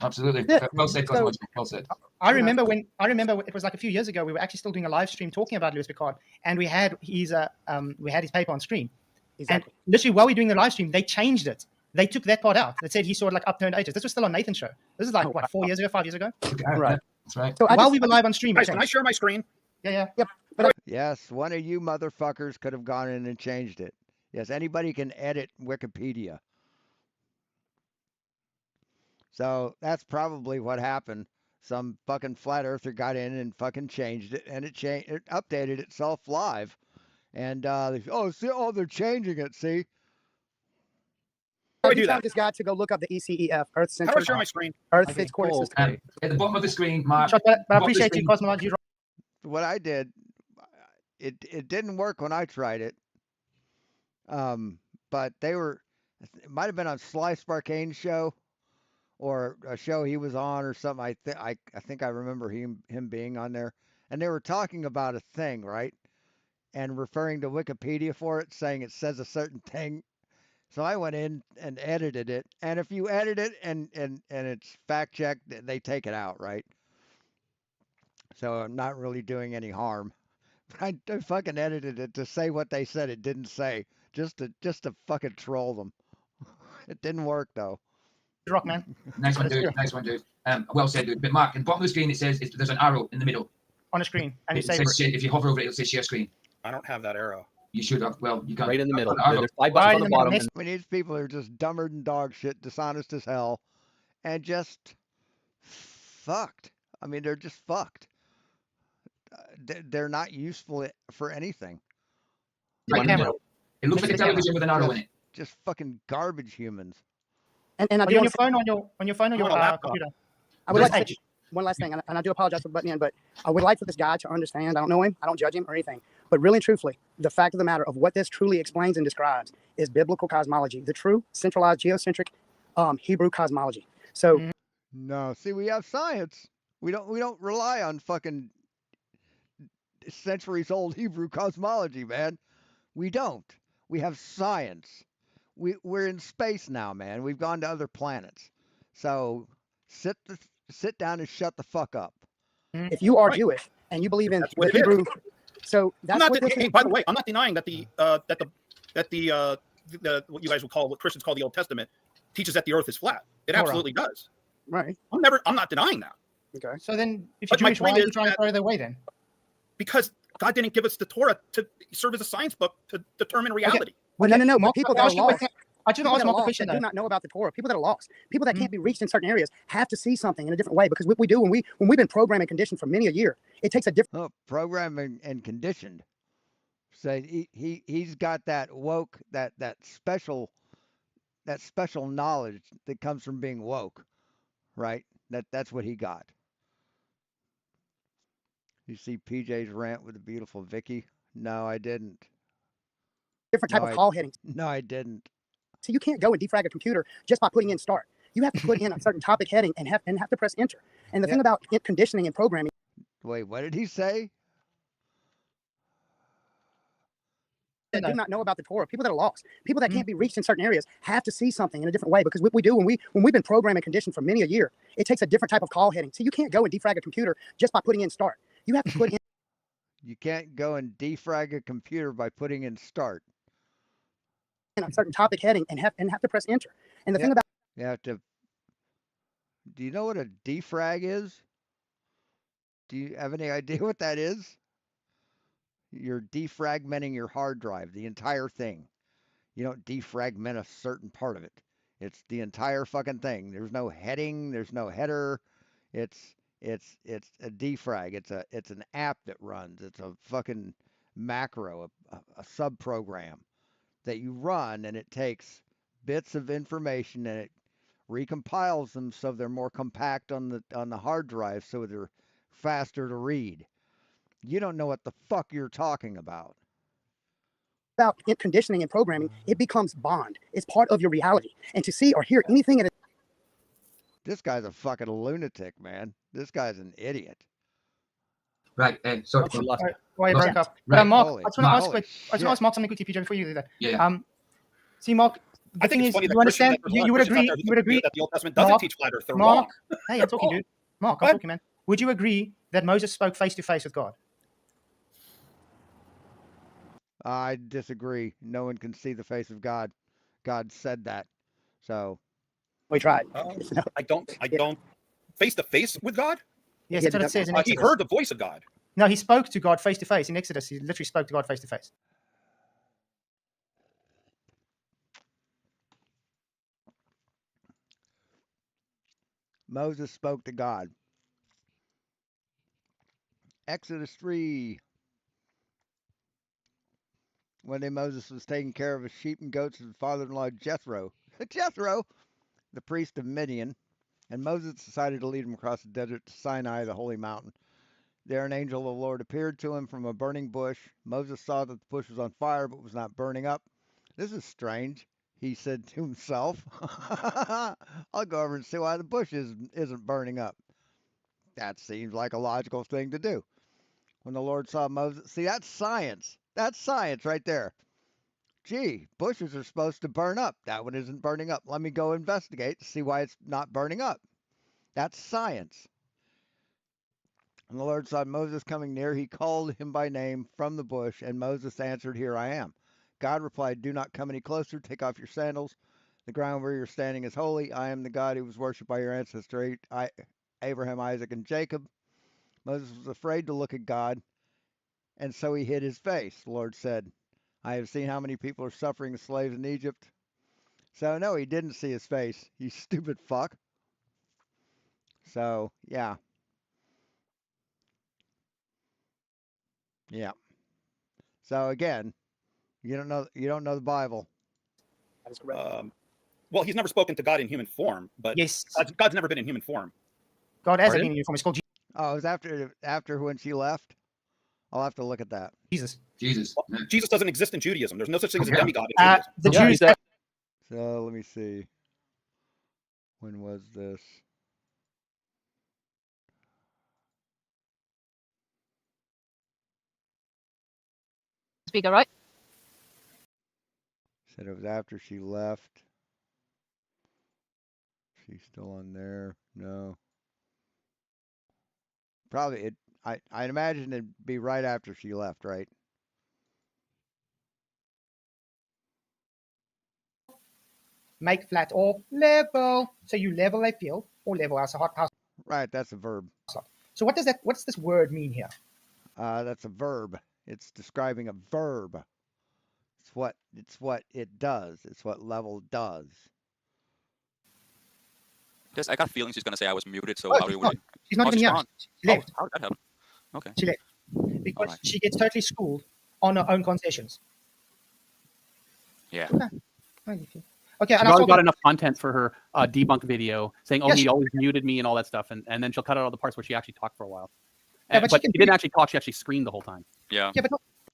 Absolutely. Yeah. Well said, Cosmo. So- Well said. I remember it was like a few years ago. We were actually still doing a live stream talking about Louis Picard, and we had his paper on screen. Exactly. And literally while we were doing the live stream, they changed it. They took that part out. That said he saw like upturned edges. This was still on Nathan's show. This is like what 4 years ago, 5 years ago. Right. That's right. So While we were live on stream, it Guys, can I changed. share my screen? Yeah. Yep. Yes, one of you motherfuckers could have gone in and changed it. Yes, anybody can edit Wikipedia. So that's probably what happened. Some fucking flat earther got in and fucking changed it, and it updated itself live. And they're changing it. See, How do I Have you do tried that? this guy to go look up the ECEF, Earth How do I Centered share my screen? Earth Okay, Fixed Coordinate cool. System. At the bottom of the screen, Mark. But I bottom of the appreciate you, screen- Cosmo. You what I did, it didn't work when I tried it. But it might have been on Sly Sparkane's show or a show he was on or something. I think I remember him being on there, and they were talking about a thing, right? And referring to Wikipedia for it, saying it says a certain thing. So I went in and edited it, and if you edit it and it's fact checked, they take it out, right? So I'm not really doing any harm. I fucking edited it to say what they said it didn't say, just to fucking troll them. It didn't work though. rock, man. Nice one, dude. Nice one, dude. Well said, dude. But Mark, at the bottom of the screen, it says there's an arrow in the middle. On a screen, and you It say says if you hover over it, it'll say share screen. I don't have that arrow. You should have. Well, you got Right in the middle. Arrow. There's 5 buttons on the bottom. I mean, these people are just dumber than dog shit, dishonest as hell, and just fucked. I mean, they're just fucked. They're not useful for anything. Right in the middle. It looks like a television with an arrow in it. Just fucking garbage humans. And I Are do you on want your to- phone on your phone or your laptop. computer? I would like to Page. say one last thing, and I do apologize for butting in, but I would like for this guy to understand. I don't know him, I don't judge him or anything, but really and truthfully, the fact of the matter of what this truly explains and describes is biblical cosmology, the true centralized geocentric Hebrew cosmology. So No, see, we have science. We don't rely on fucking centuries old Hebrew cosmology, man. We don't. We have science. We're in space now, man. We've gone to other planets. So sit down and shut the fuck up. if you are Jewish and you believe in That's what the it is. Hebrew, so I'm that's not what this hey, is. by the way, I'm not denying that the what you guys would call, what Christians call the Old Testament, teaches that the Earth is flat. It Torah. absolutely does. Right. I'm not denying that. Okay. So then, if you're But my Jewish, why point are you is trying to that- throw it away then? Because God didn't give us the Torah to serve as a science book to determine reality. Well, no. But people that are lost, I just people asked that are Mark a lost question that do though. not know about the Torah, people that are lost, people that can't be reached in certain areas, have to see something in a different way. Because what we do when we've been programmed and conditioned for many a year, it takes a different. Oh, programmed and conditioned. So he's got that woke, that special knowledge that comes from being woke, right? That's what he got. You see PJ's rant with the beautiful Vicky? No, I didn't. Different type of call headings. No, I didn't. So you can't go and defrag a computer just by putting in start. You have to put in a certain topic heading and have to press enter. And the thing about conditioning and programming. Wait, what did he say? That do not know about the Torah, people that are lost, people that can't be reached in certain areas, have to see something in a different way. Because what we do when we've been programmed and conditioned for many a year, it takes a different type of call heading. So you can't go and defrag a computer just by putting in start. You have to put in. You can't go and defrag a computer by putting in start. A certain topic heading and have to press enter. And the thing about You have to. Do you know what a defrag is? Do you have any idea what that is? You're defragmenting your hard drive, the entire thing. You don't defragment a certain part of it. It's the entire fucking thing. There's no heading, there's no header. It's a defrag. It's an app that runs. It's a fucking macro, a sub program that you run, and it takes bits of information and it recompiles them so they're more compact on the hard drive, so they're faster to read. You don't know what the fuck you're talking about. About conditioning and programming, it becomes bond. It's part of your reality. And to see or hear anything at This guy's a fucking lunatic, man. This guy's an idiot. Right. So Why you broke up? Right. Mark, Holy- I just want to ask. holy I just want to ask Mark something quickly, PJ, before you do that. Yeah. See, Mark. I think it's funny that you understand. Christians, You would Christians out agree. there You would agree that the Old Testament doesn't Mark, teach flat Earth. They're Mark, wrong. hey, I'm talking, dude. Mark, I'm talking, man. Would you agree that Moses spoke face to face with God? I disagree. No one can see the face of God. God said that. So we tried. I don't face to face with God. Yes, that's what it says in He Exodus. heard the voice of God. No, he spoke to God face to face in Exodus. He literally spoke to God face to face. Moses spoke to God. Exodus 3. One day Moses was taking care of his sheep and goats with his father-in-law Jethro. Jethro, the priest of Midian. And Moses decided to lead him across the desert to Sinai, the holy mountain. There an angel of the Lord appeared to him from a burning bush. Moses saw that the bush was on fire but was not burning up. This is strange, he said to himself. I'll go over and see why the bush isn't burning up. That seems like a logical thing to do. When the Lord saw Moses, see, that's science. That's science right there. Gee, bushes are supposed to burn up. That one isn't burning up. Let me go investigate to see why it's not burning up. That's science. And the Lord saw Moses coming near. He called him by name from the bush, and Moses answered, Here I am. God replied, Do not come any closer. Take off your sandals. The ground where you're standing is holy. I am the God who was worshipped by your ancestor Abraham, Isaac, and Jacob. Moses was afraid to look at God, and so he hid his face. The Lord said, I have seen how many people are suffering as slaves in Egypt. So, no, he didn't see his face. You stupid fuck. So, yeah. Yeah. So, again, you don't know the Bible. That is correct. Well, he's never spoken to God in human form, but yes, God's never been in human form. God has been in human form. It's called Oh, it was after when she left? I'll have to look at that. Jesus. Well, Jesus doesn't exist in Judaism. There's no such thing as a demigod in Judaism. The Jews. So let me see. When was this? Speaker, right? Said it was after she left. She's still on there. No. Probably I'd imagine it'd be right after she left, right? Make flat or level. So you level a field or level house. Right, that's a verb. So what does this word mean here? That's a verb. It's describing a verb. It's what it does. It's what level does. I got a feeling she's gonna say I was muted. So Oh, how do we? she's not even young. She left. How did that happen? Okay. She left because she gets totally schooled on her own concessions. Yeah. Okay, She's already got enough content for her debunk video saying, "Oh, he always muted me" and all that stuff, and then she'll cut out all the parts where she actually talked for a while. Yeah, but she didn't actually talk; she actually screamed the whole time. Yeah. Yeah, but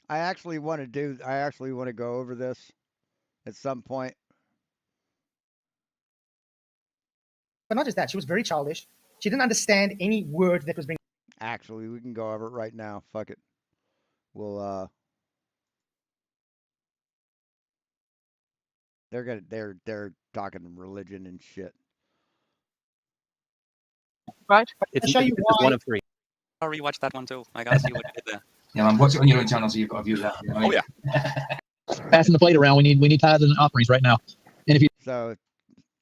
I actually want to go over this at some point. But not just that, she was very childish. She didn't understand any word that was being. Actually, we can go over it right now. Fuck it. We'll they're talking religion and shit. Right. It's one of three. I'll rewatch that one too. I gotta see what you did there. Yeah, man, watch it on your own channel so you've got a view of that. You know? Oh yeah. Passing the plate around. We need tithes and offerings right now. And if you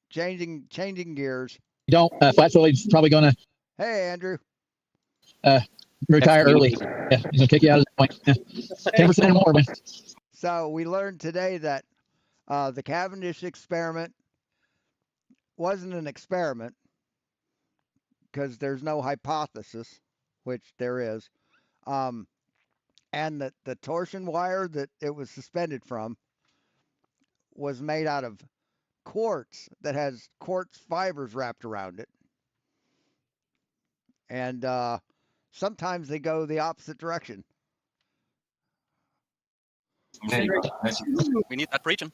changing gears. don't, Flatzoid'S probably gonna Andrew. Retire early. Yeah, he's gonna kick you out of the point. Yeah. 10% and more, man. So we learned today that the Cavendish experiment wasn't an experiment because there's no hypothesis, which there is, and that the torsion wire that it was suspended from was made out of quartz that has quartz fibers wrapped around it. And sometimes they go the opposite direction. We need that preaching.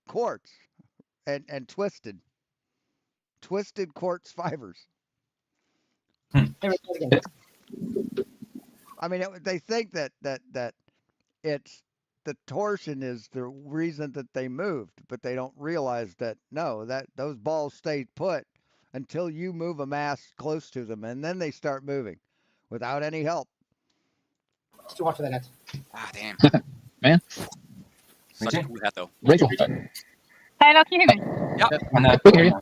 Quartz and twisted quartz fibers. I mean, they think that it's the torsion is the reason that they moved, but they don't realize that no, that those balls stay put until you move a mass close to them, and then they start moving without any help. It's too hot for that net. Ah, damn. Man. Such a cool hat, though. Rachel. Hello, can you hear me? Yeah. We can hear you.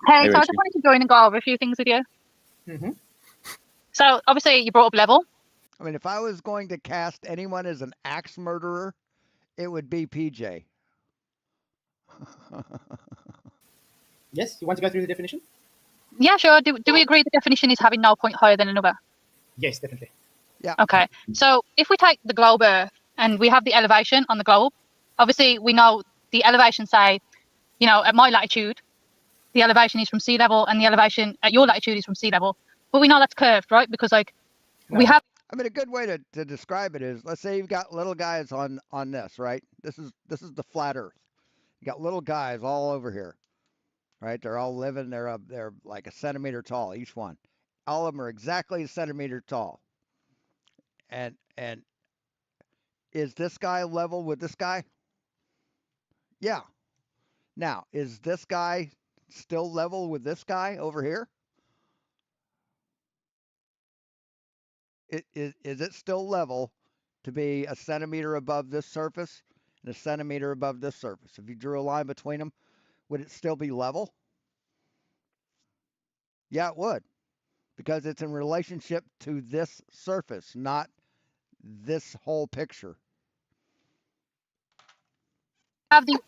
Hey, so I just wanted to join and go over a few things with you. Mm-hmm. So obviously you brought up level. I mean, if I was going to cast anyone as an axe murderer, it would be PJ. Yes, you want to go through the definition? Yeah, sure. Do we agree the definition is having no point higher than another? Yes, definitely. Yeah. Okay. So if we take the globe Earth and we have the elevation on the globe, obviously we know the elevation, say, you know, at my latitude, the elevation is from sea level and the elevation at your latitude is from sea level. But we know that's curved, right? Because like we have. I mean, a good way to describe it is, let's say you've got little guys on this, right? This is the flat Earth. You got little guys all over here, right? They're all living. They're like a centimeter tall, each one. All of them are exactly a centimeter tall. And is this guy level with this guy? Yeah. Now, is this guy still level with this guy over here? Is it still level to be a centimeter above this surface and a centimeter above this surface? If you drew a line between them, would it still be level? Yeah, it would, because it's in relationship to this surface, not this whole picture. Have the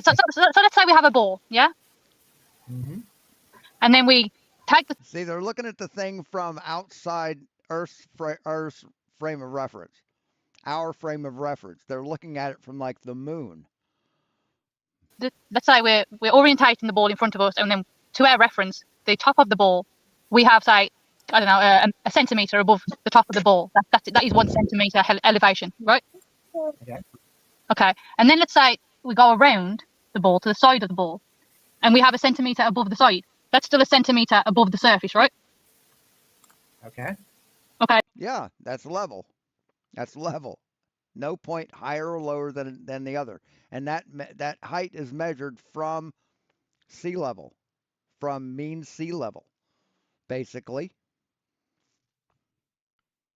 so let's say we have a ball, yeah, and then we take the. See, they're looking at the thing from outside Earth's frame of reference, our frame of reference. They're looking at it from like the moon. Let's say we're orientating the ball in front of us, and then to our reference, the top of the ball, we have, say, I don't know, a centimeter above the top of the ball. That is 1 centimeter elevation, right? Okay. Okay, and then let's say we go around the ball to the side of the ball, and we have a centimeter above the side. That's still a centimeter above the surface, right? Okay. Okay. Yeah, that's level. That's level. No point higher or lower than the other. And that height is measured from sea level, from mean sea level, basically.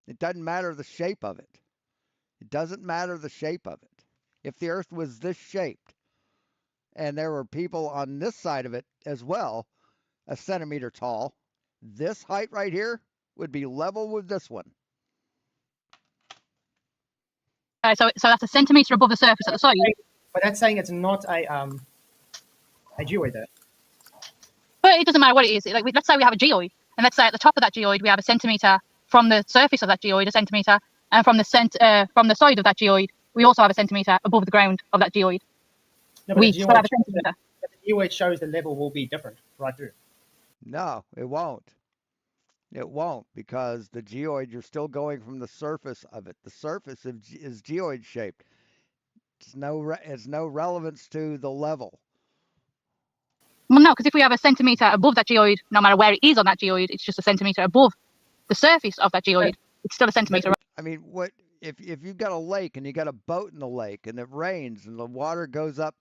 It doesn't matter the shape of it. It doesn't matter the shape of it. If the Earth was this shaped, and there were people on this side of it as well, a centimeter tall, this height right here would be level with this one. So that's a centimeter above the surface at the side. But that's saying it's not a geoid there. But it doesn't matter what it is. Like, let's say we have a geoid, and let's say at the top of that geoid we have a centimeter from the surface of that geoid, a centimeter, and from the side of that geoid we also have a centimeter above the ground of that geoid. No, We still have a centimeter. But the geoid shows the level will be different right through. No, it won't. It won't, because the geoid, you're still going from the surface of it. The surface is geoid shaped. It's no relevance to the level. Well, no, because if we have a centimeter above that geoid, no matter where it is on that geoid, it's just a centimeter above the surface of that geoid. It's still a centimeter. I mean, what if you've got a lake and you got a boat in the lake and it rains and the water goes up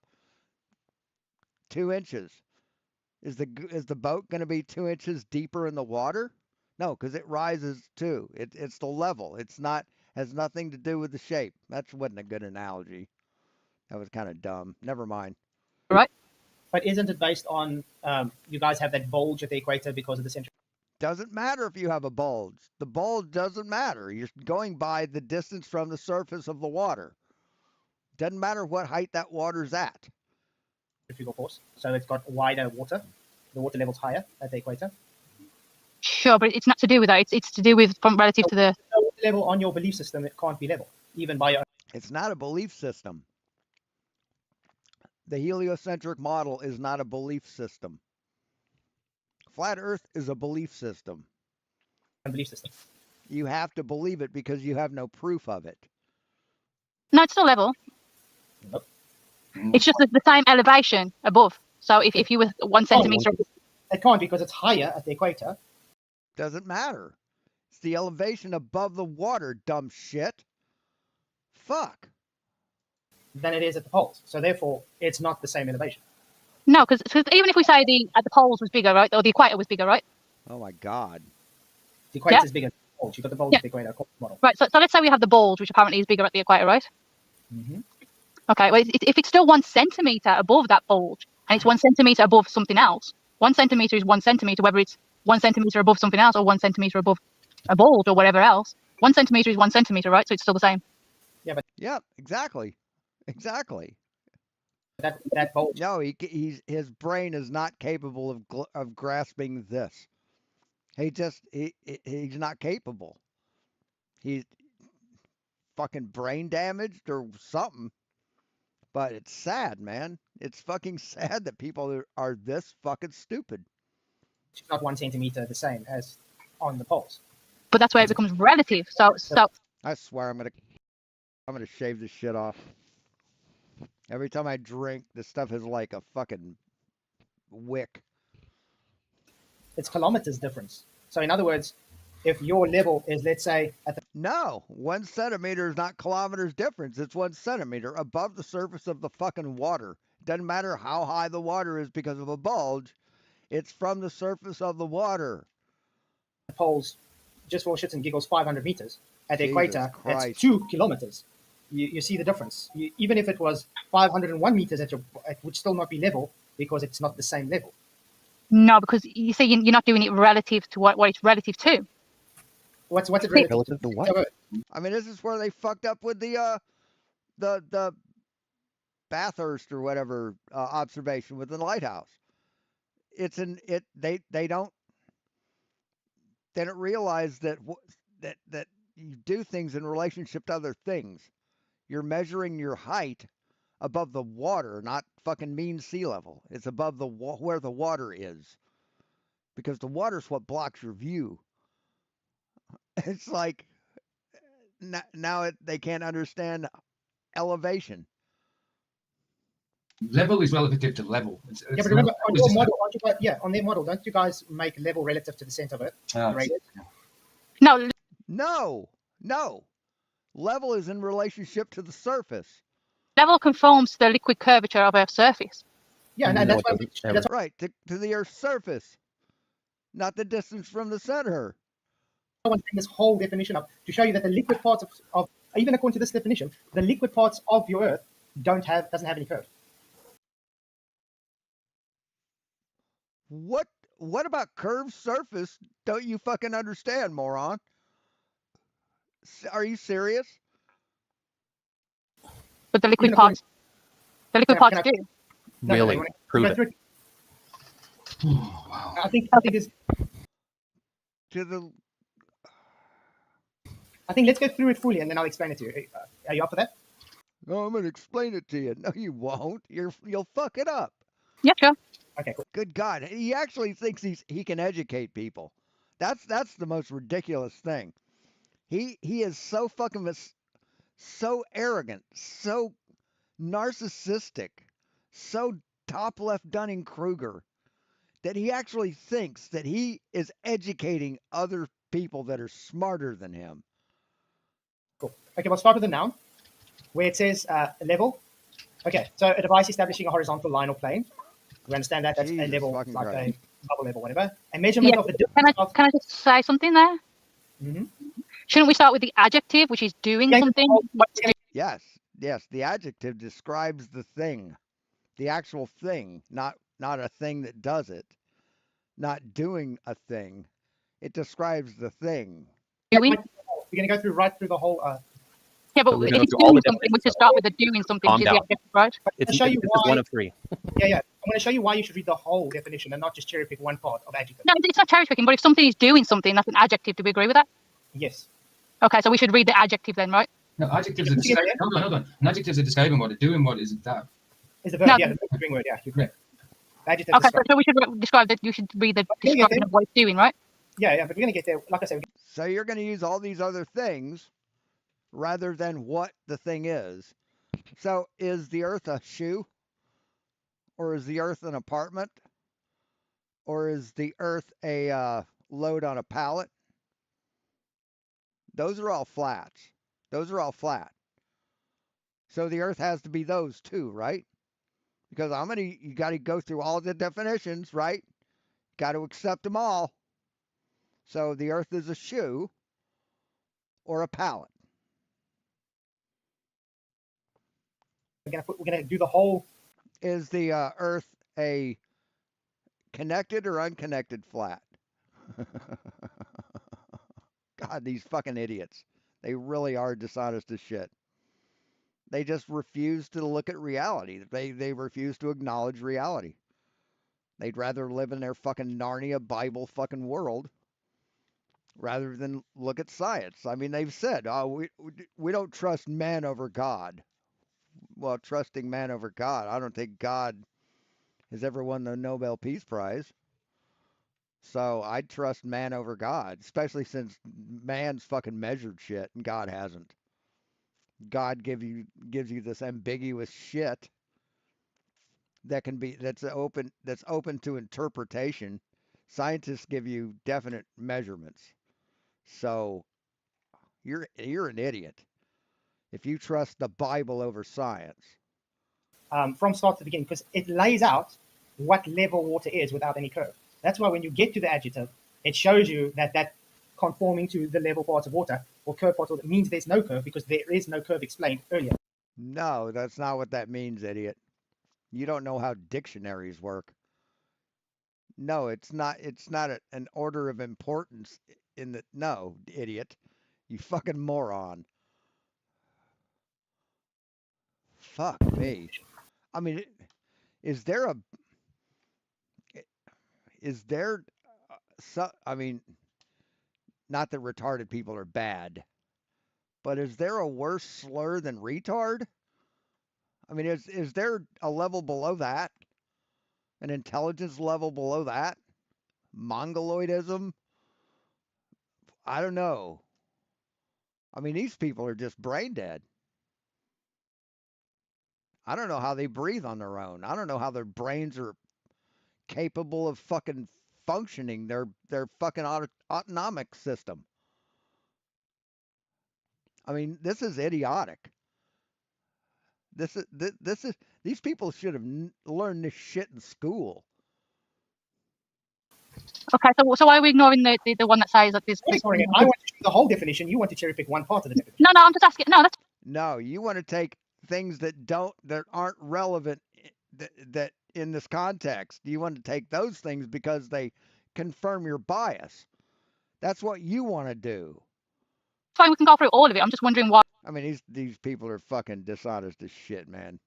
2 inches? Is the boat going to be 2 inches deeper in the water? No, because it rises too. It's the level. It's not, has nothing to do with the shape. That wasn't a good analogy. That was kind of dumb. Never mind. Right. But isn't it based on you guys have that bulge at the equator because of the center? Doesn't matter if you have a bulge. The bulge doesn't matter. You're going by the distance from the surface of the water. Doesn't matter what height that water's at. Centrifugal force. So it's got wider water. The water level's higher at the equator. Sure, but it's not to do with that. It's to do with from relative to the level on your belief system. It can't be level, even by your. It's not a belief system. The heliocentric model is not a belief system. Flat Earth is a belief system. A belief system. You have to believe it because you have no proof of it. No, it's still level. Nope. It's just the same elevation above. So if you were 1 centimeter, it can't because it's higher at the equator. Doesn't matter. It's the elevation above the water, dumb shit. Fuck. Than it is at the poles. So therefore, it's not the same elevation. no, because even if we say at the poles was bigger, right, or the equator was bigger, right? Oh my God. The equator is bigger than the poles. You've got the poles at the equator model. Right. So let's say we have the bulge, which apparently is bigger at the equator, right? Mm-hmm. Okay. Well, if it's still 1 centimeter above that bulge, and it's 1 centimeter above something else, 1 centimeter is 1 centimeter, whether it's 1 centimeter above something else or 1 centimeter above a bulge or whatever else. 1 centimeter is 1 centimeter, right? So it's still the same. Yeah, but exactly. That bulge. No, his brain is not capable of grasping this. He's not capable. He's fucking brain damaged or something. But it's sad, man. It's fucking sad that people are this fucking stupid. It's not 1 centimeter the same as on the poles. But that's where it becomes relative. So I swear I'm gonna shave this shit off. Every time I drink, this stuff is like a fucking wick. It's kilometers difference. So in other words, if your level is, let's say, at the... No, 1 centimeter is not kilometers difference. It's 1 centimeter above the surface of the fucking water. Doesn't matter how high the water is because of a bulge. It's from the surface of the water. The poles, just for shits and giggles, 500 meters. At the Jesus equator, Christ. it's 2 kilometers. You see the difference. Even if it was 501 meters, it would still not be level because it's not the same level. no, because you see, you're not doing it relative to what it's relative to. What's it relative to what? I mean, this is where they fucked up with the Bathurst or whatever observation with the lighthouse. They don't realize that you do things in relationship to other things. You're measuring your height above the water, not fucking mean sea level. It's above where the water is, because the water's what blocks your view. It's like now they can't understand elevation. Level is relative to level. Yeah, but remember, on your model, on their model, don't you guys make level relative to the center of it? No. No. Level is in relationship to the surface. Level conforms to the liquid curvature of Earth's surface. Yeah, and that's why right to the Earth's surface, not the distance from the center. I want to bring this whole definition up to show you that the liquid parts of even according to this definition, the liquid parts of your Earth doesn't have any curve. What about curved surface? Don't you fucking understand, moron? Are you serious? But the liquid parts do. Really? Prove it. Wow. I think it's I think let's go through it fully and then I'll explain it to you. Are you up for that? No, I'm gonna explain it to you. No, you won't. You'll fuck it up. Yeah, sure. Okay, cool. Good God, he actually thinks he can educate people. That's the most ridiculous thing. He is so fucking so arrogant, so narcissistic, so top left Dunning Kruger that he actually thinks that he is educating other people that are smarter than him. Cool. Okay, we'll start with the noun, where it says level. Okay, so a device establishing a horizontal line or plane. We understand that. That's a level, like a bubble level, whatever. A measurement of the distance. Can I just say something there? Mm-hmm. Shouldn't we start with the adjective, which is doing something? Yes. The adjective describes the thing, the actual thing, not a thing that does it, not doing a thing. It describes the thing. We're going to go right through the whole. Yeah, but if it's doing something, we should start with the doing something, which is the adjective, right? It's one of three. Yeah. I'm going to show you why you should read the whole definition and not just cherry pick one part of adjective. No, it's not cherry picking, but if something is doing something, that's an adjective. Do we agree with that? Yes. Okay, so we should read the adjective then, right? No, adjectives are describing. Hold on. An adjective is describing what, doing what is that. Is the verb, No. yeah, the verb is doing word, yeah, you're correct. The adjective Okay, describes. so we should describe that. You should read the Yeah, yeah, description of what it's doing, right? Yeah, but we're gonna get there. Like I said, So you're going to use all these other things rather than what the thing is. So is the earth a shoe? Or is the earth an apartment? Or is the earth a load on a pallet? Those are all flats. Those are all flat. So the earth has to be those too, right? Because you got to go through all the definitions, right? Got to accept them all. So the earth is a shoe or a pallet. we're gonna do the whole. Is the earth a connected or unconnected flat? God, these fucking idiots. They really are dishonest as shit. They just refuse to look at reality. They refuse to acknowledge reality. They'd rather live in their fucking Narnia Bible fucking world rather than look at science. I mean, they've said, oh, we don't trust man over God. Well, trusting man over God, I don't think God has ever won the Nobel Peace Prize. So I'd trust man over God, especially since man's fucking measured shit and God hasn't. God gives you this ambiguous shit that's open to interpretation. Scientists give you definite measurements. So you're an idiot if you trust the Bible over science. From start to beginning, because it lays out what level water is without any curve. That's why when you get to the adjective, it shows you that conforming to the level parts of water or curve parts of water means there's no curve because there is no curve explained earlier. No, that's not what that means, idiot. You don't know how dictionaries work. No, it's not. It's not an order of importance in the. No, idiot. You fucking moron. Fuck me. I mean, is there a. Is there. I mean, not that retarded people are bad, but is there a worse slur than retard? I mean, is there a level below that? An intelligence level below that? Mongoloidism? I don't know. I mean, these people are just brain dead. I don't know how they breathe on their own. I don't know how their brains are capable of fucking functioning their fucking autonomic system. I mean, this is idiotic. This is these people should have learned this shit in school. Okay, so why are we ignoring the one that says that this? Sorry, I want to choose the whole definition. You want to cherry pick one part of the definition. No, I'm just asking. No, that's. No, you want to take things that aren't relevant that in this context. You want to take those things because they confirm your bias. That's what you want to do. Fine, we can go through all of it. I'm just wondering why. I mean, these people are fucking dishonest as shit, man.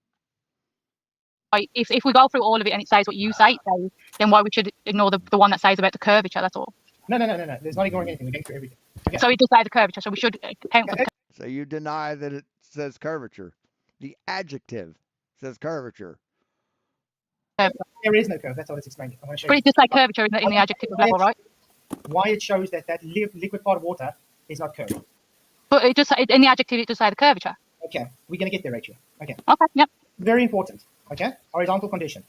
If we go through all of it and it says what you say it says, then why we should ignore the one that says about the curvature? That's all. No. There's not ignoring anything. We're going through everything. Okay. So it does say the curvature. So we should count for the. So you deny that it says curvature. The adjective says curvature. There is no curve. That's all it's explaining. I'm going to show But you. it does say curvature in the adjective level, right? Why it shows that liquid part of water is not curved. But it just in the adjective it does say the curvature. Okay, we're going to get there, Rachel. Okay. Okay. Yep. Very important. Okay. Horizontal condition,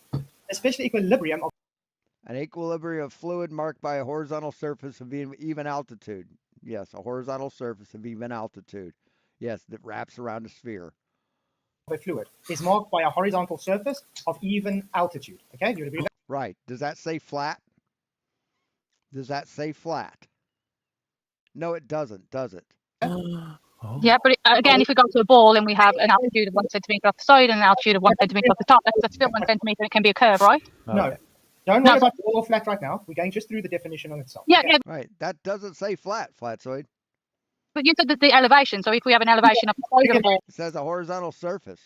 especially equilibrium of. An equilibrium of fluid marked by a horizontal surface of even altitude. Yes, a horizontal surface of even altitude. Yes, that wraps around a sphere. A fluid is marked by a horizontal surface of even altitude. Okay, do you agree with that? Right. Does that say flat? Does that say flat? No, it doesn't, does it? Yeah, but again, if we go to a ball and we have an altitude of 1 centimeter off the side and an altitude of 1 centimeter off the top, that's still 1 centimeter. It can be a curve, right? No. Don't worry about ball or flat right now. We're going just through the definition on itself. Yeah, okay? yeah. Right. That doesn't say flat, Flatzoid. But you said that the elevation. So if we have an elevation of the side of the ball, it says a horizontal surface.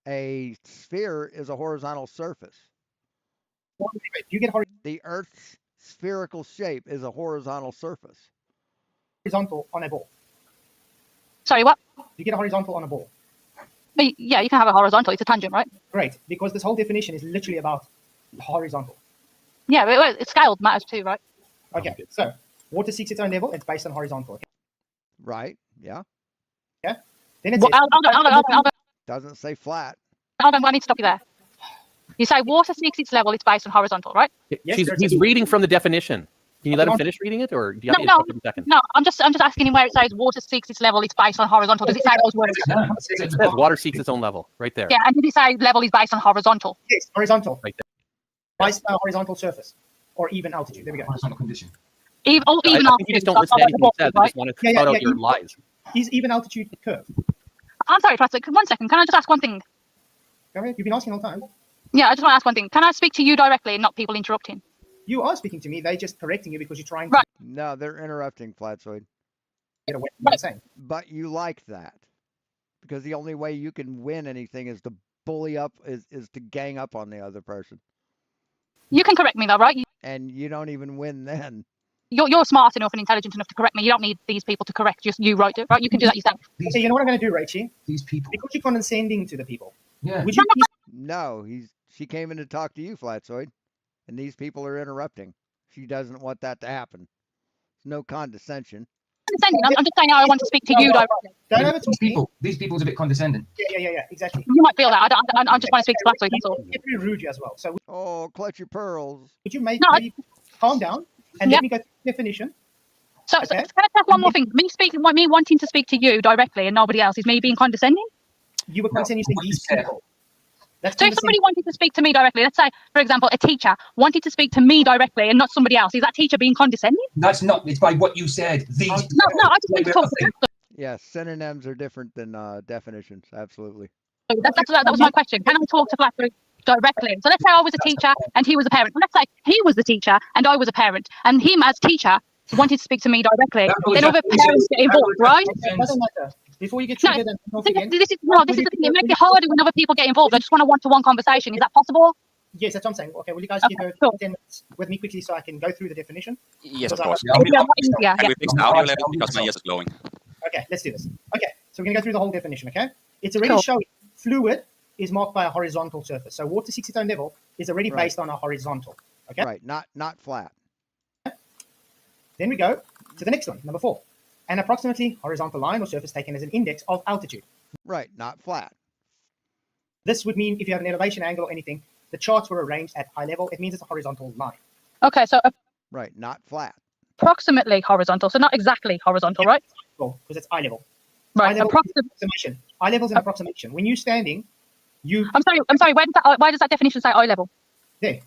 A sphere is a horizontal surface. You get the Earth's spherical shape is a horizontal surface. Horizontal on a ball. Sorry, what? You get a horizontal on a ball. But yeah, you can have a horizontal. It's a tangent, right? Great, because this whole definition is literally about horizontal. Yeah, but it's scaled matters too, right? Okay, so water seeks its own level. It's based on horizontal. Okay? Right. Yeah. Yeah. Then it Well, says Doesn't say flat. I need to stop you there. You say water seeks its level. It's based on horizontal, right? He's reading from the definition. Can you let him finish reading it, or do you have to No, interrupt him a second? no. I'm just asking him where it says water seeks its level. It's based on horizontal. Does it say those words? It says water seeks its own level, right there. Yeah, and did it say level is based on horizontal? Yes, horizontal. Right there. Based on horizontal surface or even altitude. There we go. Horizontal condition. Even I think you just don't listen to anything he says. You just want to spout out your lies. Is even altitude curve. I'm sorry, Flatzoid. 1 second. Can I just ask one thing? Go ahead. You've been asking all the time. Yeah, I just want to ask one thing. Can I speak to you directly and not people interrupting? You are speaking to me. They're just correcting you because you're trying to Right. No, they're interrupting, Flatzoid. get away from what I'm saying. But you like that. Because the only way you can win anything is to bully up, is to gang up on the other person. You can correct me though, right? And you don't even win then. You're smart enough and intelligent enough to correct me. You don't need these people to correct just you, right? Right? You can do that yourself. Okay, you know what I'm going to do, Rachie? These people. Because you're condescending to the people. Yeah. Would you please? No, she came in to talk to you, Flatzoid. And these people are interrupting. She doesn't want that to happen. No condescension. I'm just saying how I want to speak to you directly. Don't have it to me. These people's a bit condescending. Yeah, exactly. You might feel that. I just want to speak to Flatzoid, that's all. Get very rude as well. So Oh, clutch your pearls. would you maybe calm down and let me go through the definition? So can I ask one more thing? Me wanting to speak to you directly and nobody else is me being condescending? You were condescending to these people. That's So if somebody wanted to speak to me directly, let's say, for example, a teacher wanted to speak to me directly and not somebody else, is that teacher being condescending? That's not. It's by what you said. These. No, I just want to talk to you. Yes, synonyms are different than definitions. Absolutely. That was my question. Can I talk to Flatfoot directly? So let's say I was a teacher and he was a parent. Well, let's say he was the teacher and I was a parent, and him as teacher wanted to speak to me directly. Then other parents get involved, right? It doesn't matter. Before you get triggered and off again. This is the thing. It makes it harder when other people get involved. I just want a one-to-one conversation. Is that possible? Yes, that's what I'm saying. Okay, will you guys keep 10 minutes with me quickly so I can go through the definition? Yes, of Because course. Yeah. Can we fix the audio level because my ears is glowing? Okay, let's do this. Okay, so we're going to go through the whole definition, okay? It's already showing fluid is marked by a horizontal surface. So water seeks its own level is already based on a horizontal, okay? Right, not flat. Then we go to the next one, number 4. An approximately horizontal line or surface taken as an index of altitude. Right, not flat. This would mean if you have an elevation angle or anything, the charts were arranged at eye level. It means it's a horizontal line. Okay, so Right, not flat. approximately horizontal, so not exactly horizontal, right? Because it's eye level. Right, Eye level is an approximation. Eye level is an approximation. When you're standing, you... I'm sorry. Why does that definition say eye level? There.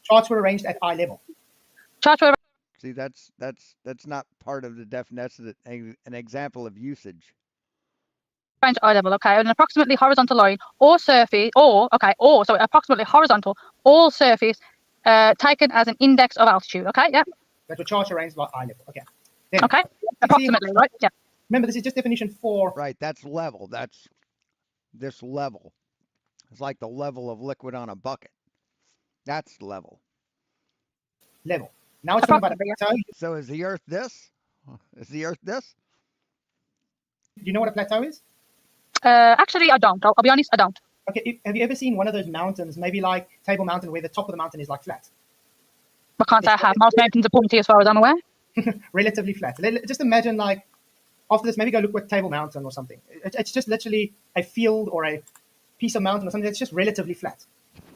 Charts were arranged at eye level. Charts were See, that's not part of the definition. That's an example of usage. arranged at eye level, okay, an approximately horizontal line or surface, approximately horizontal or surface taken as an index of altitude, okay, yeah. That were charts arranged by eye level, okay. Then, okay, approximately, right, yeah. Remember, this is just definition 4. Right, that's level. That's this level. It's like the level of liquid on a bucket. That's level. Level. Now it's talking about a plateau. So is the Earth this? Is the Earth this? Do you know what a plateau is? Actually, I don't. I'll be honest, I don't. Okay, have you ever seen one of those mountains, maybe like Table Mountain, where the top of the mountain is like flat? I can't say I have. Most mountains are pointy as far as I'm aware. Relatively flat. Just imagine, like, after this, maybe go look at Table Mountain or something. It's just literally a field or a piece of mountain or something that's just relatively flat.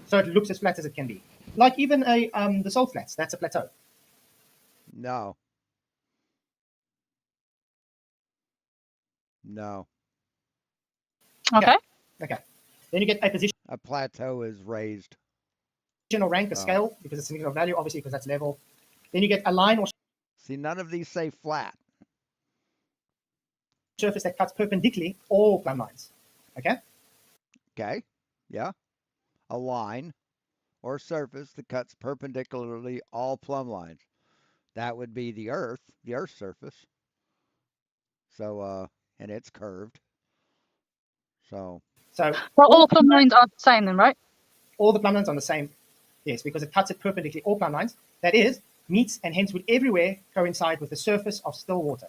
So it looks as flat as it can be. Like even the Salt Flats, that's a plateau. No. No. Okay. Okay. Then you get a position. A plateau is raised. Or rank, a scale, because it's significant value, obviously, because that's level. Then you get a line or See, none of these say flat. surface that cuts perpendicularly all plumb lines. Okay? Okay. Yeah. A line or surface that cuts perpendicularly all plumb lines. That would be the Earth's surface. So, and it's curved. So all plumb lines are the same then, right? All the plumb lines are the same. Yes, because it cuts it perpendicularly all plumb lines. That is, meets and hence would everywhere coincide with the surface of still water.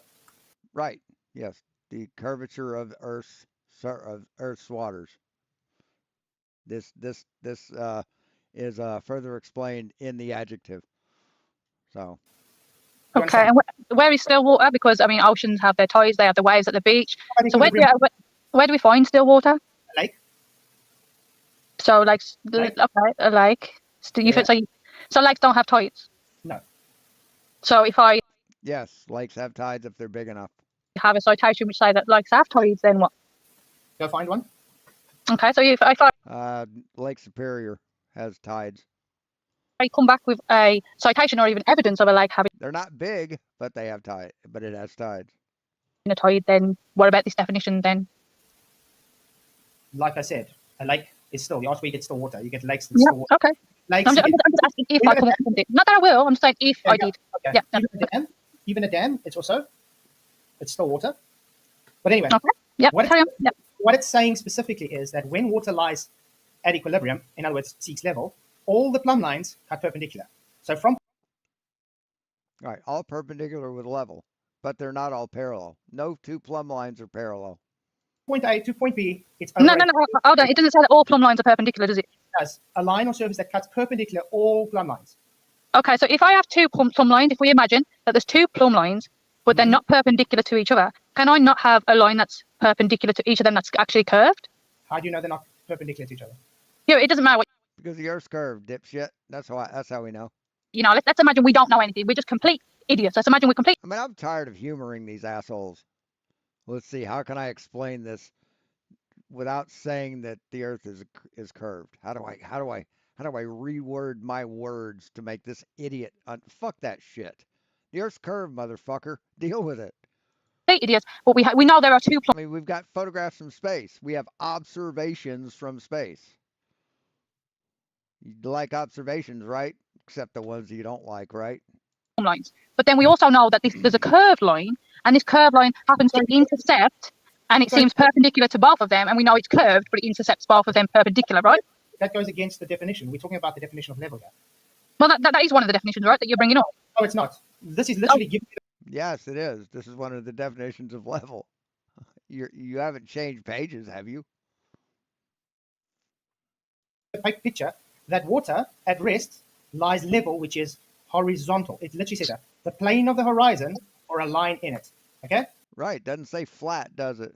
Right. Yes. The curvature of the Earth's Earth's waters. This is further explained in the adjective. So. Okay, and where is still water? Because I mean, oceans have their tides, they have the waves at the beach. So where do we find still water? A lake. So like, okay, a lake. So lakes don't have tides. No. So if I Yes, lakes have tides if they're big enough. have a citation which say that lakes have tides, then what? Go find one. Okay, so if I Lake Superior has tides. I come back with a citation or even evidence of a lake having They're not big, but they have tide. But it has tides. a tide, then what about this definition then? Like I said, a lake is still. You ask where you get still water. You get lakes and still water. Okay. Lakes. I'm just asking if I come up with it. Not that I will. I'm just saying if I did. Okay. Yeah. Even a dam, it's still water. But anyway. Okay. Yeah. What it's saying specifically is that when water lies at equilibrium, in other words, seeks level, all the plumb lines are perpendicular. So from right, all perpendicular with level, but they're not all parallel. No two plumb lines are parallel. Point A to point B, it's no. Hold on. It doesn't say that all plumb lines are perpendicular, does it? It does. A line or surface that cuts perpendicular all plumb lines. Okay, so if I have two plumb lines, if we imagine that there's two plumb lines, but they're not perpendicular to each other, can I not have a line that's perpendicular to each of them that's actually curved? How do you know they're not perpendicular to each other? Yeah, it doesn't matter what. Because the Earth's curved, dipshit. That's how we know. You know, let's imagine we don't know anything. We're just complete idiots. Let's imagine we're complete. I mean, I'm tired of humoring these assholes. Let's see. How can I explain this without saying that the Earth is curved? How do I reword my words to make this idiot? Fuck that shit. The Earth's curved, motherfucker. Deal with it. Idiots, but we know there are two. I mean, we've got photographs from space. We have observations from space. You like observations, right? Except the ones you don't like, right? Lines. But then we also know that there's a curved line, and this curved line happens to intercept, and it seems perpendicular to both of them, and we know it's curved, but it intercepts both of them perpendicular, right? That goes against the definition. We're talking about the definition of level here. Well, that is one of the definitions, right, that you're bringing up. No, it's not. This is literally giving. Yes, it is. This is one of the definitions of level. You haven't changed pages, have you? A picture that water at rest lies level, which is horizontal. It literally says that the plane of the horizon or a line in it. Okay. Right. Doesn't say flat, does it?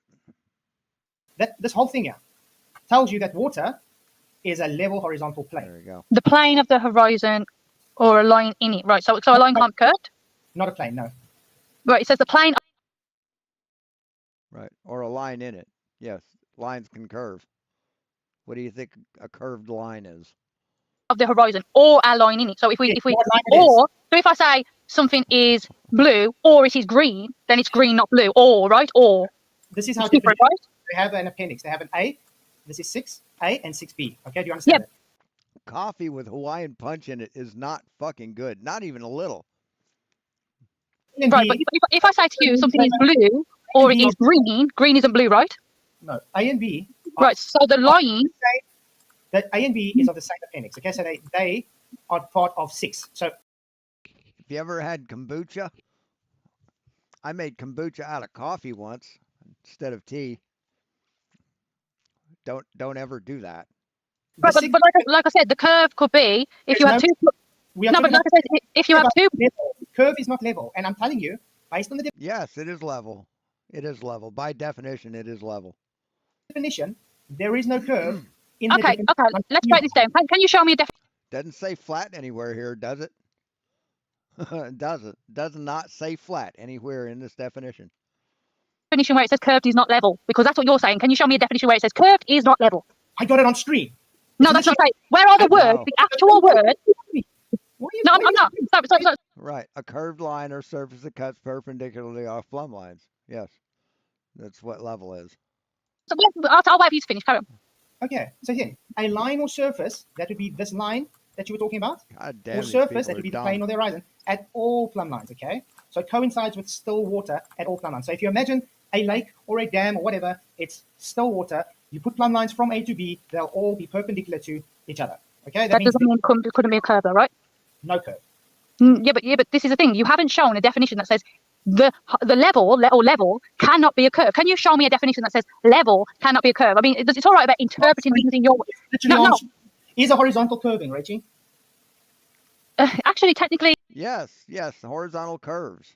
This whole thing here tells you that water is a level horizontal plane. There you go. The plane of the horizon or a line in it, right? So a line can't be curved. Not a plane, no. Right. It says the plane. Right. Or a line in it. Yes. Lines can curve. What do you think a curved line is? Of the horizon or a line in it. So if I say something is blue or it is green, then it's green, not blue. Or right? Or this is how they have an appendix. They have an A. This is 6A and 6B. Okay, do you understand that? Coffee with Hawaiian punch in it is not fucking good. Not even a little. Right, but if I say to you something is blue or it is green, green isn't blue, right? No, A and B. Right, so the line. That A and B is of the same appendix. Okay, so they are part of 6. So, if you ever had kombucha, I made kombucha out of coffee once instead of tea. Don't ever do that. Right, but like I said, the curve could be if you have two. No, but like I said, if you have two. Curve is not level, and I'm telling you, based on the yes, it is level. It is level by definition. It is level. Definition. There is no curve. Okay, let's break this down. Can you show me a definition? Doesn't say flat anywhere here, does it? It doesn't. Does not say flat anywhere in this definition. Definition where it says curved is not level, because that's what you're saying. Can you show me a definition where it says curved is not level? I got it on screen. No, that's not right. Where are the words? The actual words? No, I'm not. Sorry. Right, a curved line or surface that cuts perpendicularly off plumb lines. Yes, that's what level is. So I'll wait for you to finish. Carry on. Okay, so here, a line or surface, that would be this line that you were talking about, God damn, or surface, that would be the plane or the horizon, at all plumb lines, okay? So it coincides with still water at all plumb lines. So if you imagine a lake or a dam or whatever, it's still water. You put plumb lines from A to B, they'll all be perpendicular to each other, okay? That doesn't mean it couldn't be a curve, though, right? No curve. Yeah, but this is the thing. You haven't shown a definition that says the level cannot be a curve. Can you show me a definition that says level cannot be a curve? I mean, it's all right about interpreting things in your. No. Is a horizontal curving, Reggie? Actually, technically. Yes, the horizontal curves.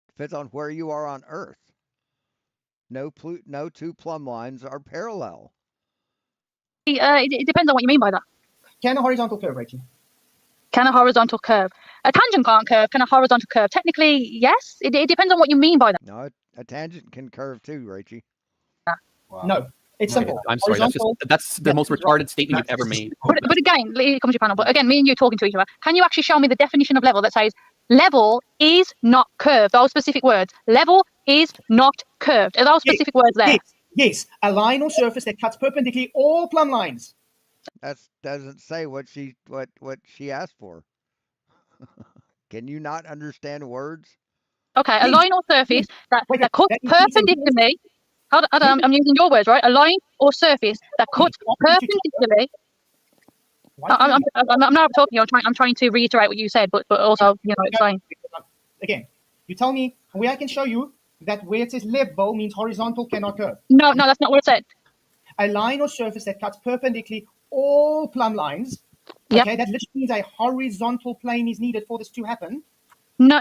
Depends on where you are on Earth. No two plumb lines are parallel. It depends on what you mean by that. Can a horizontal curve, Reggie? Can a horizontal curve? A tangent can't curve. Can a horizontal curve? Technically, yes. It depends on what you mean by that. No, a tangent can curve too, Rachie. Wow. No, it's simple. I'm sorry. That's the most retarded statement you've ever made. But again, here comes your panel. But again, me and you talking to each other. Can you actually show me the definition of level that says level is not curved? Those specific words. Level is not curved. Are those specific words there? Yes. A line or surface that cuts perpendicularly all plumb lines. That doesn't say what she asked for. Can you not understand words? Okay, a line or surface that cuts perpendicularly. Hold on, I'm using your words, right? A line or surface that cuts perpendicularly. I'm not talking. I'm trying to reiterate what you said, but also explain. Again, you tell me where I can show you that where it says level means horizontal cannot curve. No, that's not what it said. A line or surface that cuts perpendicularly all plumb lines. Yep. Okay, that literally means a horizontal plane is needed for this to happen. No.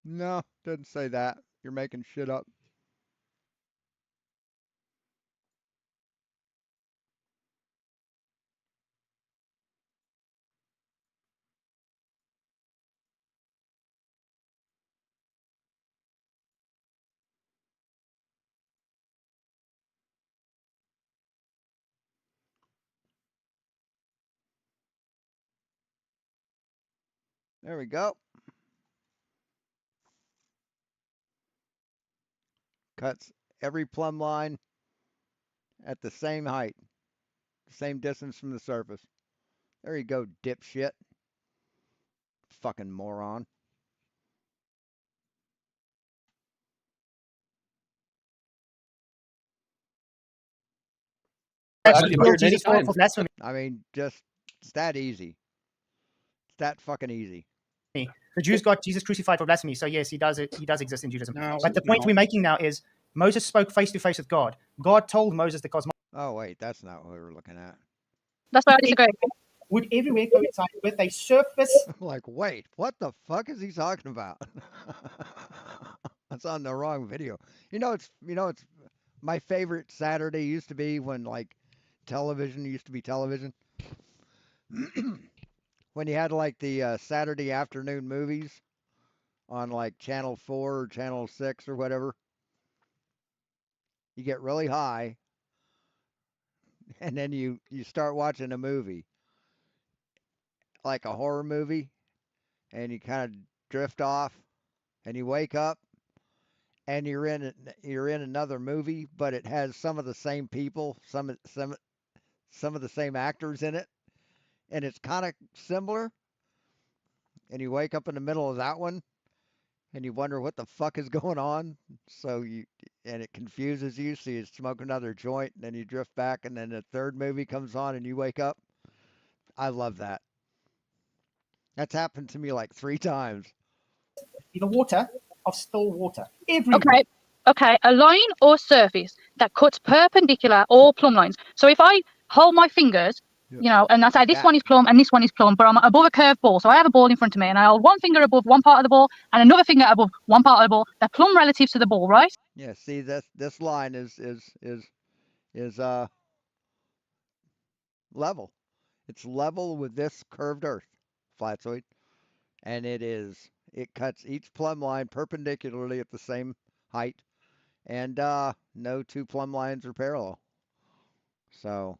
No, doesn't say that. You're making shit up. There we go. Cuts every plumb line at the same height, the same distance from the surface. There you go, dipshit. Fucking moron. I mean, just it's that easy. It's that fucking easy. The Jews got Jesus crucified for blasphemy, so yes, he does exist in Judaism. But the point we're making now is Moses spoke face to face with God. God told Moses the cosmos. Oh wait, that's not what we were looking at. That's why I disagree. Would everywhere coincide with a surface? Like, wait, what the fuck is he talking about? That's on the wrong video. It's my favorite Saturday used to be when like television used to be television. When you had like the Saturday afternoon movies on like Channel 4 or Channel 6 or whatever. You get really high and then you start watching a movie. Like a horror movie, and you kind of drift off and you wake up and you're in another movie, but it has some of the same people, some of the same actors in it, and it's kind of similar. And you wake up in the middle of that one and you wonder what the fuck is going on. And it confuses you, so you smoke another joint and then you drift back, and then the third movie comes on and you wake up. I love that. That's happened to me like 3 times. The water of still water. Everywhere. Okay. A line or surface that cuts perpendicular all plumb lines. So if I hold my fingers, and I say this one is plumb and this one is plumb, but I'm above a curved ball. So I have a ball in front of me, and I hold one finger above one part of the ball and another finger above one part of the ball. They're plumb relative to the ball, right? Yeah. See, this line is level. It's level with this curved Earth, Flatzoid, and it cuts each plumb line perpendicularly at the same height, and no two plumb lines are parallel. So,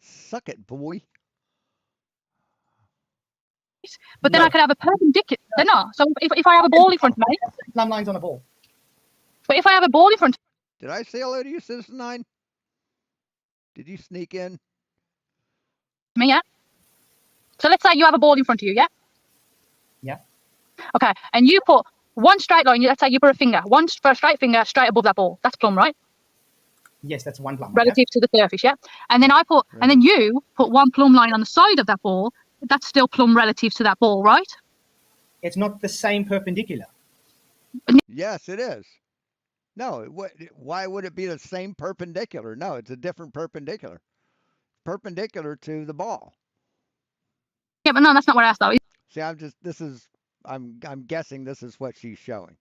suck it, boy. But then I could have a perpendicular. They're not. So if I have a ball in front of me, plumb lines on a ball. But if I have a ball in front, did I say hello to you, Citizen 9? Did you sneak in? Me, yeah. So let's say you have a ball in front of you, yeah? Yeah. Okay, and you put one straight line, let's say you put a finger, one straight finger straight above that ball. That's plumb, right? Yes, that's one plumb. Relative to the surface, yeah? And then and then you put one plumb line on the side of that ball. That's still plumb relative to that ball, right? It's not the same perpendicular. Yes, it is. No, why would it be the same perpendicular? No, it's a different perpendicular. Perpendicular to the ball. Yeah, but no, that's not what I asked though. See, I'm guessing this is what she's showing.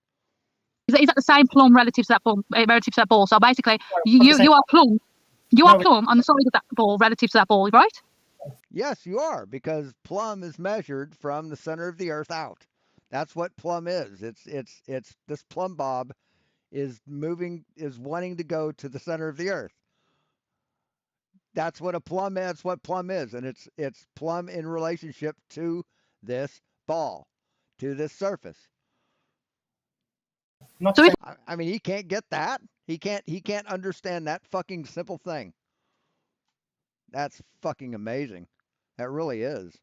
Is that the same plumb relative to that ball? So basically, you are plumb. You are plumb on the side of that ball relative to that ball, right? Yes, you are, because plumb is measured from the center of the earth out. That's what plumb is. It's this plumb bob is wanting to go to the center of the earth. That's what a plumb is. That's what plumb is, and it's plumb in relationship to this ball, to this surface. I mean, he can't get that. He can't understand that fucking simple thing. That's fucking amazing. That really is.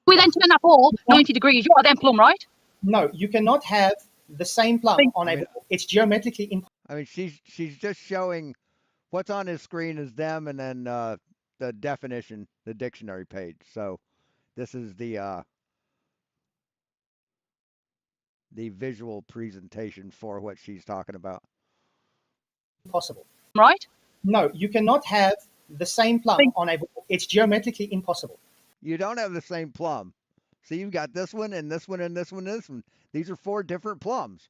We then turn that ball 90 degrees. You are then plumb, right? No, you cannot have the same plumb on a ball. It's geometrically impossible. I mean, she's just showing what's on his screen is them, and then the definition, the dictionary page. So this is the visual presentation for what she's talking about. Impossible. Right? No, you cannot have the same plumb on a ball. It's geometrically impossible. You don't have the same plumb. See, you've got this one and this one and this one and this one. These are 4 different plums.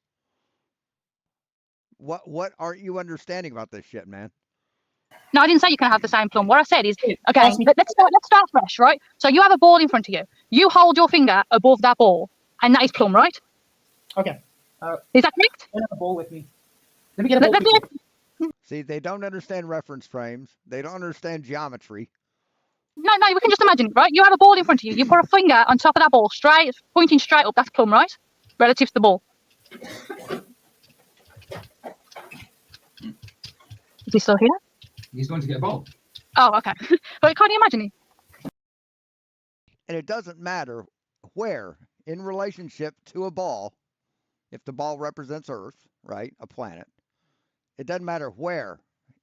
What aren't you understanding about this shit, man? No, I didn't say you can have the same plumb. What I said is, okay, let's start fresh, right? So you have a ball in front of you. You hold your finger above that ball, and that is plumb, right? Okay. Is that correct? I have a ball with me. Let me get a ball. With me. See, they don't understand reference frames. They don't understand geometry. No, we can just imagine it, right? You have a ball in front of you. You put a finger on top of that ball, pointing straight up. That's plumb, right? Relative to the ball. Is he still here? He's going to get a ball. Oh, okay. But can't you imagine it? And it doesn't matter where in relationship to a ball, if the ball represents Earth, right, a planet, it doesn't matter where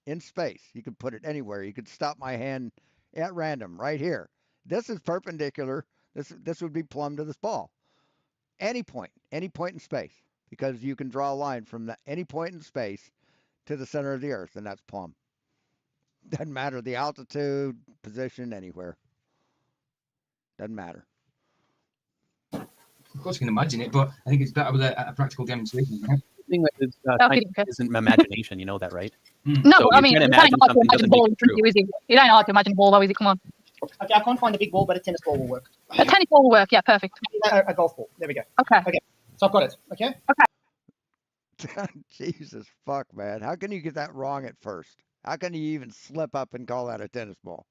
in space. You could put it anywhere. You could stop my hand at random right here. This is perpendicular. This would be plumb to this ball. Any point in space, because you can draw a line from any point in space to the center of the Earth, and that's plumb. Doesn't matter the altitude, position, anywhere. Doesn't matter. Of course, you can imagine it, but I think it's better with a practical demonstration. Right? The thing is, isn't imagination. You know that, right? No, So I mean, it ain't hard to imagine a ball in front of true. you, is it? It ain't hard to imagine a ball, though, is it? Come on. Okay, I can't find a big ball, but a tennis ball will work. A tennis ball will work, yeah, perfect. A golf ball. There we go. Okay. So I've got it. Okay. Jesus fuck, man. How can you get that wrong at first? How can you even slip up and call that a tennis ball?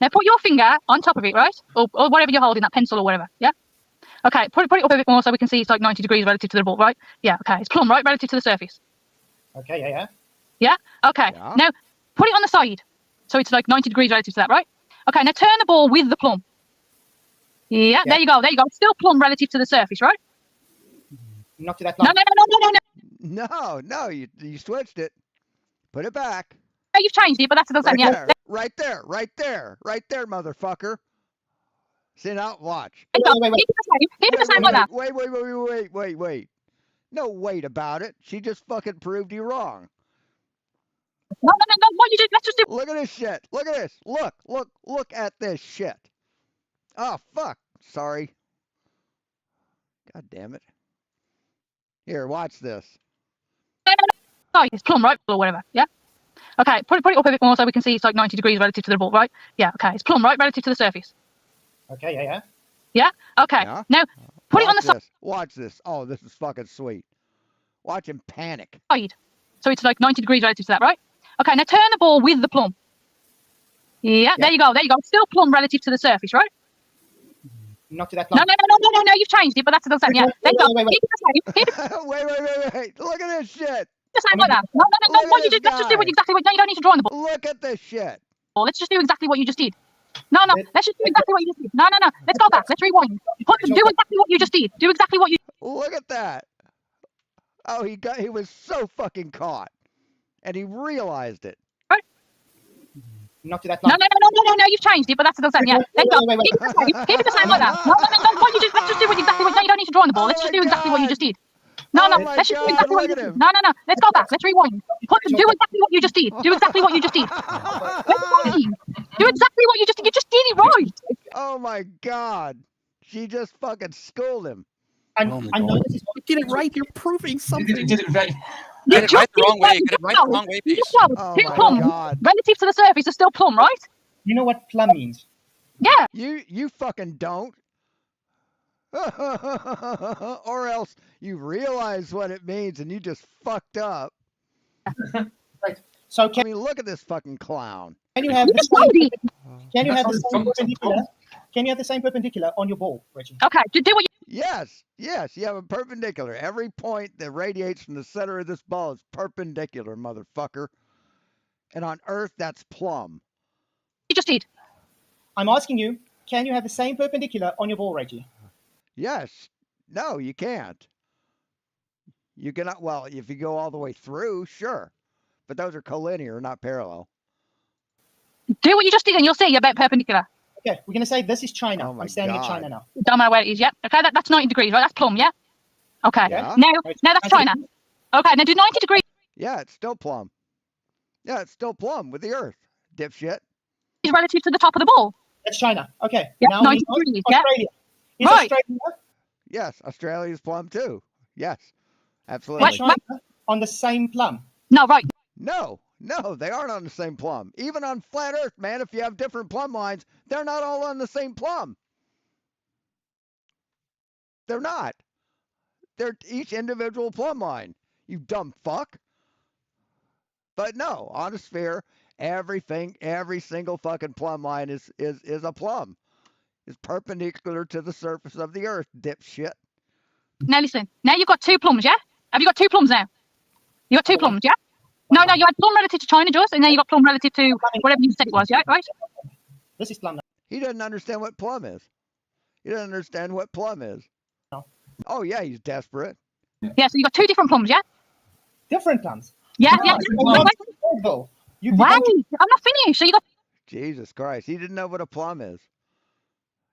Now put your finger on top of it, right? Or whatever you're holding, that pencil or whatever, yeah? Okay, put it up a bit more so we can see it's like 90 degrees relative to the ball, right? Yeah, okay. It's plumb, right? Relative to the surface. Okay, yeah. Yeah? Okay. Yeah. Now put it on the side. So it's like 90 degrees relative to that, right? Okay, now turn the ball with the plumb. Yeah, there you go. It's still plumb relative to the surface, right? Not to that No. No, you switched it. Put it back. No, you've changed it, but that's the same, yeah. Right there, motherfucker. See now, watch. Keep it the same like that. Wait. No wait about it. She just fucking proved you wrong. No. What you do? Let's just do. Look at this shit. Look at this. Look at this shit. Oh fuck. Sorry. God damn it. Here, watch this. No. It's plumb, right? Or whatever. Yeah. Okay, put it up a bit more so we can see it's like 90 degrees relative to the ball, right? Yeah. Okay, it's plumb, right? Relative to the surface. Okay, yeah. Yeah. Okay. Yeah. Now put it on the side. Watch this. Oh, this is fucking sweet. Watch him panic. So it's like 90 degrees relative to that, right? Okay, now turn the ball with the plumb. Yeah, there you go. It's still plumb relative to the surface, right? Not to that. No. You've changed it, but that's the same. Yeah. There you go. Wait. Keep it the same. Wait. Look at this shit. The same like that. No. What you did? Let's just do exactly what. No, you don't need to draw on the ball. Look at this shit. Let's just do exactly what you just did. No. Let's just do exactly what you just did. No. Let's go back. Let's rewind. Do exactly what you just did. Do exactly what you. Look at that. Oh, he was so fucking caught, and he realized it. Right. Not to that No, plum. no, you've changed it, but that's the same. Yeah. Wait, wait. Keep it the same like that. No, what you just, let's just do exactly what, no, you don't need to draw on the ball. Let's just do exactly what you just did. No, let's just do exactly what you just did. No, let's go back. Let's rewind. Do exactly what you just did. Do exactly what you just did. Do exactly what you just did. You just did it right. Oh my God. She just fucking schooled him. I know this is You did it right. You're proving something. Did it right. Get it right the wrong way. Get it right the wrong way, please. Oh Two my plums God. relative to the surface are still plum, right? You know what plum means? Yeah. You fucking don't. Or else you realize what it means and you just fucked up. Right. So I mean, look at this fucking clown. can you have the same, can you have the same perpendicular? Can you have the same perpendicular on your ball, Reggie? Okay, do what you. Yes, you have a perpendicular. Every point that radiates from the center of this ball is perpendicular, motherfucker. And on Earth, that's plumb. You just did. I'm asking you, can you have the same perpendicular on your ball, Reggie? Yes. No, you can't. You cannot. Well, if you go all the way through, sure. But those are collinear, not parallel. Do what you just did and you'll see about perpendicular. Okay, we're going to say this is China. Oh my I'm standing God. at China now. Don't matter where it is, yeah? Okay, that's 90 degrees, right? That's plumb, yeah? Okay. Yeah. Now that's China. Okay, now do 90 degrees. Yeah, it's still plumb. Yeah, it's still plumb with the Earth, dipshit. Relative to the top of the ball. That's China. Okay. Yeah, now 90 degrees, yeah? Australia. Is Right. Australia Yes, Australia's plumb too. Yes, and absolutely. China on the same plumb? No, right. No, they aren't on the same plumb. Even on flat Earth, man, if you have different plumb lines, they're not all on the same plumb. They're not. They're each individual plumb line. You dumb fuck. But no, on a sphere, every single fucking plumb line is a plumb. Is perpendicular to the surface of the Earth, dipshit. Now listen. Now you've got two plums, yeah? Have you got two plums now? You got two plums, yeah? No, you had plum relative to China just, and then you got plum relative to whatever you said it was, yeah? Right? This is plumb. He doesn't understand what plumb is. He doesn't understand what plumb is. No. Oh yeah, he's desperate. Yeah, so you got two different plums, yeah? Different plums. Yeah. You Wait, can I'm not finished. So you got Jesus Christ, he didn't know what a plumb is.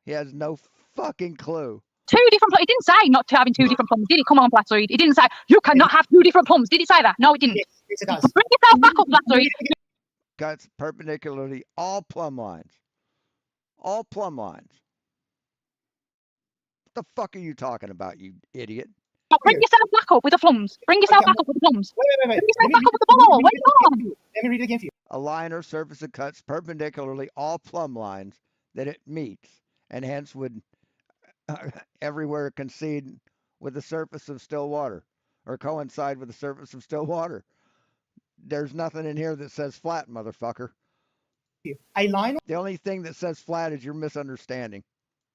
He has no fucking clue. two different plums. It didn't say not to having two different plums, did it? Come on, Flatzoid. It didn't say you cannot have two different plums. Did it say that? No, it didn't. Yes, it does. Bring yourself back up, Flatzoid. Cuts perpendicularly all plumb lines. All plumb lines. What the fuck are you talking about, you idiot? Bring yourself back up with the plums. Bring yourself back up with the plums. Wait. Bring yourself back up with the ball. Where you going? Let me read it again for you. A line or surface that cuts perpendicularly all plumb lines that it meets, and hence would everywhere concede with the surface of still water, or coincide with the surface of still water. There's nothing in here that says flat, motherfucker. A line The only thing that says flat is your misunderstanding.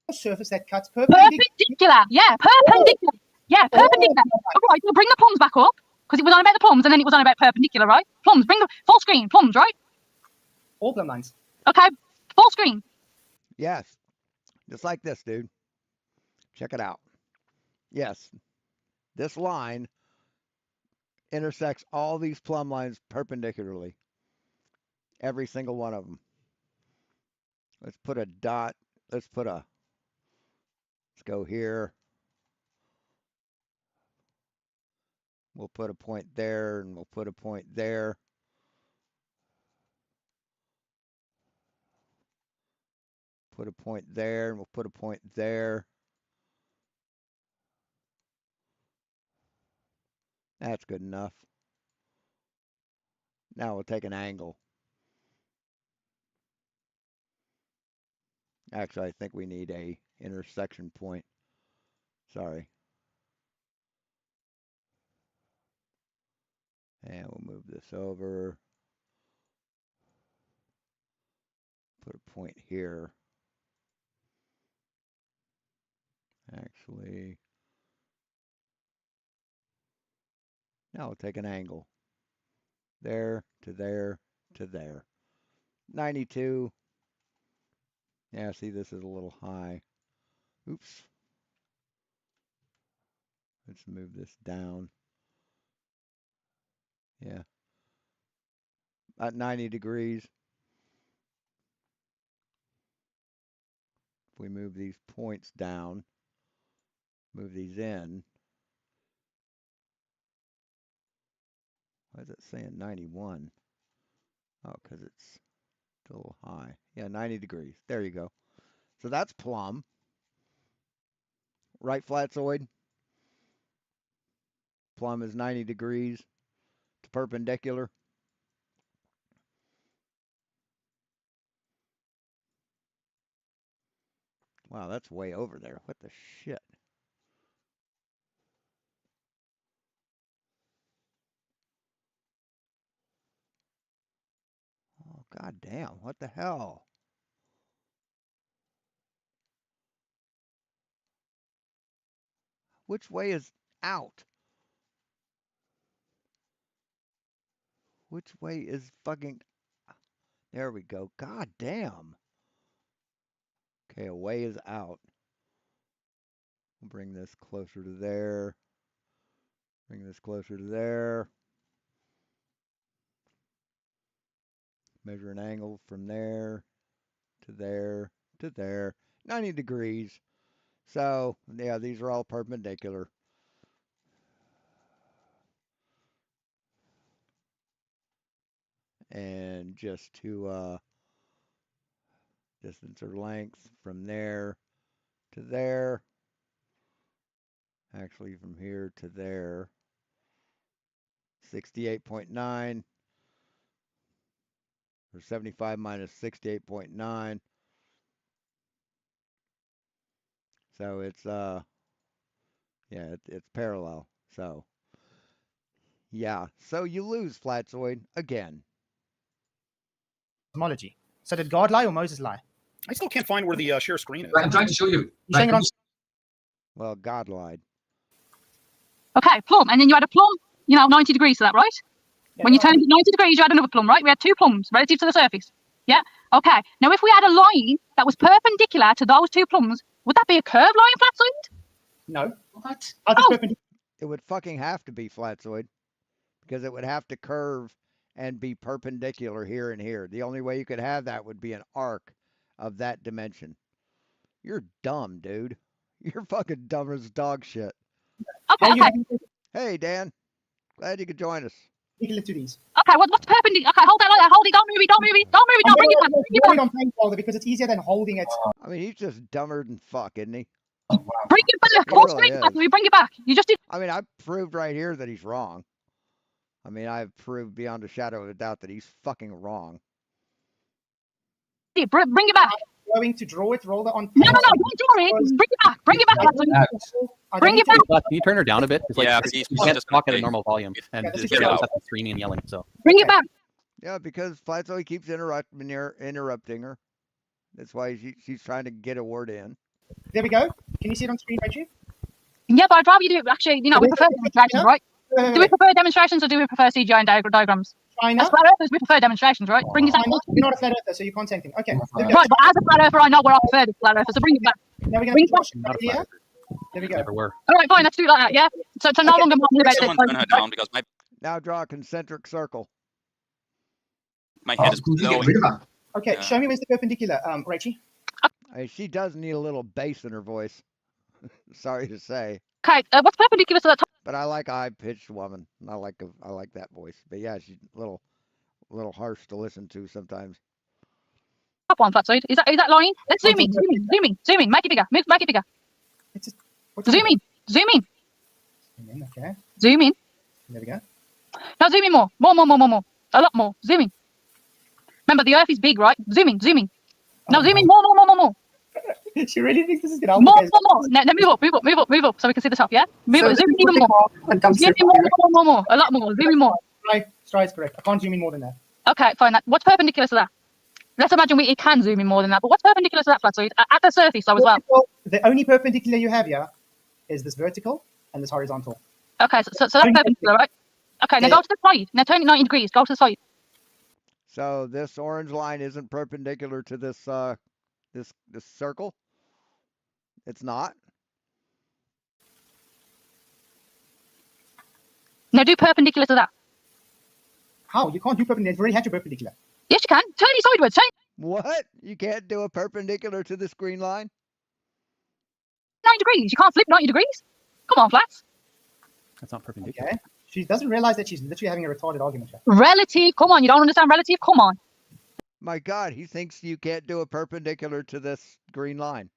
or surface that cuts perpendicular. Perpendicular. Yeah, perpendicular. Yeah, perpendicular. All right, so bring the plums back up, because it was on about the plums, and then it was on about perpendicular, right? Plums, bring the full screen. Plums, right? All plumb lines. Okay, full screen. Yes, just like this, dude. Check it out. Yes, this line intersects all these plumb lines perpendicularly. Every single one of them. Let's put a dot. Let's go here. We'll put a point there, and we'll put a point there. Put a point there, and we'll put a point there. That's good enough. Now we'll take an angle. Actually, I think we need a intersection point. Sorry. And we'll move this over. Put a point here. Actually, now we'll take an angle. There to there to there. 92. Yeah, see, this is a little high. Oops. Let's move this down. Yeah. About 90 degrees. If we move these points down, move these in. Why is it saying 91? Oh, because it's a little high. Yeah, 90 degrees. There you go. So that's plumb. Right, Flatzoid? Plumb is 90 degrees to perpendicular. Wow, that's way over there. What the shit? Oh, god damn. What the hell? Which way is out? Which way is fucking... There we go. God damn. Okay, a way is out. We'll bring this closer to there. Bring this closer to there. Measure an angle from there to there to there. 90 degrees. So, yeah, these are all perpendicular. And just to distance or length from there to there. Actually, from here to there. 68.9. Or 75 minus 68.9. So it's yeah, it's parallel. So yeah, so you lose, Flatzoid, again. Cosmology. So did God lie or Moses lie? I still can't find where the share screen is. I'm trying to show you. You're saying it on. Well, God lied. Okay, plumb, and then you had a plumb, 90 degrees to that, right? Yeah, When you turned it 90 degrees, you had another plumb, right? We had two plumbs relative to the surface. Yeah. Okay. Now, if we had a line that was perpendicular to those two plumbs, would that be a curved line, Flatzoid? No. What? It would fucking have to be, Flatzoid, because it would have to curve and be perpendicular here and here. The only way you could have that would be an arc of that dimension. You're dumb, dude. You're fucking dumb as dog shit. Okay. Hey, Dan. Glad you could join us. You can lift to these. Okay, what's perpendicular? Okay, hold that like that. Hold it. Don't move it. Don't move it. Don't move it. Don't bring it back. Bring it back. On placeholder because it's easier than holding it. I mean, he's just dumber than fuck, isn't he? Bring it back. He Full really screen back. is. We bring it back. You just did. I mean, I've proved right here that he's wrong. I mean, I've proved beyond a shadow of a doubt that he's fucking wrong. Bring it back. Going to draw it, roll it on. No, don't draw it. Bring it back. Bring it back. Bring it back. Can you turn her down a bit? It's Yeah, you please, can't just talk at a okay. normal volume, and Yeah, this just is get good. stuff screaming and yelling. So Bring it back. Yeah, because Flatzo keeps interrupting her. That's why she's trying to get a word in. There we go. Can you see it on screen, Rachel? Yeah, but I'd rather you do it. Actually, we prefer demonstrations, right? Do we prefer demonstrations or do we prefer CGI and diagrams? China. As flat earthers, we prefer demonstrations, right? Bring it back. You're not a flat earther, so you can't say anything. Okay. Right, but as a flat earther, I know where I prefer the flat earther, so bring it back. Now we're going Bring to it back. not a flat earther. There we go. Never were. All right, fine. Let's do it like that. Yeah. So no longer mind about Someone turn her this. down because Now draw a concentric circle. my head is blowing. Okay, Yeah. show me where's the perpendicular, Rachel. She does need a little bass in her voice. Sorry to say. Okay, what's perpendicular to that top? But I like a high-pitched woman. I like that voice. But yeah, she's a little harsh to listen to sometimes. Top one, Flatzoid. Is that line? Let's zoom in. Zoom in. Make it bigger. Make it bigger. Zoom in. Okay. Zoom in. There we go. Now zoom in more. More. A lot more. Zoom in. Remember, the Earth is big, right? Zoom in. Now zoom in more. She really thinks this is good. More. Now move up, so we can see the top. Yeah. Move up. Zoom in even more. Zoom in more. A lot more. Zoom in more. Stride is correct. I can't zoom in more than that. Okay, fine. What's perpendicular to that? Let's imagine it can zoom in more than that. But what's perpendicular to that, Flatzoid? At the surface, though, as well. The only perpendicular you have here is this vertical and this horizontal. Okay, so that's perpendicular, right? Okay, now go to the side. Now turn it 90 degrees. Go to the side. So this orange line isn't perpendicular to this this circle. It's not. Now do perpendicular to that. How? You can't do perpendicular. You already had your perpendicular. Yes, you can. Turn it sideways. What? You can't do a perpendicular to this green line? 90 degrees. You can't flip 90 degrees. Come on, Flats. That's not perpendicular. Okay. She doesn't realize that she's literally having a retarded argument here. Relative. Come on, you don't understand relative? Come on. My God, he thinks you can't do a perpendicular to this green line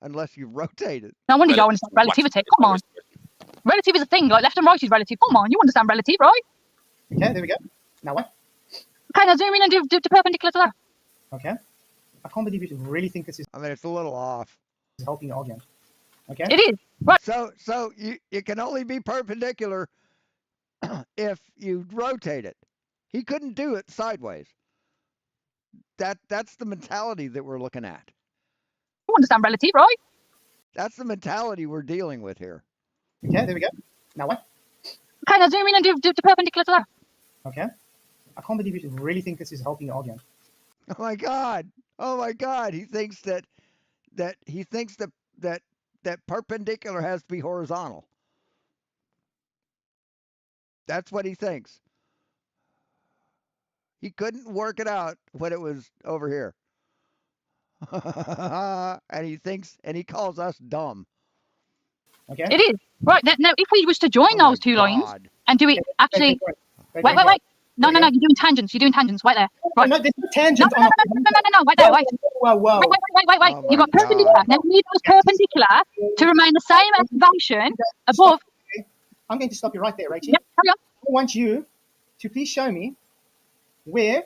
unless you rotate it. No wonder you don't understand relativity. Come on. Relative is a thing. Like left and right is relative. Come on, you understand relative, right? Okay, there we go. Now what? Okay, now zoom in and do the perpendicular to that. Okay. I can't believe you really think this is. I mean, it's a little off. Helping the argument. Okay. It is. Right. So it can only be perpendicular if you rotate it. He couldn't do it sideways. That's the mentality that we're looking at. You understand relative, right? That's the mentality we're dealing with here. Okay, there we go. Now what? Okay, now zoom in and do the perpendicular to that. Okay. I can't believe you really think this is helping the argument. Oh my God! Oh my God! He thinks that perpendicular has to be horizontal. That's what he thinks. He couldn't work it out when it was over here. And he calls us dumb. Okay. It is. Right, now if we was to join those two lines and do it actually... Wait. No, you're doing tangents. Wait there. Right. No, there's no tangent. No, wait there, wait. Whoa. Wait. You've got perpendicular. Now we need those perpendicular to remain the same elevation above... I'm going to stop you right there, Rachel. Yeah, carry on. I want you to please show me where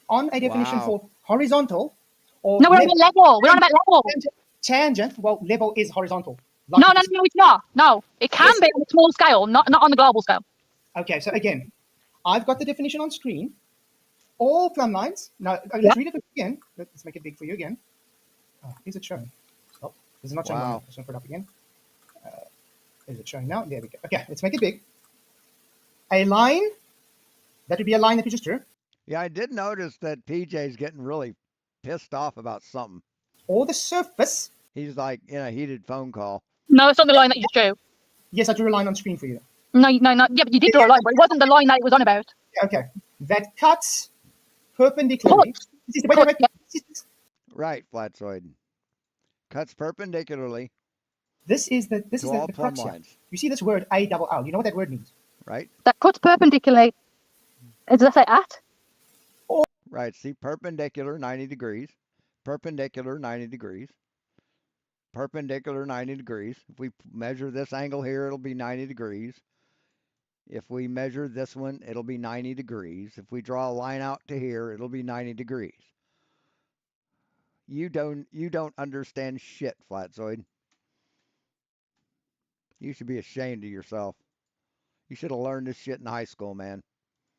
on a definition for horizontal or... No, we're on about level. We're on about level. Tangent, well, level is horizontal. No, it's not. No, it can be on a small scale, not on the global scale. Okay, so again, I've got the definition on screen. All plumb lines. Now, let's read it again. Let's make it big for you again. Oh, is it showing? Oh, is it not showing? Wow. Let's put it up again. Is it showing now? There we go. Okay, let's make it big. A line, that would be a line that we just drew. Yeah, I did notice that PJ's getting really pissed off about something. Or the surface. He's like in a heated phone call. No, it's not the line that you just drew. Yes, I drew a line on screen for you. No. Yeah, but you did draw a line, but it wasn't the line that it was on about. Okay, that cuts perpendicularly. Right, Flatzoid. Cuts perpendicularly. This is the crux here. You see this word A-double-L. You know what that word means? Right. That cuts perpendicularly. Does that say at? Right. See, perpendicular 90 degrees. Perpendicular 90 degrees. Perpendicular 90 degrees. If we measure this angle here, it'll be 90 degrees. If we measure this one, it'll be 90 degrees. If we draw a line out to here, it'll be 90 degrees. You don't understand shit, Flatzoid. You should be ashamed of yourself. You should have learned this shit in high school, man.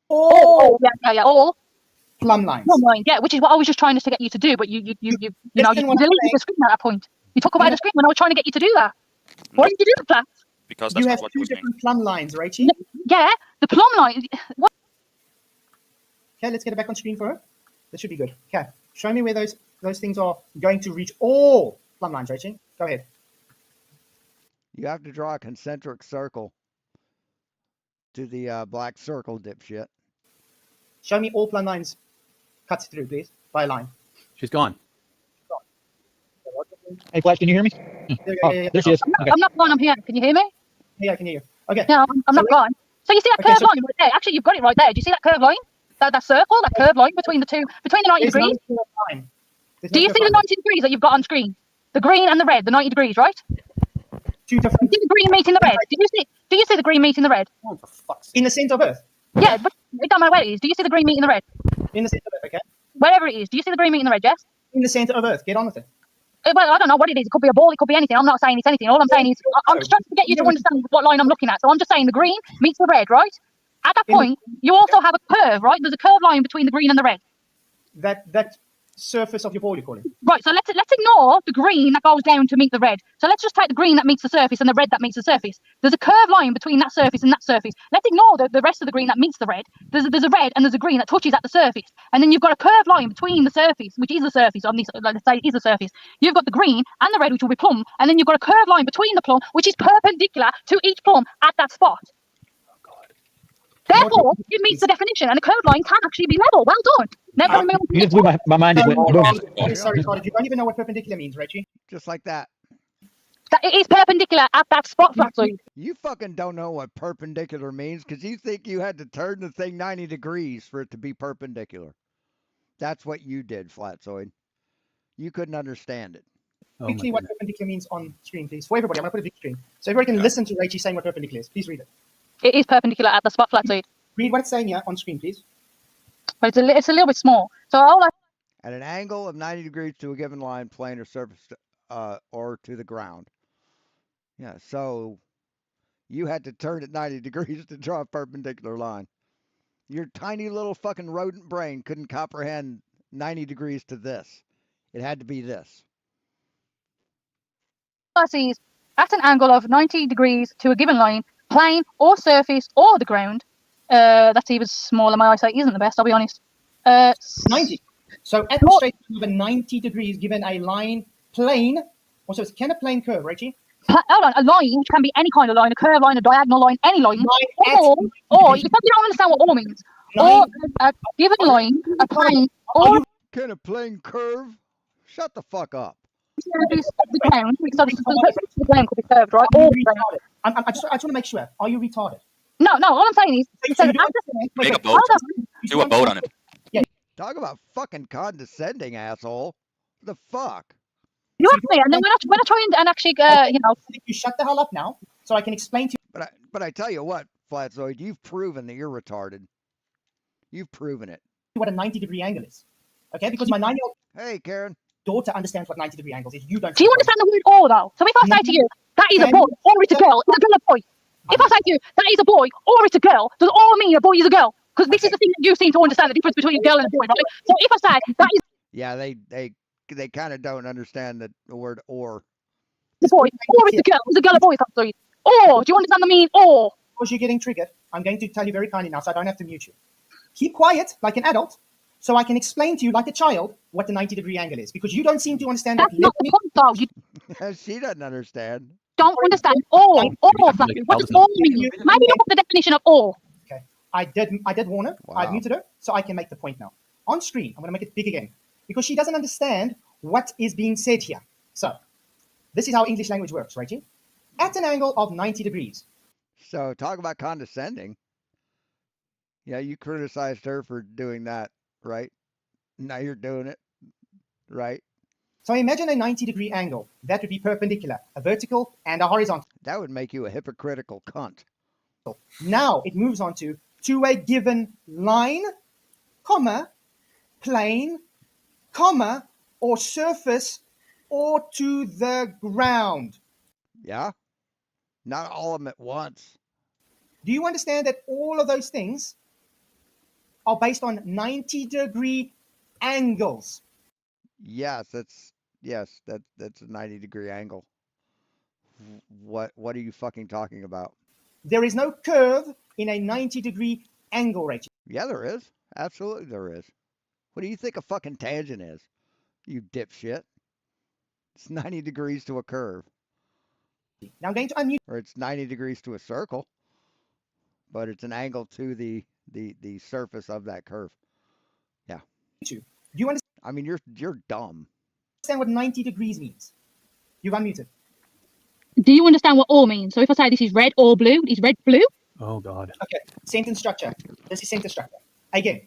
Oh, yeah. All plumb lines. Plumb line, yeah, which is what I was just trying to get you to do, but you deleted the screen at that point. You took away the screen when I was trying to get you to do that. Why did you do that? Because that's you have what two different plumb lines, right? Yeah, the plumb line. What? Okay, let's get it back on screen for her. That should be good. Okay, show me where those things are going to reach all plumb lines, Rachel. Go ahead. You have to draw a concentric circle to the black circle, dipshit. Show me all plumb lines cut through, please, by a line. She's gone. Hey, Flash, can you hear me? There she is. I'm not gone. I'm here. Can you hear me? Yeah, I can hear you. Okay. No, I'm not gone. So you see that curved line right there? Actually, you've got it right there. Do you see that curved line? That circle, that curved line between the 90 degrees? Do you see the 90 degrees that you've got on screen? The green and the red, the 90 degrees, right? Two different. You see the green meeting the red? Do you see the green meeting the red? Oh, for fuck's sake. In the center of Earth? Yeah, but it don't matter where it is. Do you see the green meeting the red? In the center of Earth, okay. Wherever it is. Do you see the green meeting the red, Jess? In the center of Earth. Get on with it. Well, I don't know what it is. It could be a ball. It could be anything. I'm not saying it's anything. All I'm saying is I'm just trying to get you to understand what line I'm looking at. So I'm just saying the green meets the red, right? At that point, you also have a curve, right? There's a curved line between the green and the red. That surface of your ball, you call it. Right, so let's ignore the green that goes down to meet the red. So let's just take the green that meets the surface and the red that meets the surface. There's a curved line between that surface and that surface. Let's ignore the rest of the green that meets the red. There's a red and there's a green that touches at the surface. And then you've got a curved line between the surface, which is the surface on this, let's say it is a surface. You've got the green and the red, which will be plumb. And then you've got a curved line between the plumb, which is perpendicular to each plumb at that spot. Therefore, it meets the definition, and a curved line can actually be level. Well done. Never You just blew my mind. Sorry, Carter. You don't even know what perpendicular means, Reggie. Just like that. That it is perpendicular at that spot, Flatzoid. You fucking don't know what perpendicular means because you think you had to turn the thing 90 degrees for it to be perpendicular. That's what you did, Flatzoid. You couldn't understand it. Quickly, what perpendicular means on screen, please. For everybody, I'm going to put a big screen. So everybody can listen to Rachel saying what perpendicular is. Please read it. It is perpendicular at the spot, Flatzoid. Read what it's saying here on screen, please. But it's a little bit small. So all I At an angle of 90 degrees to a given line, plane, or surface, or to the ground. Yeah, so you had to turn it 90 degrees to draw a perpendicular line. Your tiny little fucking rodent brain couldn't comprehend 90 degrees to this. It had to be this. see is at an angle of 90 degrees to a given line, plane or surface or the ground. That's even smaller. My eyesight isn't the best, I'll be honest. 90. So at the straight line of a 90 degrees given a line, plane, or so can a plane curve, Rachie? Hold on, a line can be any kind of line, a curved line, a diagonal line, any line. Or you don't understand what or means. Or a given line, a plane, or Can a plane curve? Shut the fuck up. the ground, because the ground could be curved, right? Or I just want to make sure. Are you retarded? No, all I'm saying is, Make a boat. Do a boat on it. Talk about fucking condescending, asshole. The fuck? You asked me, and then when I try and actually, you shut the hell up now, so I can explain to you. But I tell you what, Flatzoid, you've proven that you're retarded. You've proven it. What a 90-degree angle is, okay? Because my 9-year-old Karen daughter understands what 90-degree angles is. You don't. Do you understand the word "or" though? So if I say to you, that is a boy, or it's a girl, it's a girl or boy. If I say to you, that is a boy, or it's a girl, does "or" mean a boy is a girl? Because this is the thing that you seem to understand the difference between a girl and a boy, right? So if I say that is yeah, they kind of don't understand the word "or." a boy, or it's a girl or boy, sorry. Or, do you understand the meaning "or"? Because you're getting triggered, I'm going to tell you very kindly now, so I don't have to mute you. Keep quiet like an adult, so I can explain to you like a child what the 90-degree angle is, because you don't seem to understand That's not the point, though. You She doesn't understand. don't understand "or." What does "or" mean? Maybe look up the definition of "or." Okay, I did warn her. Wow. I've muted her, so I can make the point now. On screen, I'm going to make it big again, because she doesn't understand what is being said here. So, this is how English language works, right? At an angle of 90 degrees. So, talk about condescending. Yeah, you criticized her for doing that, right? Now you're doing it, right? So imagine a 90-degree angle. That would be perpendicular, a vertical and a horizontal. That would make you a hypocritical cunt. Now it moves on to a given line, comma, plane, comma, or surface, or to the ground. Yeah? Not all of them at once. Do you understand that all of those things are based on 90-degree angles? Yes, that's a 90-degree angle. What are you fucking talking about? There is no curve in a 90-degree angle, Rachel. Yeah, there is. Absolutely there is. What do you think a fucking tangent is? You dipshit. It's 90 degrees to a curve. Now I'm going to unmute. Or it's 90 degrees to a circle. But it's an angle to the surface of that curve. Yeah. Do you understand? I mean, you're dumb. Understand what 90 degrees means? You've unmuted. Do you understand what "or" means? So if I say this is red or blue, is red blue? Oh God. Okay. Sentence structure. This is sentence structure. Again,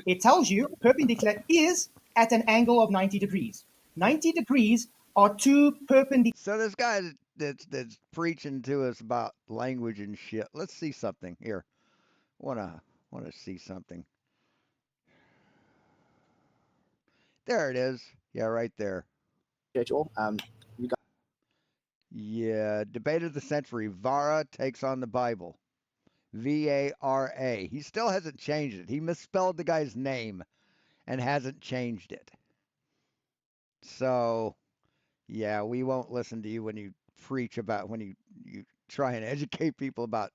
it tells you perpendicular is at an angle of 90 degrees. 90 degrees are two perpendicular. So this guy that's preaching to us about language and shit. Let's see something here. Wanna see something. There it is. Yeah, right there. Schedule. Yeah, debate of the century. Vara takes on the Bible. Vara. He still hasn't changed it. He misspelled the guy's name and hasn't changed it. So, yeah, we won't listen to you when you preach about, when you try and educate people about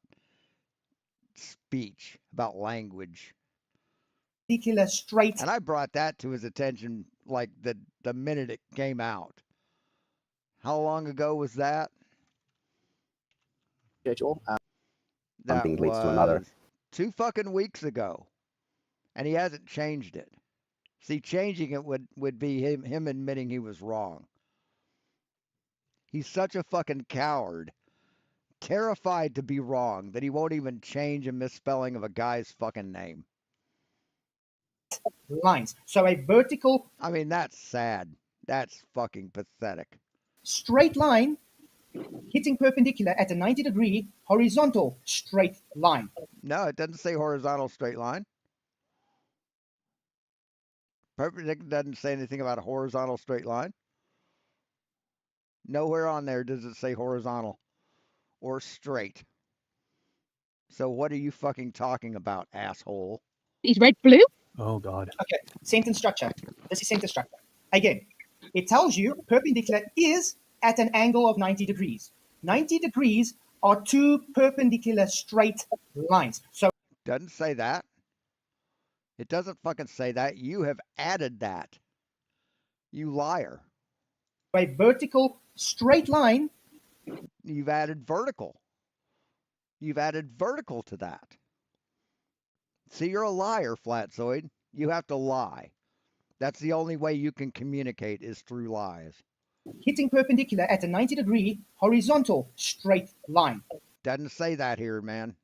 speech, about language. Straight. And I brought that to his attention like the minute it came out. How long ago was that? Schedule. That Something leads was to another. 2 fucking weeks ago. And he hasn't changed it. See, changing it would be him admitting he was wrong. He's such a fucking coward. Terrified to be wrong that he won't even change a misspelling of a guy's fucking name. Lines. So a vertical. I mean, that's sad. That's fucking pathetic. Straight line hitting perpendicular at a 90-degree horizontal straight line. No, it doesn't say horizontal straight line. Perpendicular doesn't say anything about a horizontal straight line. Nowhere on there does it say horizontal or straight. So what are you fucking talking about, asshole? Is red blue? Oh, God. Okay, sentence structure. This is sentence structure. Again, it tells you perpendicular is at an angle of 90 degrees. 90 degrees are two perpendicular straight lines. So doesn't say that. It doesn't fucking say that. You have added that. You liar. A vertical straight line. You've added vertical. You've added vertical to that. See, you're a liar, Flatzoid. You have to lie. That's the only way you can communicate is through lies. Hitting perpendicular at a 90-degree horizontal straight line. Doesn't say that here, man.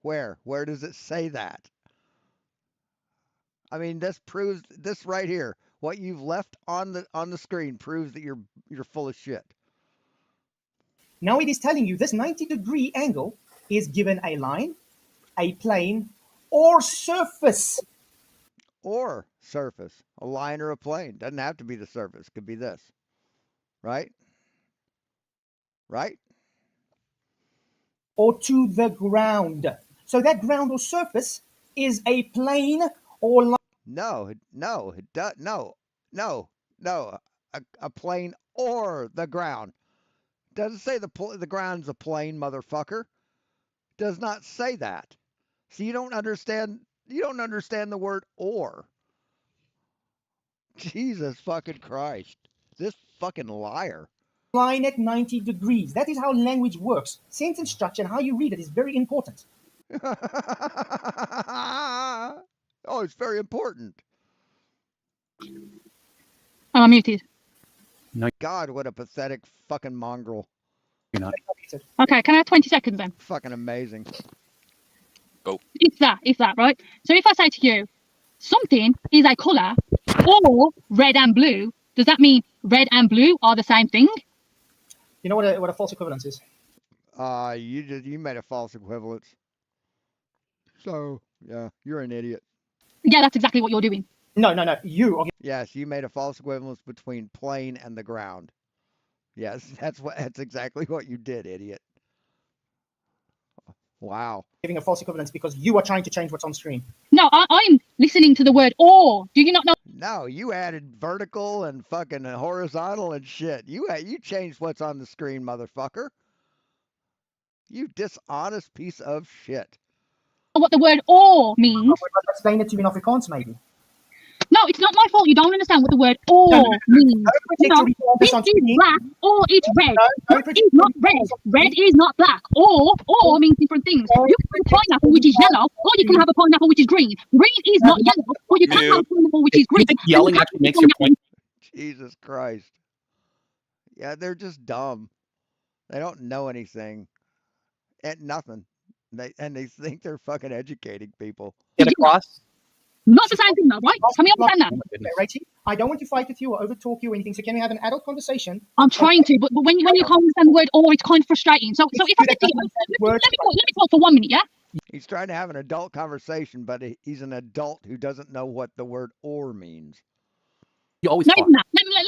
Where? Where does it say that? I mean, this proves this right here. What you've left on the screen proves that you're full of shit. Now it is telling you this 90-degree angle is given a line, a plane, or surface. Or surface. A line or a plane. Doesn't have to be the surface. Could be this. Right? Right? Or to the ground. So that ground or surface is a plane or line. No. A plane or the ground. Doesn't say the ground's a plane, motherfucker. Does not say that. So you don't understand the word or. Jesus fucking Christ. This fucking liar. Line at 90 degrees. That is how language works. Sentence structure and how you read it is very important. Oh, it's very important. I'm muted. No. God, what a pathetic fucking mongrel. You're not. Okay, can I have 20 seconds then? Fucking amazing. Go. It's that, right? So if I say to you, something is a colour or red and blue, does that mean red and blue are the same thing? You know what a false equivalence is? You made a false equivalence. So, yeah, you're an idiot. Yeah, that's exactly what you're doing. No. You. Yes, you made a false equivalence between plane and the ground. Yes, that's exactly what you did, idiot. Wow. Giving a false equivalence because you are trying to change what's on screen. No, I'm listening to the word or. Do you not know? No, you added vertical and fucking horizontal and shit. You changed what's on the screen, motherfucker. You dishonest piece of shit. What the word or means? Explain it to you in Afrikaans, maybe. No, it's not my fault. You don't understand what the word or means. No, this is black or it's red. Black is not red. Red is not black. Or means different things. You can have a pineapple which is yellow, or you can have a pineapple which is green. Green is not yellow, or you can have a pineapple which is green. You think yelling actually makes your point? Jesus Christ. Yeah, they're just dumb. They don't know anything. And nothing. They think they're fucking educating people. Get across. Not the same thing though, right? Can we understand that? Rachie, I don't want to fight with you or overtalk you or anything, so can we have an adult conversation? I'm trying to, but when you can't understand the word or, it's kind of frustrating. So if I said to you, let me talk for 1 minute, yeah? He's trying to have an adult conversation, but he's an adult who doesn't know what the word or means. You always not talk. even that.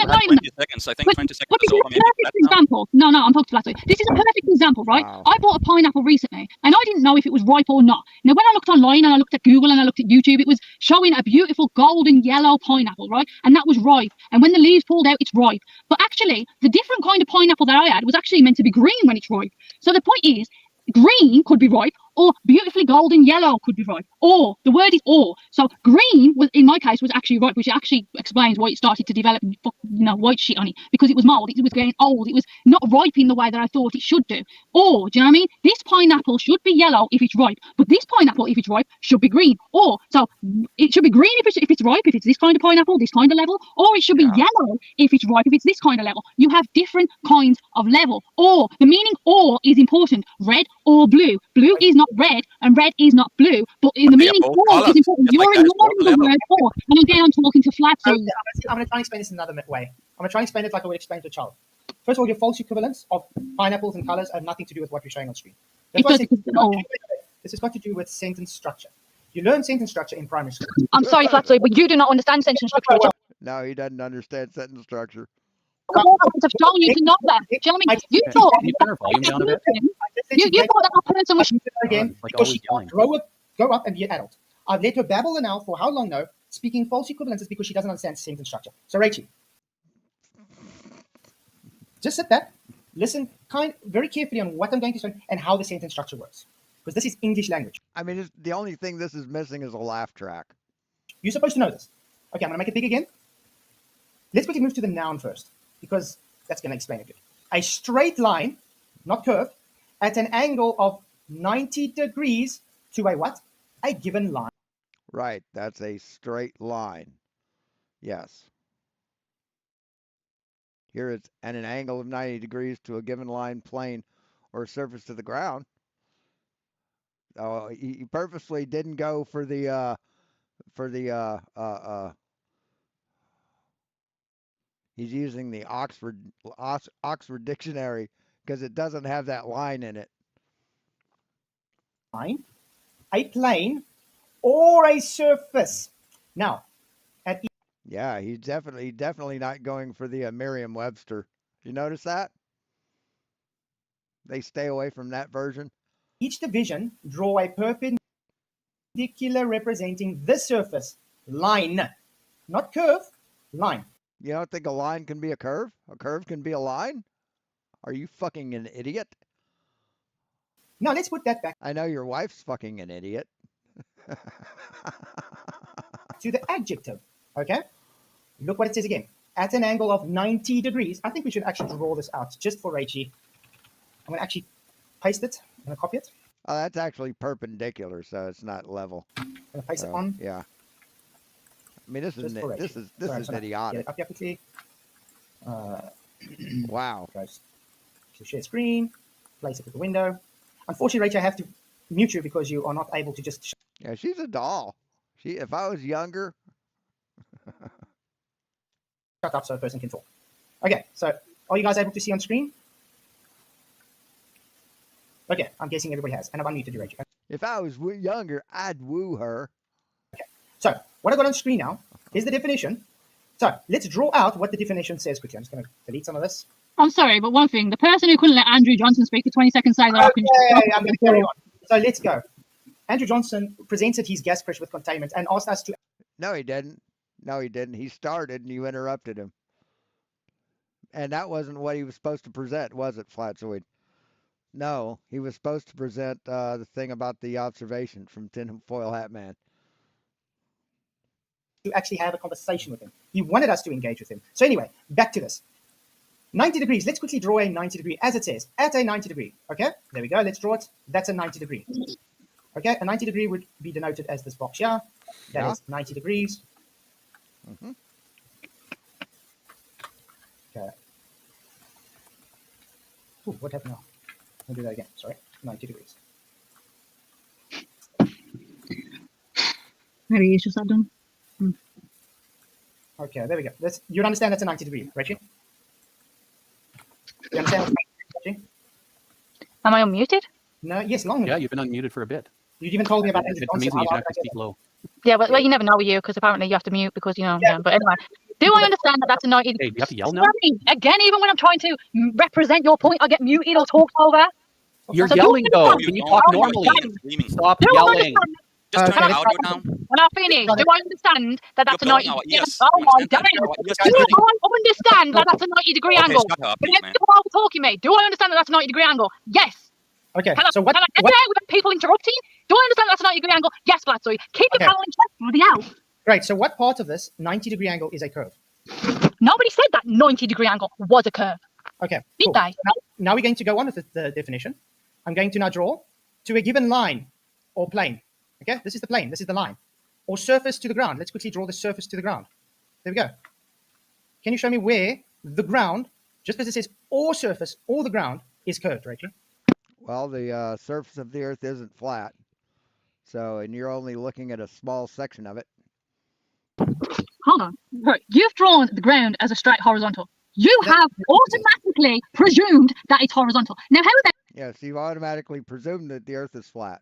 Not even 20 seconds. I think 20 seconds is this all. is a perfect example. No, I'm talking to Flatzoid. This is a perfect example, right? Wow. I bought a pineapple recently, and I didn't know if it was ripe or not. Now, when I looked online and I looked at Google and I looked at YouTube, it was showing a beautiful golden yellow pineapple, right? And that was ripe. And when the leaves pulled out, it's ripe. But actually, the different kind of pineapple that I had was actually meant to be green when it's ripe. So the point is, green could be ripe or beautifully golden yellow could be ripe, or the word is or. So green was, in my case, was actually ripe, which actually explains why it started to develop, white shit on it, because it was mold, it was getting old, it was not ripe in the way that I thought it should do. Or, do you know what I mean? This pineapple should be yellow if it's ripe, but this pineapple, if it's ripe, should be green. Or, so it should be green if it's ripe, if it's this kind of pineapple, this kind of level, or it should be yellow if it's ripe, if it's this kind of level. You have different kinds of level. Or, the meaning or is important. Red or blue. Blue is not red, and red is not blue, but in the meaning or is important. You're ignoring the word or. And again, I'm talking to Flatzoid'S. I'm going to try and explain this another way. I'm going to try and explain it like I would explain to a child. First of all, your false equivalence of pineapples and colors have nothing to do with what you're showing on screen. This has got to do with sentence structure. You learn sentence structure in primary school. I'm sorry, Flatzoid, but you do not understand sentence structure. No, he doesn't understand sentence structure. Have shown you to know that. Do you know what I mean? You thought Can you turn her volume down a bit? you thought that person was again because she can't grow up and be an adult. I've let her babble now for how long now, speaking false equivalences because she doesn't understand sentence structure. So Rachel, just sit back, listen very carefully on what I'm going to say and how the sentence structure works. Because this is English language. I mean, the only thing this is missing is a laugh track. You're supposed to know this. Okay, I'm going to make it big again. Let's quickly move to the noun first, because that's going to explain it good. A straight line, not curve, at an angle of 90 degrees to a what? A given line. Right, that's a straight line. Yes. Here it's at an angle of 90 degrees to a given line, plane, or surface to the ground. Oh, he purposely didn't go for the he's using the Oxford dictionary because it doesn't have that line in it. Line, a plane, or a surface. Now, yeah, he's definitely not going for the Merriam-Webster. You notice that? They stay away from that version. Each division, draw a perpendicular representing the surface. Line, not curve, line. You don't think a line can be a curve? A curve can be a line? Are you fucking an idiot? Now let's put that back. I know your wife's fucking an idiot. To the adjective, okay? Look what it says again. At an angle of 90 degrees. I think we should actually draw this out just for Rachel. I'm going to actually paste it. I'm going to copy it. Oh, that's actually perpendicular, so it's not level. I'm going to paste it on. Yeah. I mean, this is idiotic. Up here quickly. Wow. Goes to share screen. Place it at the window. Unfortunately, Rachel, I have to mute you because you are not able to just. Yeah, she's a doll. If I was younger. Shut up so a person can talk. Okay, so are you guys able to see on screen? Okay, I'm guessing everybody has, and I've unmuted you, Rachel. If I was younger, I'd woo her. Okay, so what I got on screen now is the definition. So let's draw out what the definition says quickly. I'm just going to delete some of this. I'm sorry, but one thing, the person who couldn't let Andrew Johnson speak for 20 seconds saying that I'm going to carry on. So let's go. Andrew Johnson presented his gas pressure with containment and asked us to. No, he didn't. No, he didn't. He started and you interrupted him. And that wasn't what he was supposed to present, was it, Flatzoid? No, he was supposed to present the thing about the observation from Tinfoil Hat Man. To actually have a conversation with him. He wanted us to engage with him. So anyway, back to this. 90 degrees. Let's quickly draw a 90 degree as it says. At a 90 degree. Okay, there we go. Let's draw it. That's a 90 degree. Okay, a 90 degree would be denoted as this box here. That is 90 degrees. Mm-hmm. Okay. Ooh, what happened now? I'll do that again. Sorry. 90 degrees. Maybe you should start done. Okay, there we go. You understand that's a 90 degree, Reggie? You understand that's 90 degree, Reggie? Am I unmuted? No, yes, long. Yeah, you've been unmuted for a bit. You even told me about it. It means you have to speak low. Yeah, well, you never know with you because apparently you have to mute because, you know. Yeah. But anyway, do I understand that that's a 90 degree? Hey, you have to yell now? Sorry, again, even when I'm trying to represent your point, I get muted or talked over. You're yelling, though. Can you talk normally? Stop yelling. Just turn the audio down. When I finish, do I understand that that's a 90 degree? Yes. Oh my God. Do I understand that that's a 90 degree angle? Shut up, While talking me, do I understand that that's a 90 degree angle? Yes. Okay. Hello, So what? hello, get there with people interrupting. Do I understand that's a 90-degree angle? Yes, Flatzoid. Keep your panel in check, bloody hell. Great. So what part of this 90-degree angle is a curve? Nobody said that 90-degree angle was a curve. Okay. Did Cool. they? Now we're going to go on with the definition. I'm going to now draw to a given line or plane. Okay. This is the plane. This is the line. Or surface to the ground. Let's quickly draw the surface to the ground. There we go. Can you show me where the ground, just because it says or surface or the ground, is curved, Rachel? Well, the surface of the Earth isn't flat, so and you're only looking at a small section of it. Hold on. Right. You've drawn the ground as a straight horizontal. You have automatically presumed that it's horizontal. Now, how is that? Yes, you automatically presume that the Earth is flat,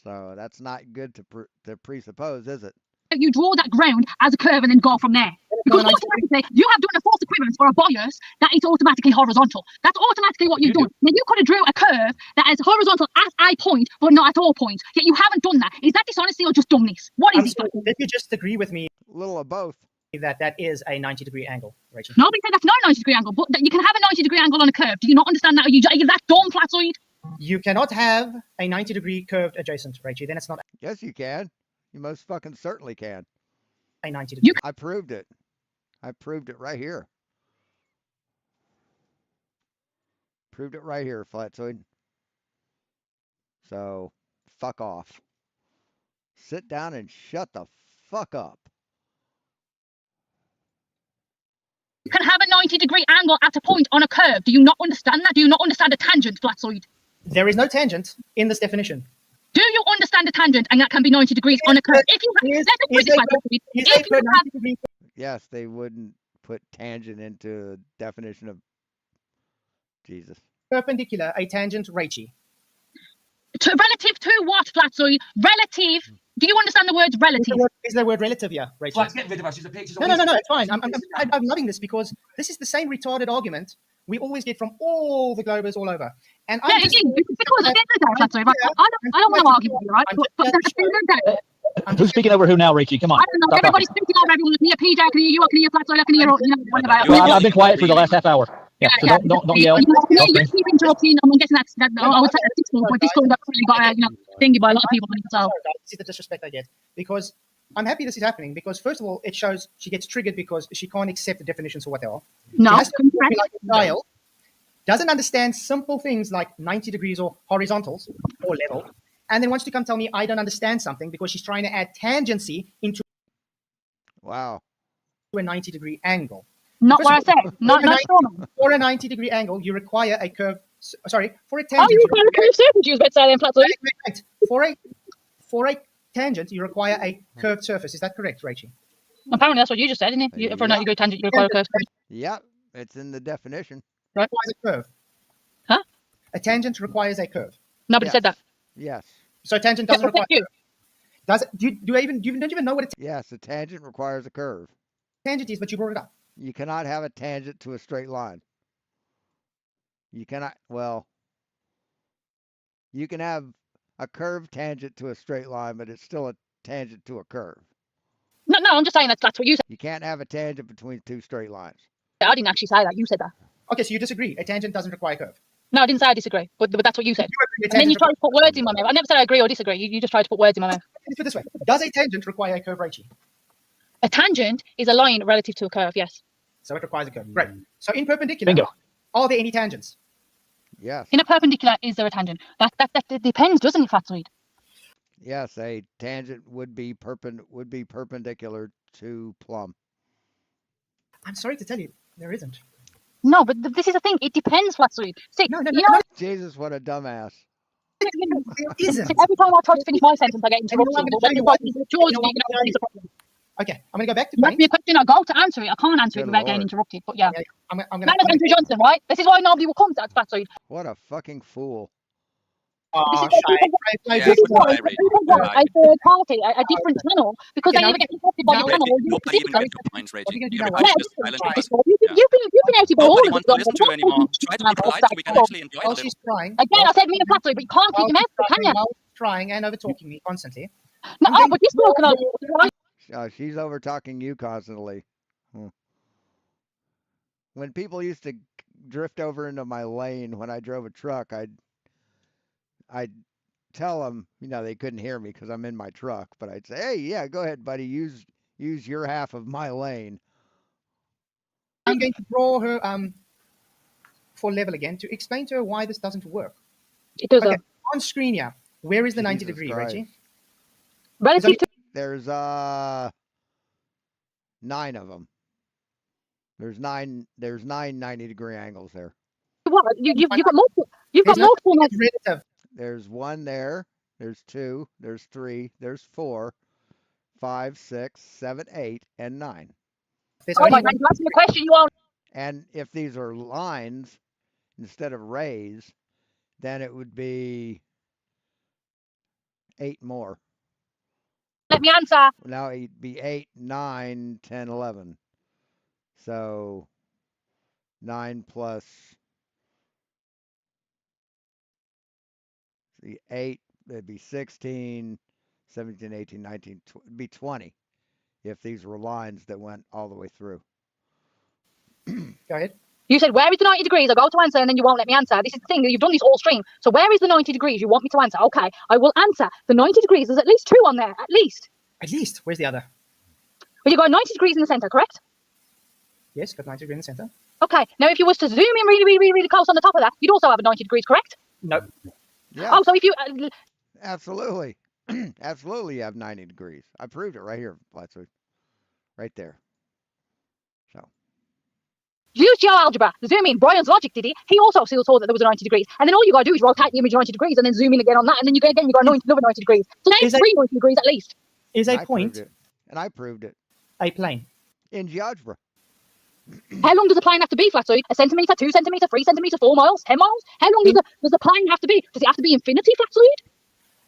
so that's not good to presuppose, is it? You draw that ground as a curve and then go from there. Because automatically, you have done a false equivalence or a bias that it's automatically horizontal. That's automatically what you've done. Now, you could have drew a curve that is horizontal at a point, but not at all points. Yet you haven't done that. Is that dishonesty or just dumbness? What is it? Did you just agree with me? A little of both. That is a 90-degree angle, Rachel. Nobody said that's not a 90-degree angle, but that you can have a 90-degree angle on a curve. Do you not understand that? Are you that dumb, Flatzoid? You cannot have a 90-degree curved adjacent, Rachel. Then it's not Yes, you can. You most fucking certainly can. a 90-degree. I proved it. I proved it right here. Proved it right here, Flatzoid. So, fuck off. Sit down and shut the fuck up. You can have a 90-degree angle at a point on a curve. Do you not understand that? Do you not understand a tangent, Flatzoid? There is no tangent in this definition. Do you understand a tangent and that can be 90 degrees on a curve? If you have, Yes, they wouldn't put tangent into a definition of Jesus. Perpendicular, a tangent, Rachel. Relative to what, Flatzoid? Relative. Do you understand the word relative? Is the word relative here, Rachel? Let's get rid of her. She's a picture. No, it's fine. I'm loving this because this is the same retarded argument we always get from all the Globers all over. And yeah, because at the end of the day, Flatzoid, I don't want to argue with you, right? But at the end of the day, Who's speaking over who now, Ricky? Come on. I don't know. Everybody's speaking over everyone. I can hear PJ, I can hear you, I can hear Flatzoid, I can hear whatever. I've been quiet for the last half hour. Yeah, so don't yell. You keep interrupting. I'm guessing that I would say that's Discord, but Discord got thingy by a lot of people. So this is the disrespect I get because I'm happy this is happening because first of all, it shows she gets triggered because she can't accept the definitions for what they are. No, she has to be like a child, doesn't understand simple things like 90 degrees or horizontals or level, and then wants to come tell me I don't understand something because she's trying to add tangency into a 90-degree angle. Not what I said. Not for a 90-degree angle, you require a curve. Sorry, for a Oh, tangent. you require a curved surface. You was about to say then, Flatzoid. For a tangent, you require a curved surface. Is that correct, Rachel? Apparently, that's what you just said, isn't it? For a 90-degree tangent, you require a curved surface. Yep, it's in the definition. Right? Requires a curve. Huh? A tangent requires a curve. Nobody said that. Yes. So a tangent doesn't require. You. Does it? Don't you even know what a Yes, a tangent requires a curve. tangent is? But you brought it up. You cannot have a tangent to a straight line. You cannot. Well, you can have a curved tangent to a straight line, but it's still a tangent to a curve. No, I'm just saying that's what you said. You can't have a tangent between two straight lines. I didn't actually say that. You said that. Okay, so you disagree. A tangent doesn't require a curve. No, I didn't say I disagree, but that's what you said. And then you tried to put words in my mouth. I never said I agree or disagree. You just tried to put words in my mouth. Let's put it this way: does a tangent require a curve, Rachel? A tangent is a line relative to a curve. Yes. So it requires a curve. Right. So in perpendicular, Bingo. Are there any tangents? Yes. In a perpendicular, is there a tangent? That depends, doesn't it, Flatzoid? Yes, a tangent would be perpendicular to plumb. I'm sorry to tell you, there isn't. No, but this is the thing. It depends, Flatzoid. See, no. Jesus, what a dumbass. There isn't. See, every time I try to finish my sentence, I get interrupted. But when Okay, I'm going to go back to ask me a question. I go to answer it. I can't answer it without getting interrupted. But yeah, I'm going to Andrew Johnson, right? This is why nobody will come to that Flatzoid. What a fucking fool. A third party, a different channel, because they either get interrupted by your channel or you Nobody even gets your points, Rachel. Everybody's just silent because You've been out by all nobody of wants to listen to you anymore. Try to be polite so we can actually enjoy it a little. She's trying. Again, I said me and Flatzoid, but you can't keep your mouth, can you? Trying and over talking me constantly. No, but you're talking on. She's over talking you constantly. When people used to drift over into my lane when I drove a truck, I'd I'd tell them, they couldn't hear me because I'm in my truck, but I'd say, hey, yeah, go ahead, buddy, use your half of my lane. I'm going to draw her for level again to explain to her why this doesn't work. It does. Okay, on screen, yeah. Where is the 90 Jesus degree, Christ. Reggie? Relative to. There's 9 of them. There's nine 90-degree angles there. What? You've got multiple. You've got multiple. Relative. There's 1 there. There's 2. There's 3. There's 4, 5, 6, 7, 8, and 9. Oh my God! You asked me a question. You won't. And if these are lines instead of rays, then it would be 8 more. Let me answer. Now it'd be 8, 9, 10, 11. So 9 plus the 8, it'd be 16, 17, 18, 19, it'd be 20 if these were lines that went all the way through. Go ahead. You said, where is the 90 degrees? I go to answer and then you won't let me answer. This is the thing, you've done this all stream. So where is the 90 degrees? You want me to answer? Okay, I will answer. The 90 degrees, there's at least 2 on there, at least. At least. Where's the other? Well, you've got 90 degrees in the center, correct? Yes, got 90 degrees in the center. Okay, now if you was to zoom in really, really, really, really close on the top of that, you'd also have a 90 degrees, correct? Nope. Yeah. Oh, so if you... Absolutely. Absolutely you have 90 degrees. I proved it right here, Flatzoid. Right there. So. Use GeoAlgebra. Zoom in. Brian's logic, did he? He also still saw that there was a 90 degrees. And then all you got to do is rotate the image 90 degrees and then zoom in again on that. And then you got another 90 degrees. So now it's 3 90 degrees at least. Is a point... And I proved it. A plane. In GeoAlgebra. How long does a plane have to be, Flatzoid? A centimetre, 2 centimetres, 3 centimetres, 4 miles, 10 miles? How long does the plane have to be? Does it have to be infinity, Flatzoid?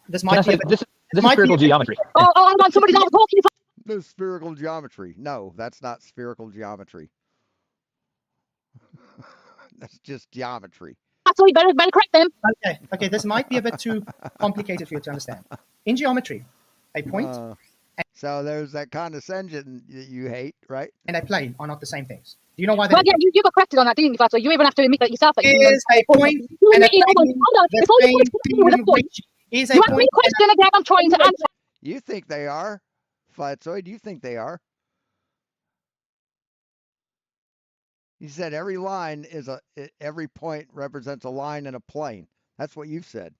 This might be this is spherical geometry. Oh, hold on, somebody's not talking. No, spherical geometry. No, that's not spherical geometry. That's just geometry. Flatzoid, better correct them. Okay, this might be a bit too complicated for you to understand. In geometry, a point... So there's that condescension that you hate, right? And a plane are not the same things. Do you know why that Well, yeah, you got corrected on that, didn't you, Flatzoid? You even have to admit that yourself. That is a point and a plane. Hold on, before you put a point. You ask me a question again, I'm trying to answer. You think they are, Flatzoid? You think they are? You said every line every point represents a line in a plane. That's what you've said.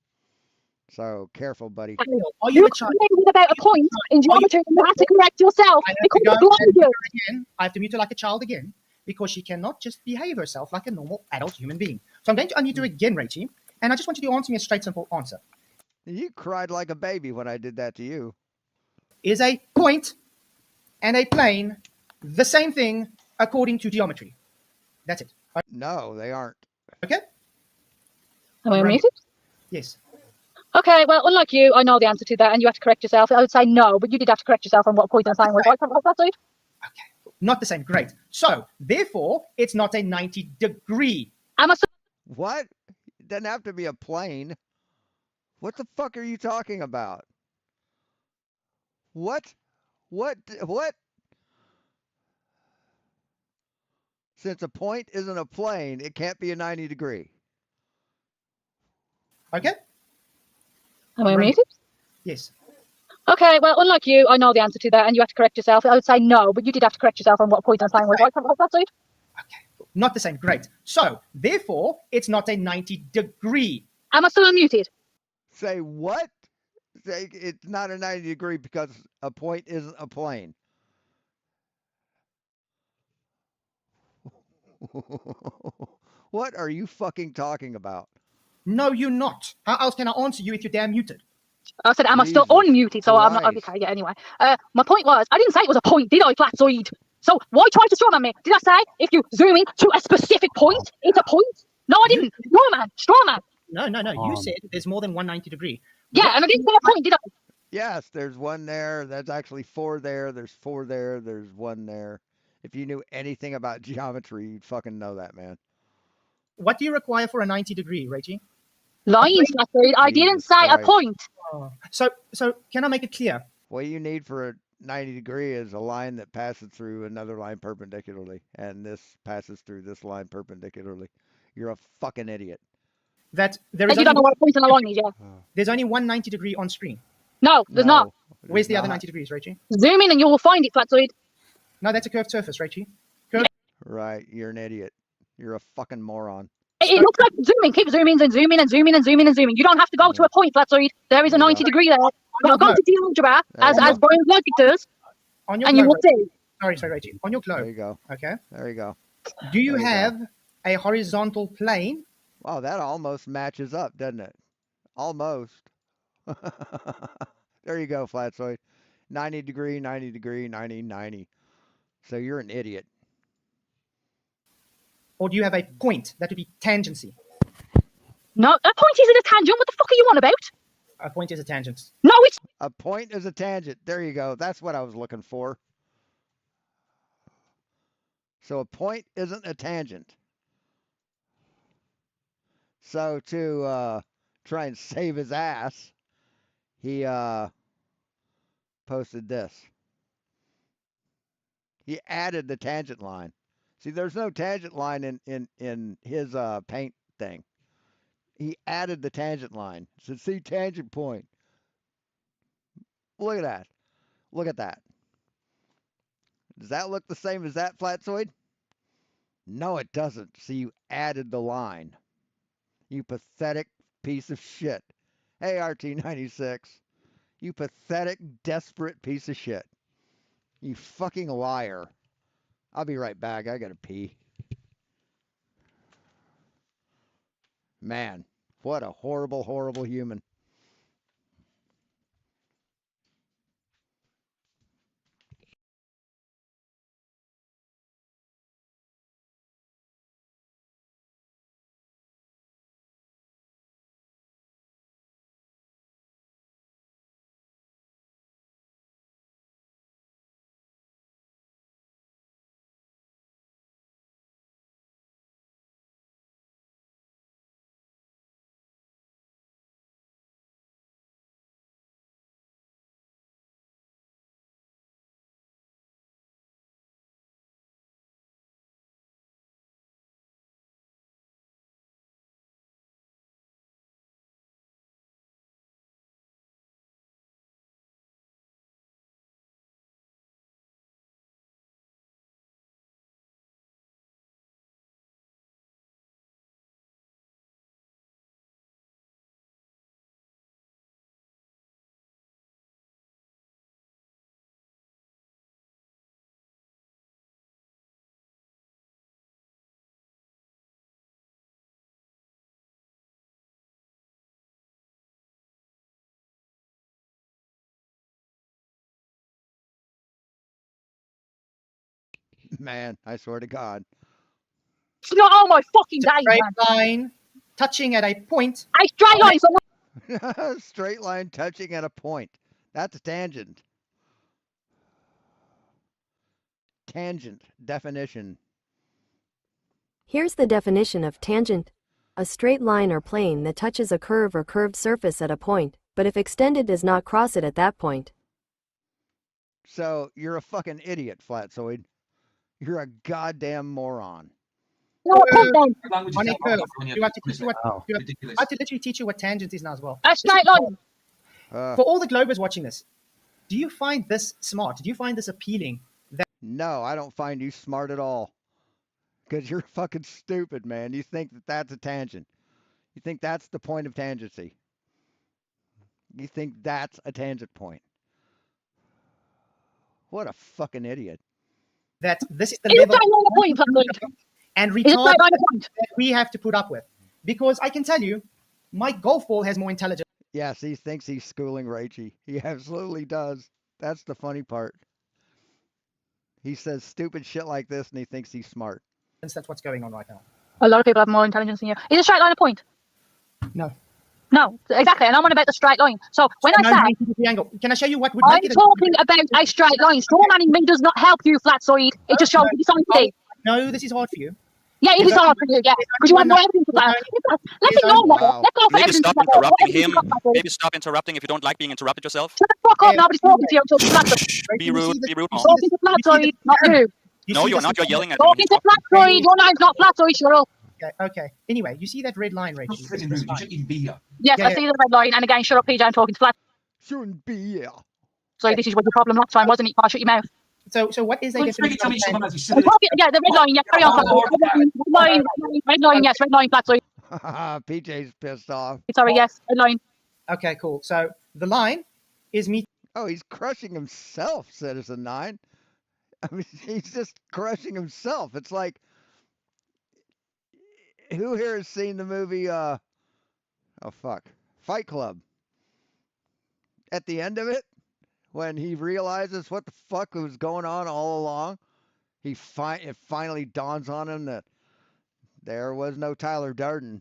So careful, buddy. Are you a child? About a point in geometry, you have to correct yourself. I have to mute her like a child again because she cannot just behave herself like a normal adult human being. So I'm going to unmute her again, Rachie, and I just want you to answer me a straight, simple answer. You cried like a baby when I did that to you. Is a point and a plane the same thing according to geometry? That's it. No, they aren't. Okay. Am I muted? Yes. Okay, well, unlike you, I know the answer to that, and you have to correct yourself. I would say no, but you did have to correct yourself on what point I'm saying was right. Okay, not the same. Great. So, therefore, it's not a 90 degree. What? It doesn't have to be a plane. What the fuck are you talking about? What? Since a point isn't a plane, it can't be a 90 degree. Okay. Am I muted? Yes. Okay, well, unlike you, I know the answer to that, and you have to correct yourself. I would say no, but you did have to correct yourself on what point I'm saying was right. Okay. Not the same. Great. So, therefore, it's not a 90 degree. Am I still unmuted? Say what? Say it's not a 90 degree because a point isn't a plane. What are you fucking talking about? No, you're not. How else can I answer you if you're damn muted? I said, am I still unmuted? So I'm not. Okay, yeah, anyway. My point was, I didn't say it was a point, did I, Flatzoid? So why try to strawman me? Did I say if you zoom in to a specific point, it's a point? No, I didn't. Strawman. No. You said there's more than 190 degree. Yeah, and I didn't say a point, did I? Yes, there's 1 there. There's actually 4 there. There's 4 there. There's 1 there. If you knew anything about geometry, you'd fucking know that, man. What do you require for a 90 degree, Reggie? Lines, Flatzoid. I didn't say a point. Oh. So can I make it clear? What you need for a 90 degree is a line that passes through another line perpendicularly, and this passes through this line perpendicularly. You're a fucking idiot. that there And is you don't know only what a point on the line is, yeah? there's only one 90 degree on screen. No, there's not. Where's the other 90 degrees, Rachie? Zoom in and you will find it, Flatzoid. No, that's a curved surface, Rachie. Right, you're an idiot. You're a fucking moron. It looks like zooming. Keep zooming and zooming and zooming and zooming and zooming. You don't have to go to a point, Flatzoid. There is a 90 degree there. Now go to algebra as Brian Logic does, On your and you will globe, see. Sorry, Rachie. On your globe. There you go. Okay. There you go. Do you There you go. have a horizontal plane? Wow, that almost matches up, doesn't it? Almost. There you go, Flatzoid. 90 degree, 90 degree, 90, 90. So you're an idiot. Or do you have a point? That would be tangency. No, a point isn't a tangent. What the fuck are you on about? A point is a tangent. No, it's a point is a tangent. There you go. That's what I was looking for. So a point isn't a tangent. So to try and save his ass, he posted this. He added the tangent line. See, there's no tangent line in his paint thing. He added the tangent line. So see tangent point. Look at that. Look at that. Does that look the same as that, Flatzoid? No, it doesn't. See, you added the line. You pathetic piece of shit. Hey, RT96. You pathetic, desperate piece of shit. You fucking liar. I'll be right back. I gotta pee. Man, what a horrible, horrible human. Man, I swear to God. It's not all my fucking days, Straight man. line touching at a point. A straight line. So Straight line touching at a point. That's a tangent. Tangent definition. Here's the definition of tangent. A straight line or plane that touches a curve or curved surface at a point, but if extended does not cross it at that point. So you're a fucking idiot, Flatzoid. You're a goddamn moron. You have to teach you what, I have to literally teach you what tangent is now as well. A straight line. For all the Globers watching this, do you find this smart? Do you find this appealing? No, I don't find you smart at all. Because you're fucking stupid, man. You think that that's a tangent. You think that's the point of tangency. You think that's a tangent point. What a fucking idiot. That this is the level and retard that we have to put up with. Because I can tell you, my golf ball has more intelligence. Yes, he thinks he's schooling Rachie. He absolutely does. That's the funny part. He says stupid shit like this and he thinks he's smart. That's what's going on right now. A lot of people have more intelligence than you. Is a straight line a point? No. No, exactly. And I'm on about the straight line. So when I say... angle. Can I show you what would I'm make it talking about a straight line. Strawmanning me does not help you, Flatzoid. It just shows you something. No, this is hard for you. Yeah, it is hard for you, yeah. Because you want more evidence of that. Let me know. Let's go for Maybe evidence. stop interrupting him. Maybe stop interrupting if you don't like being interrupted yourself. Shut the fuck up. Nobody's talking to you until Flatzoid. Be rude. Be rude. Talking to Flatzoid, not you. No, you're not. You're yelling at Talking to Flatzoid. Your name's not Flatzoid, Cheryl. Okay. Anyway, you see that red line, Rachel? That's freaking rude. You shouldn't even be here. Yes, I see the red line. And again, shut up, PJ. I'm talking to Flat. Shouldn't be here. Sorry, this is what your problem last time, wasn't it? I shut your mouth. So what is a definition of I'm talking, yeah, the red line. Yeah, carry on. Red line. Yes, red line. Flat. Sorry. PJ's pissed off. Sorry. Yes, red line. Okay, cool. So the line is me. Oh, he's crushing himself, Citizen 9. I mean, he's just crushing himself. It's like, who here has seen the movie, Fight Club? At the end of it, when he realizes what the fuck was going on all along, it finally dawns on him that there was no Tyler Durden.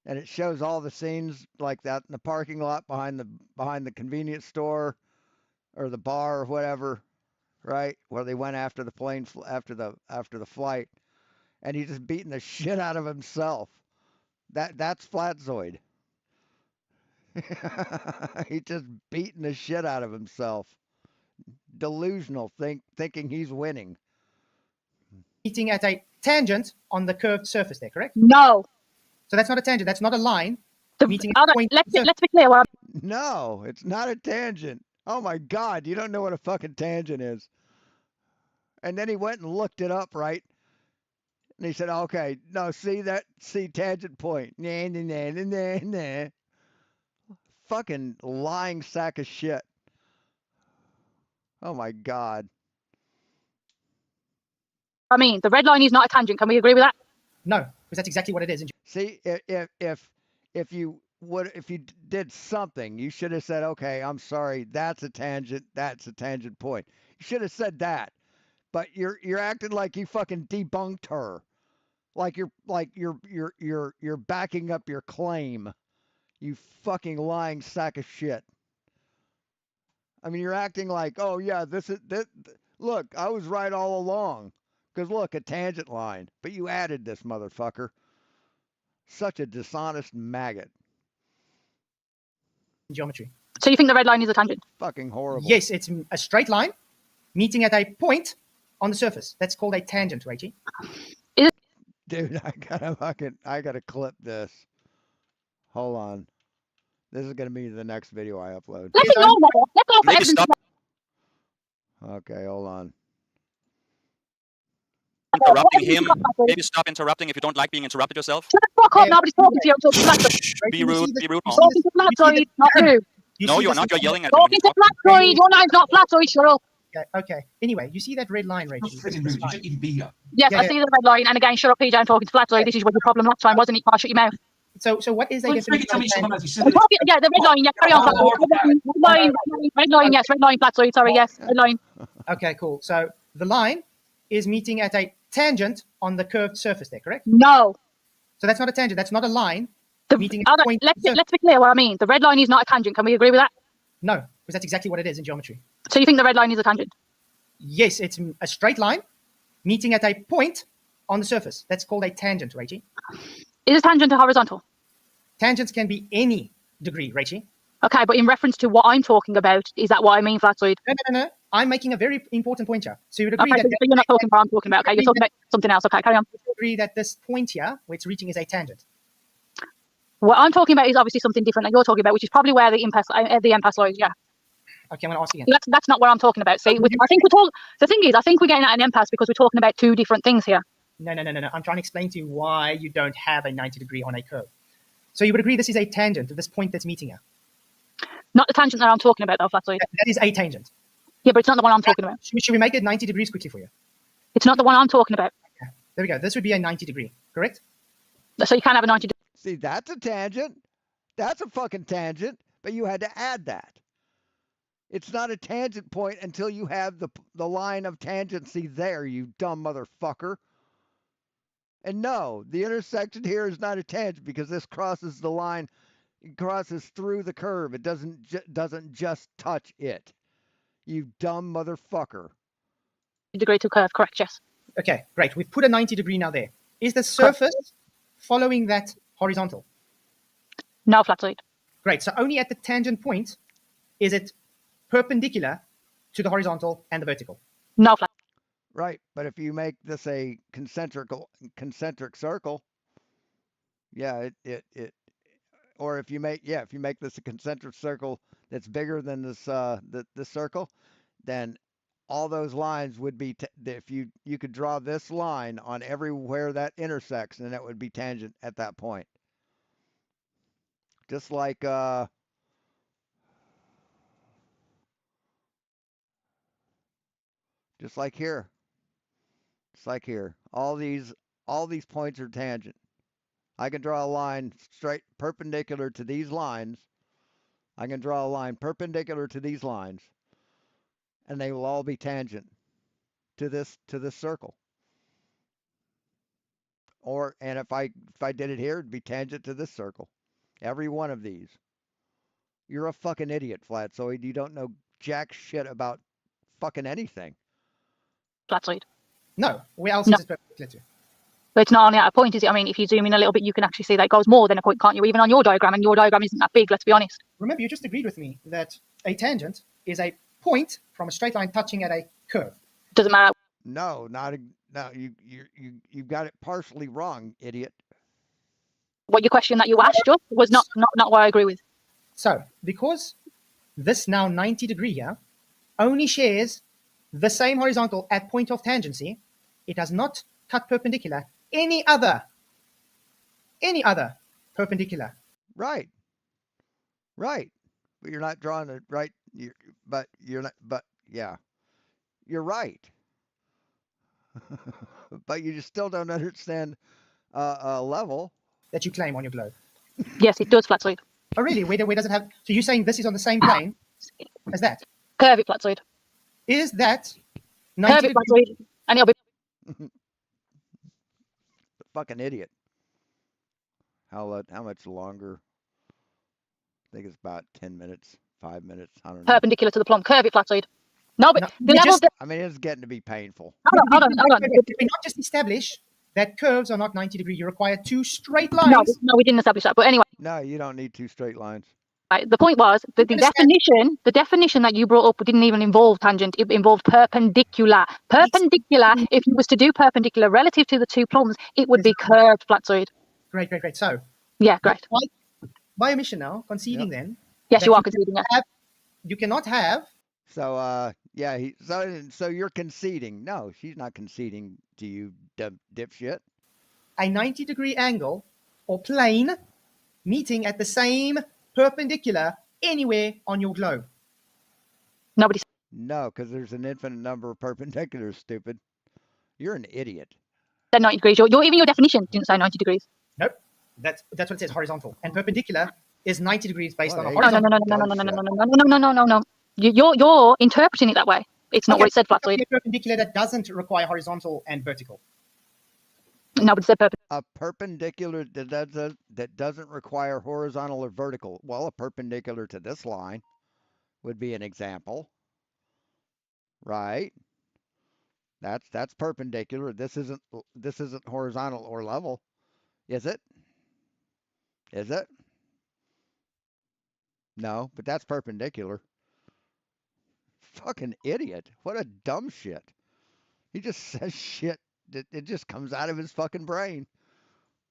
And it shows all the scenes like that in the parking lot behind the convenience store or the bar or whatever, right? Where they went after the plane after the flight, and he's just beating the shit out of himself. That's Flatzoid. He's just beating the shit out of himself. Delusional, thinking he's winning. Meeting at a tangent on the curved surface there, correct? No. So that's not a tangent. That's not a line. Meeting let's be clear. No, it's not a tangent. Oh my God, you don't know what a fucking tangent is. And then he went and looked it up, right? And he said, okay, no, see tangent point. Nah. Fucking lying sack of shit. Oh my God. I mean, the red line is not a tangent. Can we agree with that? No, because that's exactly what it is. See, if you did something, you should have said, okay, I'm sorry, that's a tangent point. You should have said that. But you're acting like you fucking debunked her. Like you're backing up your claim. You fucking lying sack of shit. I mean, you're acting like, oh yeah, this. Look, I was right all along. Because look, a tangent line. But you added this motherfucker. Such a dishonest maggot. Geometry. So you think the red line is a tangent? Fucking horrible. Yes, it's a straight line meeting at a point on the surface. That's called a tangent, Reggie. Dude, I gotta clip this. Hold on. This is gonna be the next video I upload. Let's ignore that. Let's go for evidence. Okay, hold on. Interrupting him. Maybe stop interrupting if you don't like being interrupted yourself. Shut the fuck up. Nobody's talking to you. I'm talking to Flatzoid. Be rude. Be rude. Talking to Flatzoid, not you. No, you're not. You're yelling at me. Talking to Flatzoid. Your name's not Flatzoid. Shut up. Okay. Anyway, you see that red line, Rachel? That's freaking rude. You shouldn't even be here. Yes, I see the red line. And again, shut up, PJ. I'm talking to Flatzoid. This is what your problem last time, wasn't it? I shut your mouth. So what is a definition of tangent? I'm talking, yeah, the red line. Yeah, carry on. Red line. Yes, red line. Flatzoid. Sorry. Yes, red line. Okay, cool. So the line is meeting at a tangent on the curved surface there, correct? No. So that's not a tangent. That's not a line. Meeting at a point. Let's be clear what I mean. The red line is not a tangent. Can we agree with that? No, because that's exactly what it is in geometry. So you think the red line is a tangent? Yes, it's a straight line meeting at a point on the surface. That's called a tangent, Reggie. Is a tangent a horizontal? Tangents can be any degree, Reggie. Okay, but in reference to what I'm talking about, is that what I mean, Flatzoid? No. I'm making a very important point here. So you would agree that you're not talking about what I'm talking about. Okay, you're talking about something else. Okay, carry on. You agree that this point here, where it's reaching, is a tangent. What I'm talking about is obviously something different that you're talking about, which is probably where the impasse lies. Yeah. Okay, I'm going to ask again. That's not what I'm talking about. See, I think the thing is, I think we're getting at an impasse because we're talking about two different things here. No. I'm trying to explain to you why you don't have a 90 degree on a curve. So you would agree this is a tangent to this point that's meeting here? Not the tangent that I'm talking about, though, Flatzoid. That is a tangent. Yeah, but it's not the one I'm talking about. Should we make it 90 degrees quickly for you? It's not the one I'm talking about. Okay. There we go. This would be a 90 degree, correct? So you can't have a 90 degree. See, that's a tangent. That's a fucking tangent, but you had to add that. It's not a tangent point until you have the line of tangency there, you dumb motherfucker. And no, the intersection here is not a tangent because this crosses the line. It crosses through the curve. It doesn't just touch it. You dumb motherfucker. Degree to curve, correct, yes. Okay, great. We've put a 90 degree now there. Is the surface following that horizontal? No, Flatzoid. Great. So only at the tangent point is it perpendicular to the horizontal and the vertical. No, Flatzoid. Right, but if you make this a concentric circle, yeah, or if you make this a concentric circle that's bigger than this circle, then all those lines would be if you could draw this line on everywhere that intersects, and it would be tangent at that point. Just like just like here. Just like here. All these points are tangent. I can draw a line straight perpendicular to these lines. I can draw a line perpendicular to these lines, and they will all be tangent to this circle. And if I did it here, it'd be tangent to this circle. Every one of these. You're a fucking idiot, Flatzoid. You don't know jack shit about fucking anything. Flatzoid. No, where else is it perpendicular to? But it's not only at a point, is it? I mean, if you zoom in a little bit, you can actually see that it goes more than a point, can't you? Even on your diagram, and your diagram isn't that big, let's be honest. Remember, you just agreed with me that a tangent is a point from a straight line touching at a curve. Doesn't matter. No, you got it partially wrong, idiot. What your question that you asked just was not what I agree with. So, because this now 90 degree here only shares the same horizontal at point of tangency, it does not cut perpendicular any other perpendicular. Right. But you're not drawing it right. But yeah, you're right. But you just still don't understand a level that you claim on your globe. Yes, it does, Flatzoid. Oh, really? Where does it have? So you're saying this is on the same plane as that? Curve it, Flatzoid. Is that 90 curve it, Flatzoid, and it'll be fucking idiot. How much longer? I think it's about 10 minutes, 5 minutes. I don't know. Perpendicular to the plumb. Curve it, Flatzoid. No, but the level. I mean, it's getting to be painful. Hold on. Did we not just establish that curves are not 90 degree? You require two straight lines. No, we didn't establish that. But anyway. No, you don't need two straight lines. Right, the point was that the definition that you brought up didn't even involve tangent. It involved perpendicular. Perpendicular. If you was to do perpendicular relative to the two plumbs, it would be curved, Flatzoid. Great. So. Yeah, great. By omission now, conceding then. Yes, you are conceding. You cannot have. So so you're conceding. No, she's not conceding to you, dipshit. A 90 degree angle or plane meeting at the same perpendicular anywhere on your globe. Nobody. No, because there's an infinite number of perpendiculars, stupid. You're an idiot. 90 degrees. Even your definition didn't say 90 degrees. Nope. That's what it says, horizontal. And perpendicular is 90 degrees based on a horizontal. No. You're interpreting it that way. It's not what it said, Flatzoid. A perpendicular that doesn't require horizontal and vertical. No, but it said perpendicular. A perpendicular that doesn't require horizontal or vertical. Well, a perpendicular to this line would be an example, right? That's perpendicular. This isn't horizontal or level, is it? Is it? No, but that's perpendicular. Fucking idiot! What a dumb shit. He just says shit. It just comes out of his fucking brain.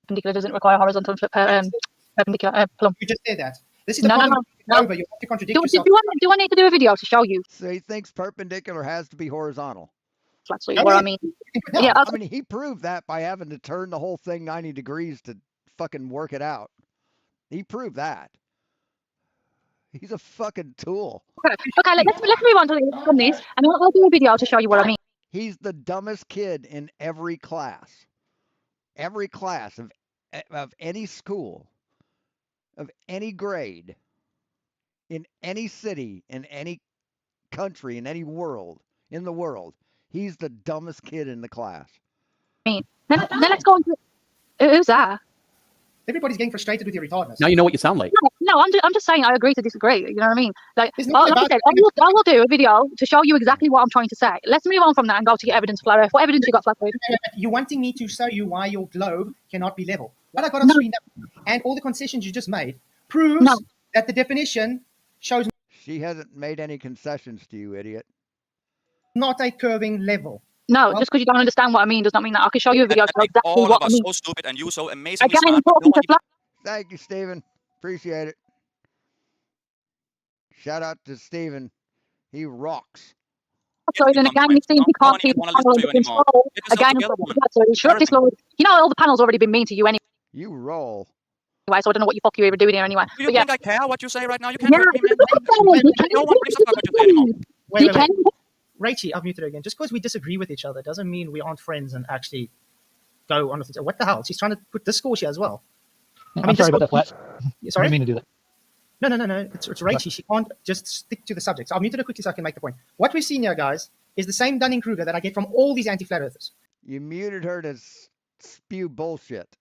Perpendicular doesn't require horizontal perpendicular plumb. You just said that. This is the problem. No. You have to contradict yourself. Do I need to do a video to show you? So he thinks perpendicular has to be horizontal. That's what I mean. Yeah, I mean, he proved that by having to turn the whole thing 90 degrees to fucking work it out. He proved that. He's a fucking tool. Okay, let's move on from this, and I'll do a video to show you what I mean. He's the dumbest kid in every class. Every class of any school, of any grade, in any city, in any country, in any world, in the world. He's the dumbest kid in the class. Then let's go on to... Who's that? Everybody's getting frustrated with your retardedness. Now you know what you sound like. No, I'm just saying I agree to disagree. You know what I mean? Like I said, I will do a video to show you exactly what I'm trying to say. Let's move on from that and go to your evidence, Flat. What evidence you got, Flat? You're wanting me to show you why your globe cannot be level. What I got on screen and all the concessions you just made proves that the definition shows. She hasn't made any concessions to you, idiot. Not a curving level. No, just because you don't understand what I mean does not mean that I can show you a video. And Show make exactly all what of I us mean. so stupid and you so amazingly Again, smart. I'm talking to Flat. Thank you, Steven. Appreciate it. Shout out to Steven. He rocks. And again, you seem to can't keep the panel under control. Again, so short Lord. You know, all the panel's already been mean to you anyway. You roll. So I don't know what you fuck you were doing here anyway. Do you But yeah. think I care what you say right now? You can't Yeah, hurt me, man. No one brings up what you say anymore. Wait. Rachie, I've muted her again. Just because we disagree with each other doesn't mean we aren't friends and actually go on with it. What the hell? She's trying to put discourse here as well. I'm sorry about that, Flat. Sorry? I didn't mean to do that. No. It's Rachie. She can't just stick to the subject. So I'll mute her quickly so I can make the point. What we've seen here, guys, is the same Dunning-Kruger that I get from all these anti-flat earthers. You muted her to spew bullshit.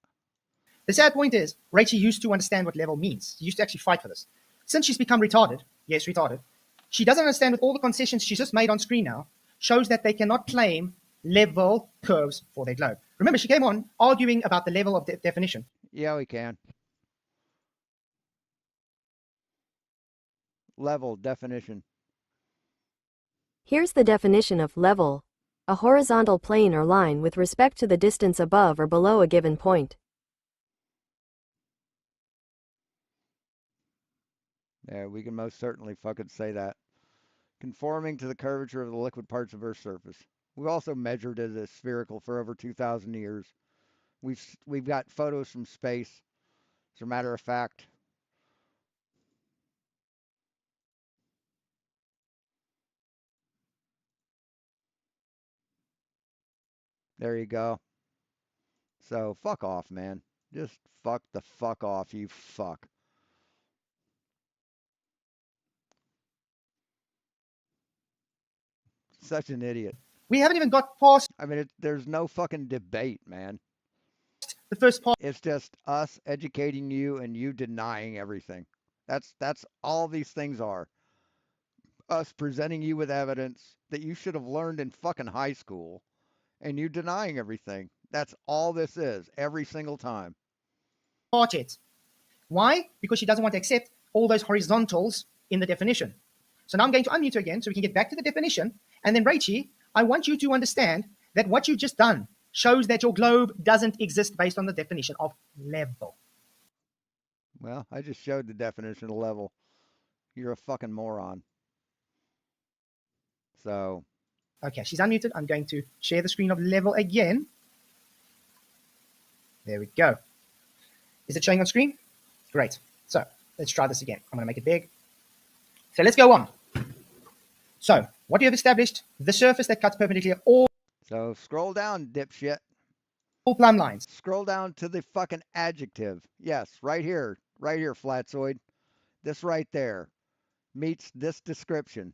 The sad point is, Rachie used to understand what level means. She used to actually fight for this. Since she's become retarded, yes, retarded, she doesn't understand with all the concessions she's just made on screen now, shows that they cannot claim level curves for their globe. Remember, she came on arguing about the level of definition. Yeah, we can. Level definition. Here's the definition of level: a horizontal plane or line with respect to the distance above or below a given point. Yeah, we can most certainly fucking say that. Conforming to the curvature of the liquid parts of Earth's surface. We've also measured it as spherical for over 2,000 years. We've got photos from space. As a matter of fact, there you go. So fuck off, man. Just fuck the fuck off, you fuck. Such an idiot. We haven't even got past. I mean, there's no fucking debate, man. The first part. It's just us educating you and you denying everything. That's all these things are. Us presenting you with evidence that you should have learned in fucking high school, and you denying everything. That's all this is, every single time. It. Why? Because she doesn't want to accept all those horizontals in the definition. So now I'm going to unmute her again so we can get back to the definition. And then, Rachie, I want you to understand that what you've just done shows that your globe doesn't exist based on the definition of level. Well, I just showed the definition of level. You're a fucking moron. So. Okay, she's unmuted. I'm going to share the screen of level again. There we go. Is it showing on screen? Great. So let's try this again. I'm going to make it big. So let's go on. So what you have established, the surface that cuts perpendicular all. So scroll down, dipshit. All plumb lines. Scroll down to the fucking adjective. Yes, right here, Flatzoid. This right there meets this description.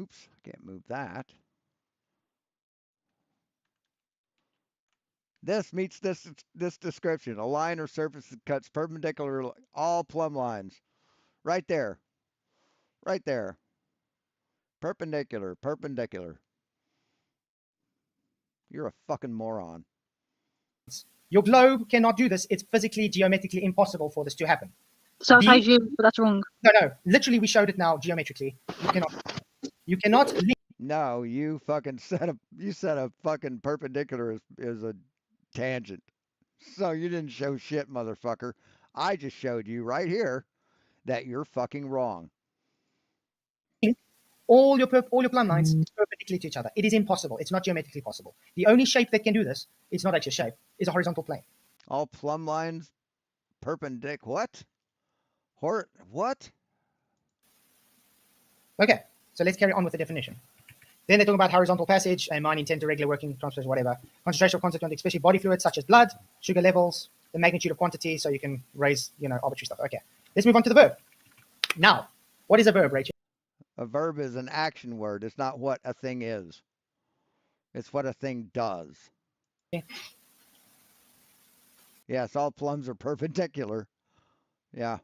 Oops, I can't move that. This meets this description. A line or surface that cuts perpendicular all plumb lines. Right there. Right there. Perpendicular. You're a fucking moron. Your globe cannot do this. It's physically, geometrically impossible for this to happen. So I you, but that's wrong. No. Literally, we showed it now geometrically. You cannot. No, you fucking said a fucking perpendicular is a tangent. So you didn't show shit, motherfucker. I just showed you right here that you're fucking wrong. All your plumb lines perpendicular to each other. It is impossible. It's not geometrically possible. The only shape that can do this, it's not actually a shape, is a horizontal plane. All plumb lines perpendicular. What? What? Okay, so let's carry on with the definition. Then they're talking about horizontal passage, a mine intent to regular working, transport, whatever. Concentration of constituent, especially body fluids such as blood, sugar levels, the magnitude of quantity, so you can raise, arbitrary stuff. Okay, let's move on to the verb. Now, what is a verb, Rachel? A verb is an action word. It's not what a thing is. It's what a thing does. Okay. Yes, all plums are perpendicular. Yeah.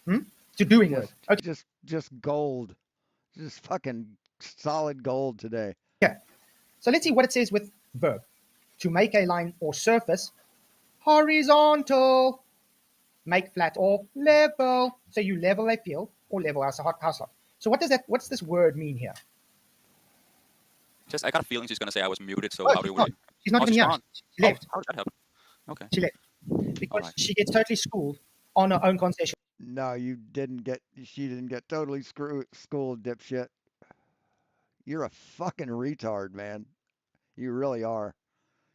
To doing word. Okay. Just gold. Just fucking solid gold today. Okay. So let's see what it says with verb. To make a line or surface horizontal. Make flat or level. So you level a field or level a house lot. So what's this word mean here? Just I got a feeling she's gonna say I was muted. So Oh, how do we? she's not Oh, even she's here. gone. She left. How did that happen? Okay. She left because Alright. she gets totally schooled on her own concession. No, you didn't get. She didn't get totally schooled, dipshit. You're a fucking retard, man. You really are.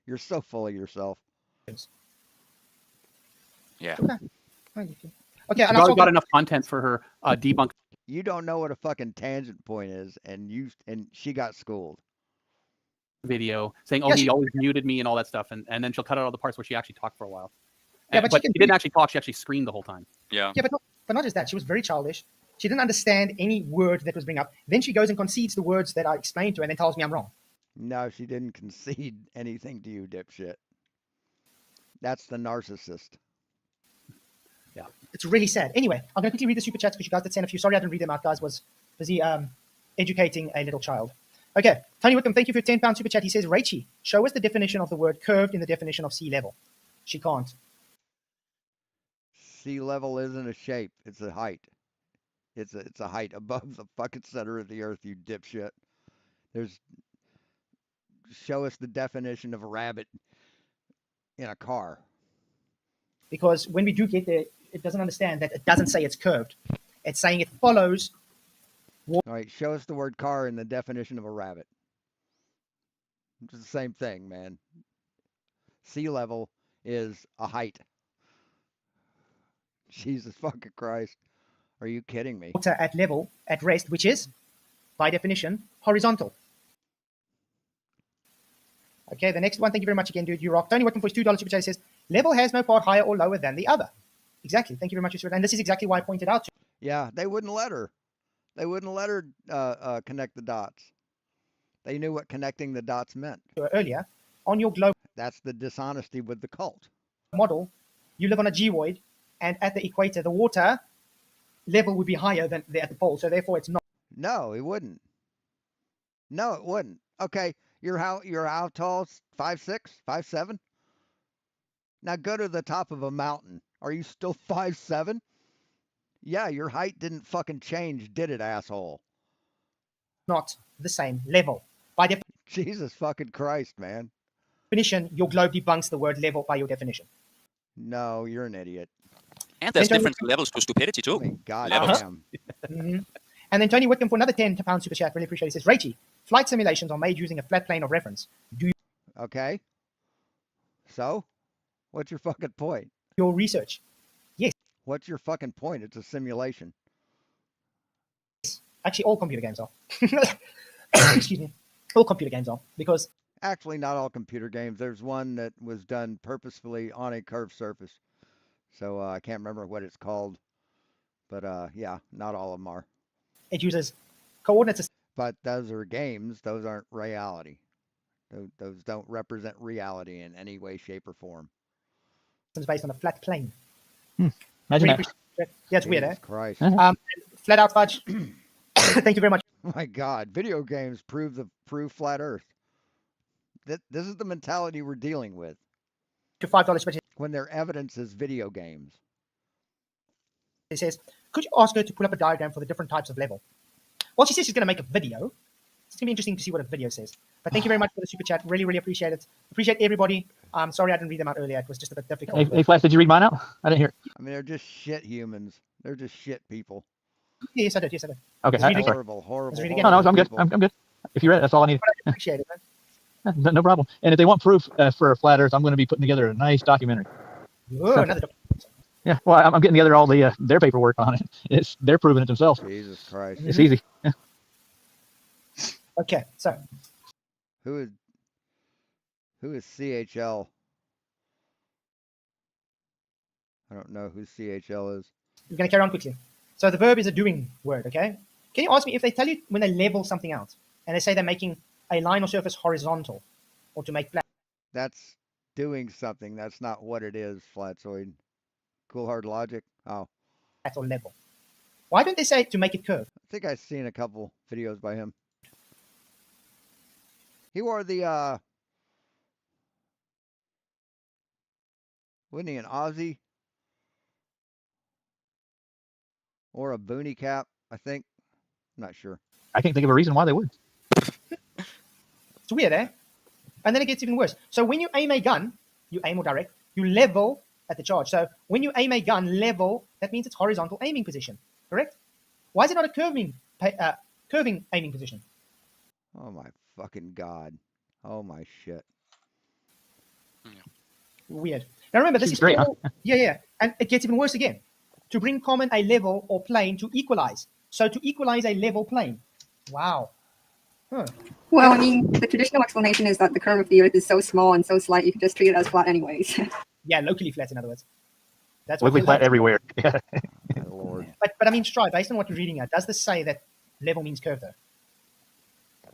You're so full of yourself. Yeah. Okay. Okay, She's and already got enough content for her debunk. You don't know what a fucking tangent point is, and she got schooled. Video saying, "Oh, Yes. he always muted me" and all that stuff, and then she'll cut out all the parts where she actually talked for a while. Yeah, but but she didn't actually talk; she actually screamed the whole time. Yeah. Yeah, but not just that. She was very childish. She didn't understand any word that was bring up. Then she goes and concedes the words that I explained to her, and then tells me I'm wrong. No, she didn't concede anything to you, dipshit. That's the narcissist. Yeah. It's really sad. Anyway, I'm going to quickly read the super chats because you guys did send a few. Sorry I didn't read them out, guys. Was busy educating a little child. Okay, Tony Wickham, thank you for your £10 super chat. He says, Rachie, show us the definition of the word curved in the definition of sea level. She can't. Sea level isn't a shape; it's a height. It's a height above the fucking center of the earth, you dipshit. Show us the definition of a rabbit in a car. Because when we do get there, it doesn't understand that it doesn't say it's curved. It's saying it follows. All right, show us the word car in the definition of a rabbit. It's the same thing, man. Sea level is a height. Jesus fucking Christ. Are you kidding me? Water at level, at rest, which is, by definition, horizontal. Okay, the next one, thank you very much again, dude. You rock. Tony Wickham for his $2 super chat says, level has no part higher or lower than the other. Exactly. Thank you very much, Mr. And this is exactly why I pointed out to you. Yeah, they wouldn't let her. They wouldn't let her connect the dots. They knew what connecting the dots meant. Earlier, on your globe That's the dishonesty with the cult. model, you live on a geoid, and at the equator, the water level would be higher than at the pole, so therefore it's not. No, it wouldn't. No, it wouldn't. Okay, you're how tall? 5'6", 5'7"? Now go to the top of a mountain. Are you still 5'7"? Yeah, your height didn't fucking change, did it, asshole? Not the same level. By Jesus fucking Christ, man. definition, your globe debunks the word level by your definition. No, you're an idiot. And there's different levels to stupidity too. God Levels. damn. And then Tony Whitcomb for another £10 super chat. Really appreciate it. He says, Rachie, flight simulations are made using a flat plane of reference. Do Okay. So, what's your fucking point? your research. Yes. What's your fucking point? It's a simulation. Actually, all computer games are. Excuse me. All computer games are. Because Actually, not all computer games. There's one that was done purposefully on a curved surface. So I can't remember what it's called. But yeah, not all of them are. it uses coordinates. But those are games. Those aren't reality. Those don't represent reality in any way, shape, or form. Based on a flat plane. Imagine Really that. appreciate it. Yeah, it's weird, eh? Jesus Christ. Flat out fudge. Thank you very much. My God, video games prove flat Earth. This is the mentality we're dealing with. To $5 special. When their evidence is video games. It says, could you ask her to pull up a diagram for the different types of level? Well, she says she's going to make a video. It's going to be interesting to see what a video says. But thank you very much for the super chat. Really, really appreciate it. Appreciate everybody. Sorry I didn't read them out earlier. It was just a bit difficult. Hey, Flash, did you read mine out? I didn't hear it. I mean, they're just shit humans. They're just shit people. Yes, I did. Yes, I did. Okay, Let's read it again. Horrible, horrible. Let's read it again. No, I'm good. I'm good. If you read it, that's all I need. I appreciate it, man. No problem. And if they want proof for Flat Earth, I'm going to be putting together a nice documentary. Whoa, another documentary. Yeah, well, I'm getting together all the their paperwork on it. They're proving it themselves. Jesus Christ. It's easy. Yeah. Okay, so. Who is CHL? I don't know who CHL is. We're going to carry on quickly. So the verb is a doing word, okay? Can you ask me if they tell you when they level something out and they say they're making a line or surface horizontal or to make flat? That's doing something. That's not what it is, Flatzoid. Cool hard logic. Oh. Flat or level. Why don't they say to make it curve? I think I've seen a couple videos by him. He wore the wasn't he an Aussie? Or a boonie cap, I think. I'm not sure. I can't think of a reason why they would. It's weird, eh? And then it gets even worse. So when you aim a gun, you aim or direct, you level at the charge. So when you aim a gun level, that means it's horizontal aiming position, correct? Why is it not a curving aiming position? Oh my fucking god. Oh my shit. Weird. Now remember, this Seems is great, all, yeah. And it gets even worse again. To bring common a level or plane to equalize. So to equalize a level plane. Wow. Huh. Well, I mean, the traditional explanation is that the curve of the Earth is so small and so slight, you can just treat it as flat anyways. Yeah, locally flat, in other words. That's Locally what flat everywhere. Yeah. My lord. But I mean, Strive, based on what you're reading at, does this say that level means curve, though?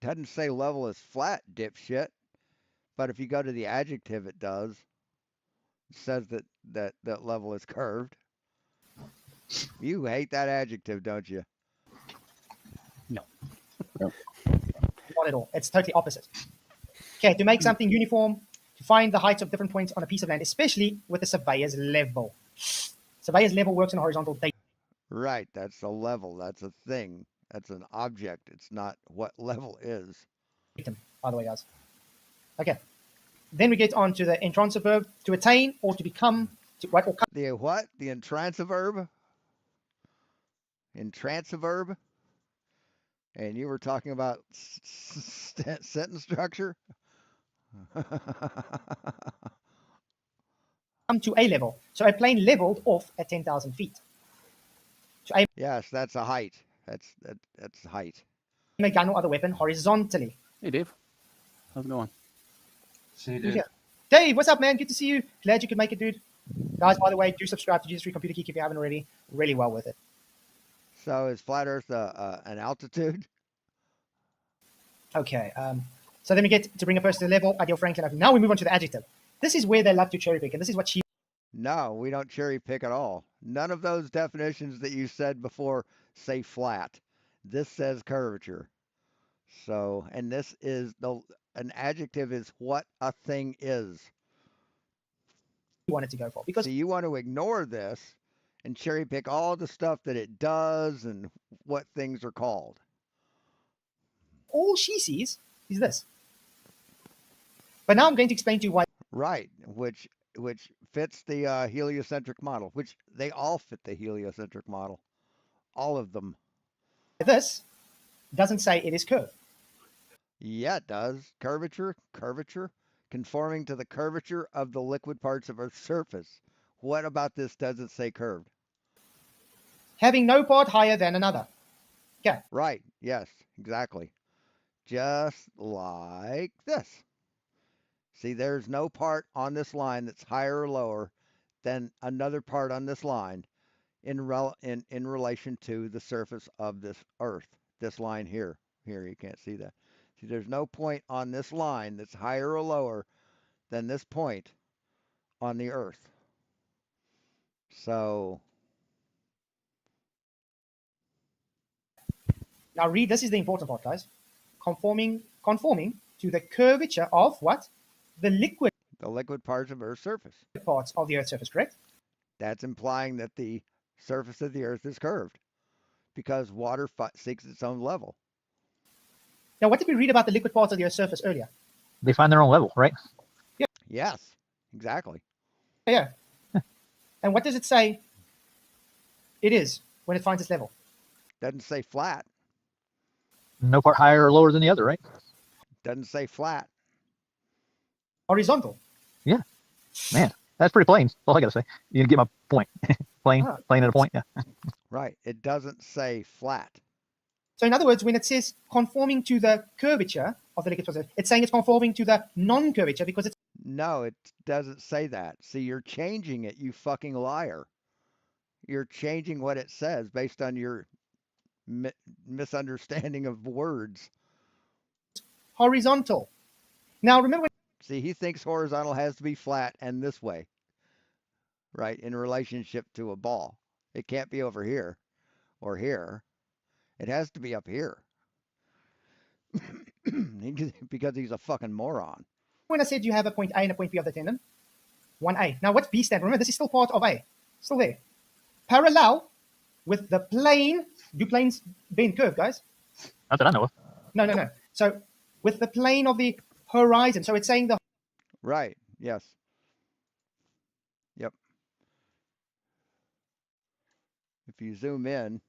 Doesn't say level is flat, dipshit. But if you go to the adjective, it does. It says that level is curved. You hate that adjective, don't you? No. Not at all. It's totally opposite. Okay, to make something uniform, to find the heights of different points on a piece of land, especially with a surveyor's level. Surveyor's level works on a horizontal date. Right, that's a level. That's a thing. That's an object. It's not what level is. By the way, guys. Okay. Then we get on to the intransitive verb, to attain or to become. To what? Or The what? The intransitive verb? Intransitive verb? And you were talking about sentence structure? come to a level. So a plane leveled off at 10,000 feet. So aim Yes, that's a height. That's height. a gun or other weapon horizontally. Hey, Dave. How's it going? See you, Yeah. dude. Dave, what's up, man? Good to see you. Glad you could make it, dude. Guys, by the way, do subscribe to Jesus Free Computer Geek if you haven't already. Really well with it. So is flat Earth an altitude? Okay. So then we get to bring a person to the level, ideal Franklin. Now we move on to the adjective. This is where they love to cherry pick, and this is what she. No, we don't cherry pick at all. None of those definitions that you said before say flat. This says curvature. So, and this is an adjective is what a thing is. wanted to go for because so you want to ignore this and cherry pick all the stuff that it does and what things are called. All she sees is this. But now I'm going to explain to you why. Right, which fits the heliocentric model, which they all fit the heliocentric model. All of them. This doesn't say it is curved. Yeah, it does. Curvature, conforming to the curvature of the liquid parts of Earth's surface. What about this doesn't say curved? Having no part higher than another. Yeah. Right, yes, exactly. Just like this. See, there's no part on this line that's higher or lower than another part on this line in relation to the surface of this Earth. This line here. Here, you can't see that. See, there's no point on this line that's higher or lower than this point on the Earth. So now read, this is the important part, guys. Conforming to the curvature of what? The liquid parts of Earth's surface. Parts of the Earth's surface, correct? That's implying that the surface of the Earth is curved because water seeks its own level. Now, what did we read about the liquid parts of the Earth's surface earlier? They find their own level, right? Yeah. Yes, exactly. Yeah. And what does it say it is when it finds its level? Doesn't say flat. No part higher or lower than the other, right? Doesn't say flat. Horizontal. Yeah. Man, that's pretty plain. That's all I got to say. You can get my point. plain at a point, yeah. Right. It doesn't say flat. So in other words, when it says conforming to the curvature of the liquid surface, it's saying it's conforming to the non-curvature because it's... No, it doesn't say that. See, you're changing it, you fucking liar. You're changing what it says based on your misunderstanding of words. Horizontal. Now, remember... See, he thinks horizontal has to be flat and this way, right, in relationship to a ball. It can't be over here or here. It has to be up here. Because he's a fucking moron. When I said you have a point A and a point B of the tendon, 1A. Now, what's B stand? Remember, this is still part of A. Still there. Parallel with the plane. Do planes bend curve, guys? Not that I know of. No. So with the plane of the horizon, so it's saying the Right. Yes. Yep. If you zoom in,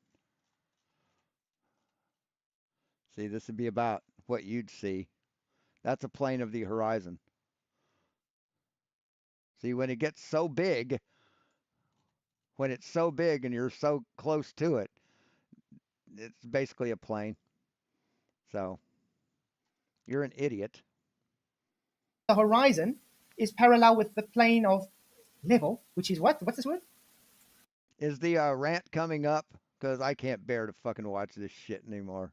see, this would be about what you'd see. That's a plane of the horizon. See, when it gets so big, when it's so big and you're so close to it, it's basically a plane. So you're an idiot. horizon is parallel with the plane of level, which is what? What's this word? Is the rant coming up? Because I can't bear to fucking watch this shit anymore.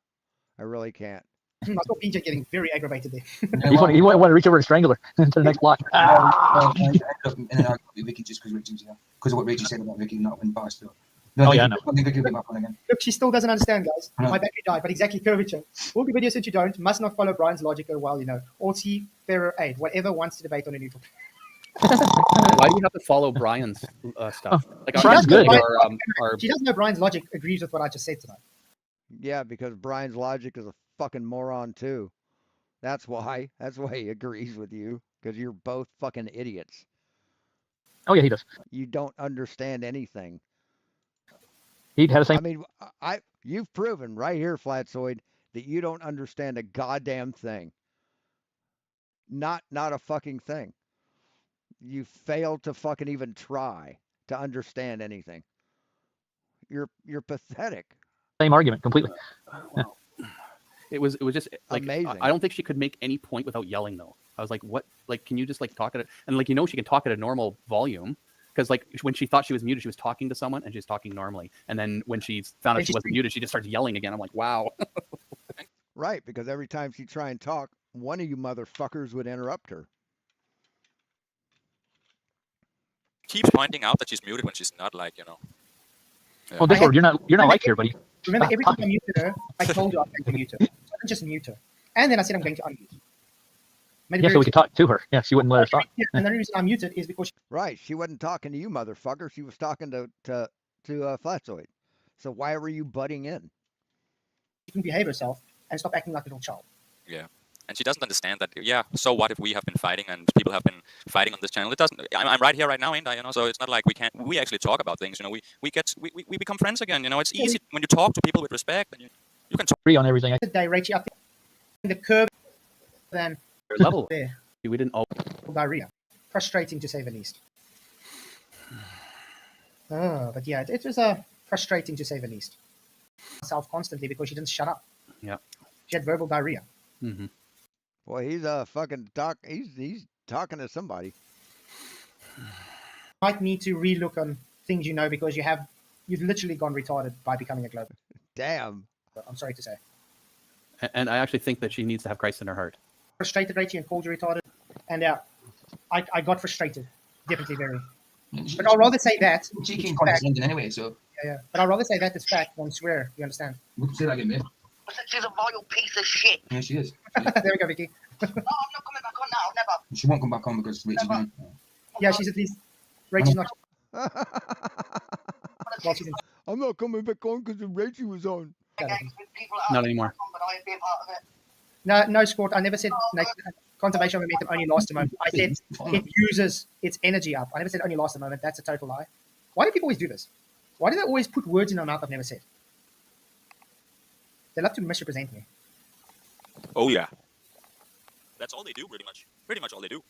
I really can't. I saw PJ getting very aggravated there. You want to reach over and strangle her to the next block. I ended up in an argument with Vicky just because Richie was here. Because of what Richie said about Vicky not winning past her. No, Oh, yeah, I know. I think Vicky will be back on again. Look, she still doesn't understand, guys. I know. My battery died, but exactly curvature. All the videos that you don't must not follow Brian's logic or well, you know, or see Ferrer 8, whatever wants to debate on a neutral. Why do you have to follow Brian's stuff? Like, She does know our she does know Brian's logic agrees with what I just said tonight. Yeah, because Brian's logic is a fucking moron too. That's why. That's why he agrees with you. Because you're both fucking idiots. Oh yeah, he does. You don't understand anything. He'd have the same. I mean, you've proven right here, Flatzoid, that you don't understand a goddamn thing. Not a fucking thing. You failed to fucking even try to understand anything. You're pathetic. Same argument completely. Yeah. It was just like amazing. I don't think she could make any point without yelling though. I was like, what? Like, can you just like talk at it? And like, you know, she can talk at a normal volume because like when she thought she was muted, she was talking to someone and she's talking normally. And then when she found out she wasn't muted, she just starts yelling again. I'm like, wow. Right, because every time she try and talk, one of you motherfuckers would interrupt her. Keeps pointing out that she's muted when she's not, like, you know. Yeah. Oh, Discord, you're not like here, buddy. Remember, every time I muted her, I told her I'm going to mute her. So I didn't just mute her. And then I said I'm going to unmute. Yeah, so we could talk to her. Yeah, she wouldn't let us talk. And the only reason I muted is because Right, she wasn't talking to you, motherfucker. She was talking to Flatzoid. So why were you butting in? she can behave herself and stop acting like a little child. Yeah. And she doesn't understand that, yeah, so what if we have been fighting and people have been fighting on this channel? It doesn't, I'm right here right now, ain't I? You know, so it's not like we actually talk about things, you know, we become friends again, you know, it's easy when you talk to people with respect and you can talk. Agree on everything. Today, Rachel, I think the curve than level there. We didn't all diarrhea. Frustrating to say the least. Oh, but yeah, it was frustrating to say the least. Myself constantly because she didn't shut up. Yeah. She had verbal diarrhea. Mm-hmm. Boy, he's fucking he's talking to somebody. Might need to relook on things you know because you've literally gone retarded by becoming a global. Damn. I'm sorry to say. And I actually think that she needs to have Christ in her heart. Frustrated, Rachel, and called you retarded. And I got frustrated. Definitely very. But I'll rather say that. Cheeky and condescending anyway, so. Yeah. But I'd rather say that as fact than swear. You understand? We can say that again, mate. She's a vile piece of shit. Yeah, she is. There we go, Vicky. No, I'm not coming back on now, never. She won't come back on because Rachel's gone. Yeah, she's at least. Rachel's not. Well, she's in. I'm not coming back on because Rachel was on. Not anymore. No, Scott. I never said conservation momentum only lasts a moment. I said it uses its energy up. I never said only lasts a moment. That's a total lie. Why do people always do this? Why do they always put words in my mouth I've never said? They love to misrepresent me. Oh, yeah. That's all they do, pretty much. Pretty much all they do.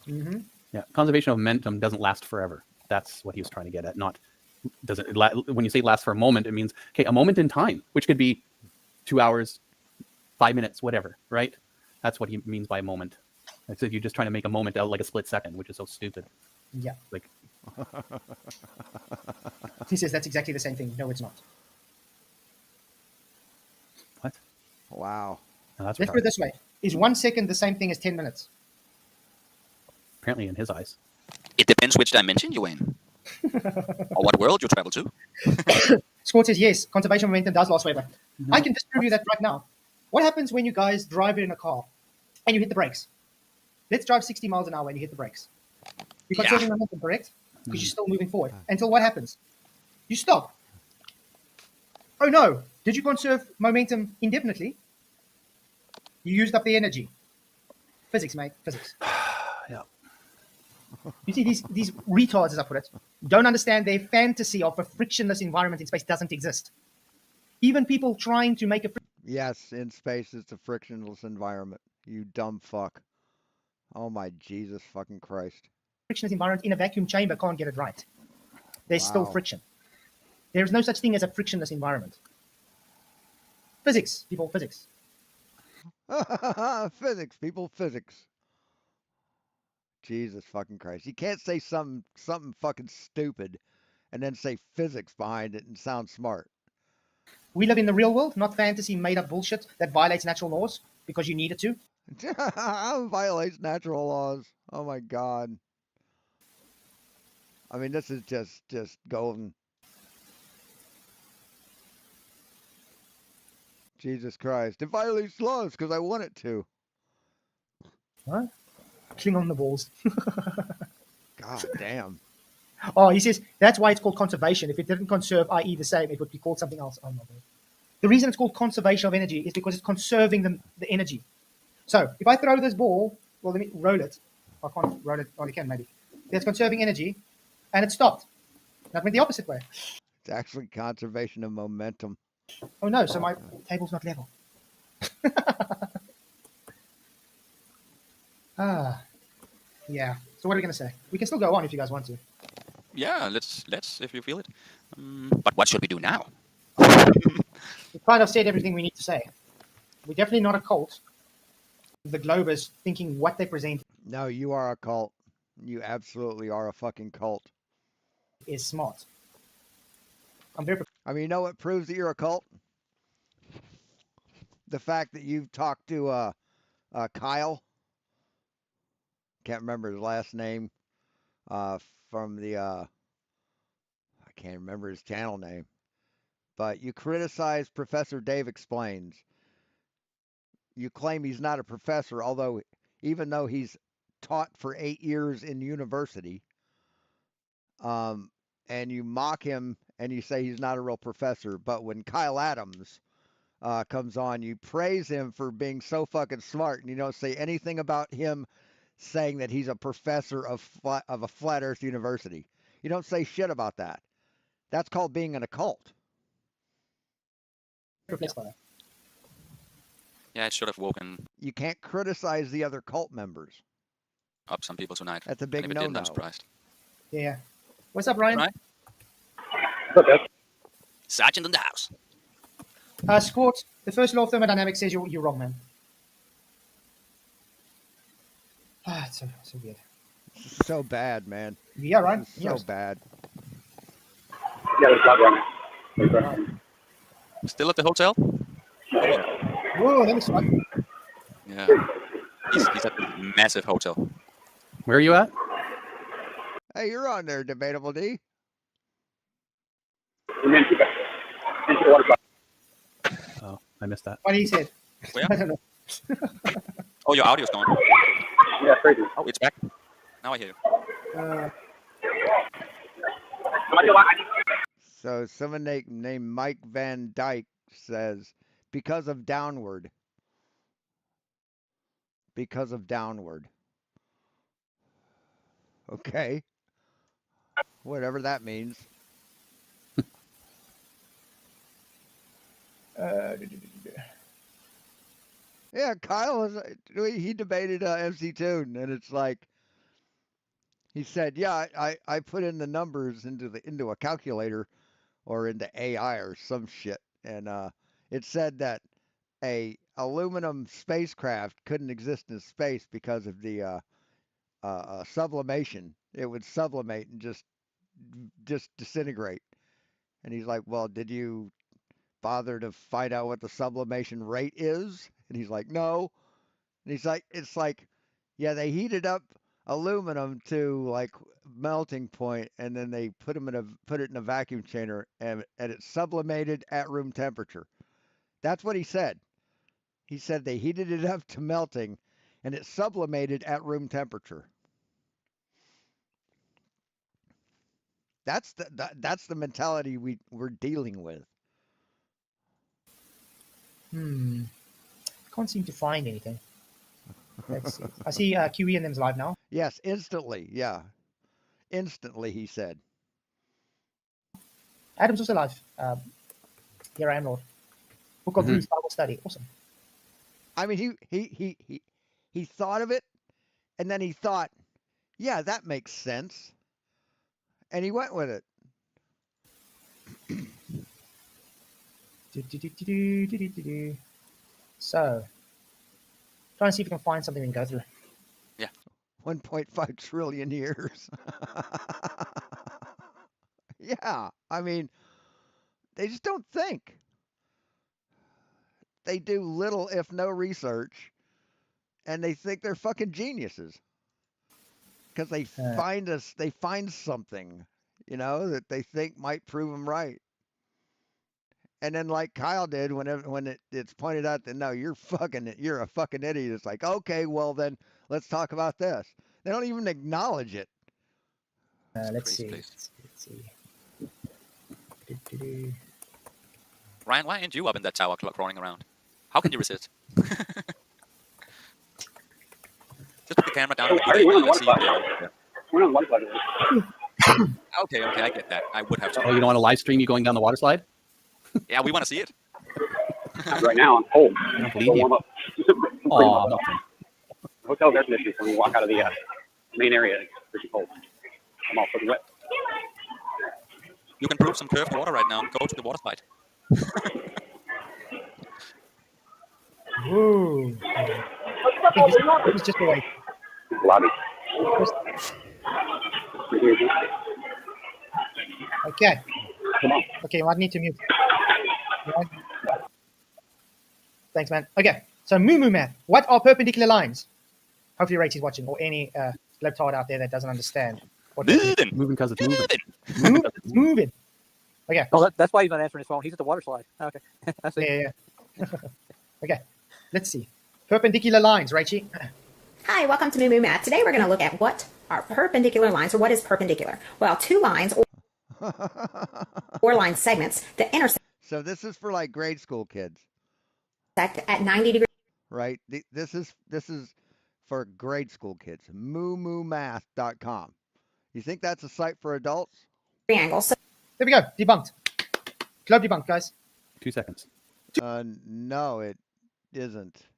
Mm-hmm. Yeah, conservation of momentum doesn't last forever. That's what he was trying to get at. Not doesn't. When you say last for a moment, it means okay, a moment in time, which could be 2 hours, 5 minutes, whatever, right? That's what he means by a moment. It's like you're just trying to make a moment out like a split second, which is so stupid. Yeah. Like. He says that's exactly the same thing. No, it's not. What? Wow. No, that's Let's put it this way. Is 1 second the same thing as 10 minutes? Apparently in his eyes. It depends which dimension you're in. Or what world you travel to. Scott says, yes, conservation momentum does last forever. No. I can disprove you that right now. What happens when you guys drive in a car and you hit the brakes? Let's drive 60 miles an hour and you hit the brakes. You're conserving momentum, correct? Because you're still moving forward. Until what happens? You stop. Oh no, did you conserve momentum indefinitely? You used up the energy. Physics, mate. Physics. Yeah. You see, these retards, as I put it, don't understand their fantasy of a frictionless environment in space doesn't exist. Even people trying to make a Yes, in space it's a frictionless environment. You dumb fuck. Oh my Jesus fucking Christ. frictionless environment in a vacuum chamber can't get it right. There's still Wow. friction. There is no such thing as a frictionless environment. Physics, people, physics. Physics, people, physics. Jesus fucking Christ. You can't say something fucking stupid and then say physics behind it and sound smart. We live in the real world, not fantasy made up bullshit that violates natural laws because you need it to. Violates natural laws. Oh my God. I mean, this is just golden. Jesus Christ. It violates laws because I want it to. What? Cling on the balls. God damn. Oh, he says that's why it's called conservation. If it didn't conserve, i.e. the same, it would be called something else. Oh my God. The reason it's called conservation of energy is because it's conserving the energy. So if I throw this ball, well, let me roll it. I can't roll it. Oh, I can maybe. It's conserving energy, and it stopped. That went the opposite way. It's actually conservation of momentum. Oh no, so my table's not level. Yeah. So what are we going to say? We can still go on if you guys want to. Yeah, let's if you feel it. But what should we do now? We've kind of said everything we need to say. We're definitely not a cult. The Globers thinking what they present No, you are a cult. You absolutely are a fucking cult. is smart. I'm very. I mean, you know what proves that you're a cult? The fact that you've talked to Kyle. Can't remember his last name. From the I can't remember his channel name. But you criticize Professor Dave Explains. You claim he's not a professor, although even though he's taught for 8 years in university, and you mock him and you say he's not a real professor. But when Kyle Adams comes on, you praise him for being so fucking smart, and you don't say anything about him saying that he's a professor of a flat Earth university. You don't say shit about that. That's called being in a cult. Yeah, it should have woken You can't criticize the other cult members. up some people tonight. That's a big and if it didn't, no-no. I'm surprised. Yeah. What's up, Ryan? Sergeant in the house. Squat, the first law of thermodynamics says you're wrong, man. It's so weird. So bad, man. Yeah, right. This is so bad. Yeah, there's blood running. Still at the hotel? Whoa, that was fun. Yeah. He's at a massive hotel. Where are you at? Hey, you're on there, Debatable D. Oh, I missed that. What he said. Where? I don't know. Oh, your audio's gone. Yeah, crazy. Oh, it's back. Now I hear you. So someone named Mike Van Dyke says, because of downward. Because of downward. Okay. Whatever that means. Yeah, Kyle was. He debated MC Toon, and it's like he said, "Yeah, I put in the numbers into a calculator or into AI or some shit, and it said that a aluminum spacecraft couldn't exist in space because of the sublimation. It would sublimate and just disintegrate." And he's like, "Well, did you bother to find out what the sublimation rate is?" And he's like, "No." And he's like, "It's like, yeah, they heated up aluminum to like melting point, and then they put it in a vacuum chamber, and it sublimated at room temperature." That's what he said. He said they heated it up to melting, and it sublimated at room temperature. That's the mentality we're dealing with. Can't can't seem to find anything. Let's see. I see QE and them's live now. Yes, instantly. Yeah. Instantly, he said. Adam's also live. Here I am, Lord. Book of Ruth Bible study. Awesome. I mean, he thought of it, and then he thought, yeah, that makes sense, and he went with it. So, trying to see if we can find something we can go through. Yeah. 1.5 trillion years. Yeah, I mean, they just don't think. They do little, if no, research, and they think they're fucking geniuses because they find something, that they think might prove them right. And then, like Kyle did, when it's pointed out that no, you're a fucking idiot. It's like, okay, well then let's talk about this. They don't even acknowledge it. Let's see. Ryan, why aren't you up in that tower crawling around? How can you resist? Just put the camera down. We're on one side. Okay, I get that. I would have to. Oh, you don't want to live stream you going down the water slide? Yeah, we want to see it. Right now, I'm cold. I don't believe you. Oh, no. The hotel's air conditioning, so when we walk out of the main area, it's pretty cold. I'm all fucking wet. You can prove some curved water right now. Go to the water slide. Ooh. I think this is just a way. Lobby. Okay. Okay, you might need to mute. Thanks, man. Okay, so Moo Man, what are perpendicular lines? Hopefully Rachel's watching, or any globtard out there that doesn't understand. Moving because it's moving. Moving. Okay. Oh, that's why he's not answering his phone. He's at the water slide. Okay. I see. Yeah. Okay, let's see. Perpendicular lines, Rachel. Hi, welcome to Moo Math. Today we're going to look at what are perpendicular lines, or what is perpendicular. Well, two lines or line segments that intersect. So this is for like grade school kids. At 90 degrees. Right. This is for grade school kids. MooMooMath.com. You think that's a site for adults? Angles. There we go. Debunked. Globe debunked, guys. 2 seconds. No, it isn't.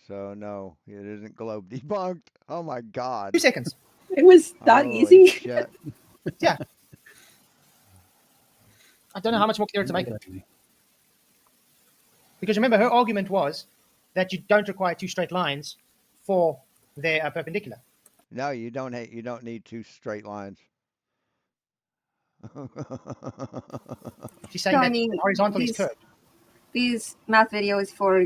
So no, it isn't globe debunked. Oh my God. 2 seconds. It was that Holy easy. Shit. Yeah. I don't know how much more clear to make it. Because remember, her argument was that you don't require two straight lines for their perpendicular. No, you don't need two straight lines. She's saying that horizontal is curved. These math videos for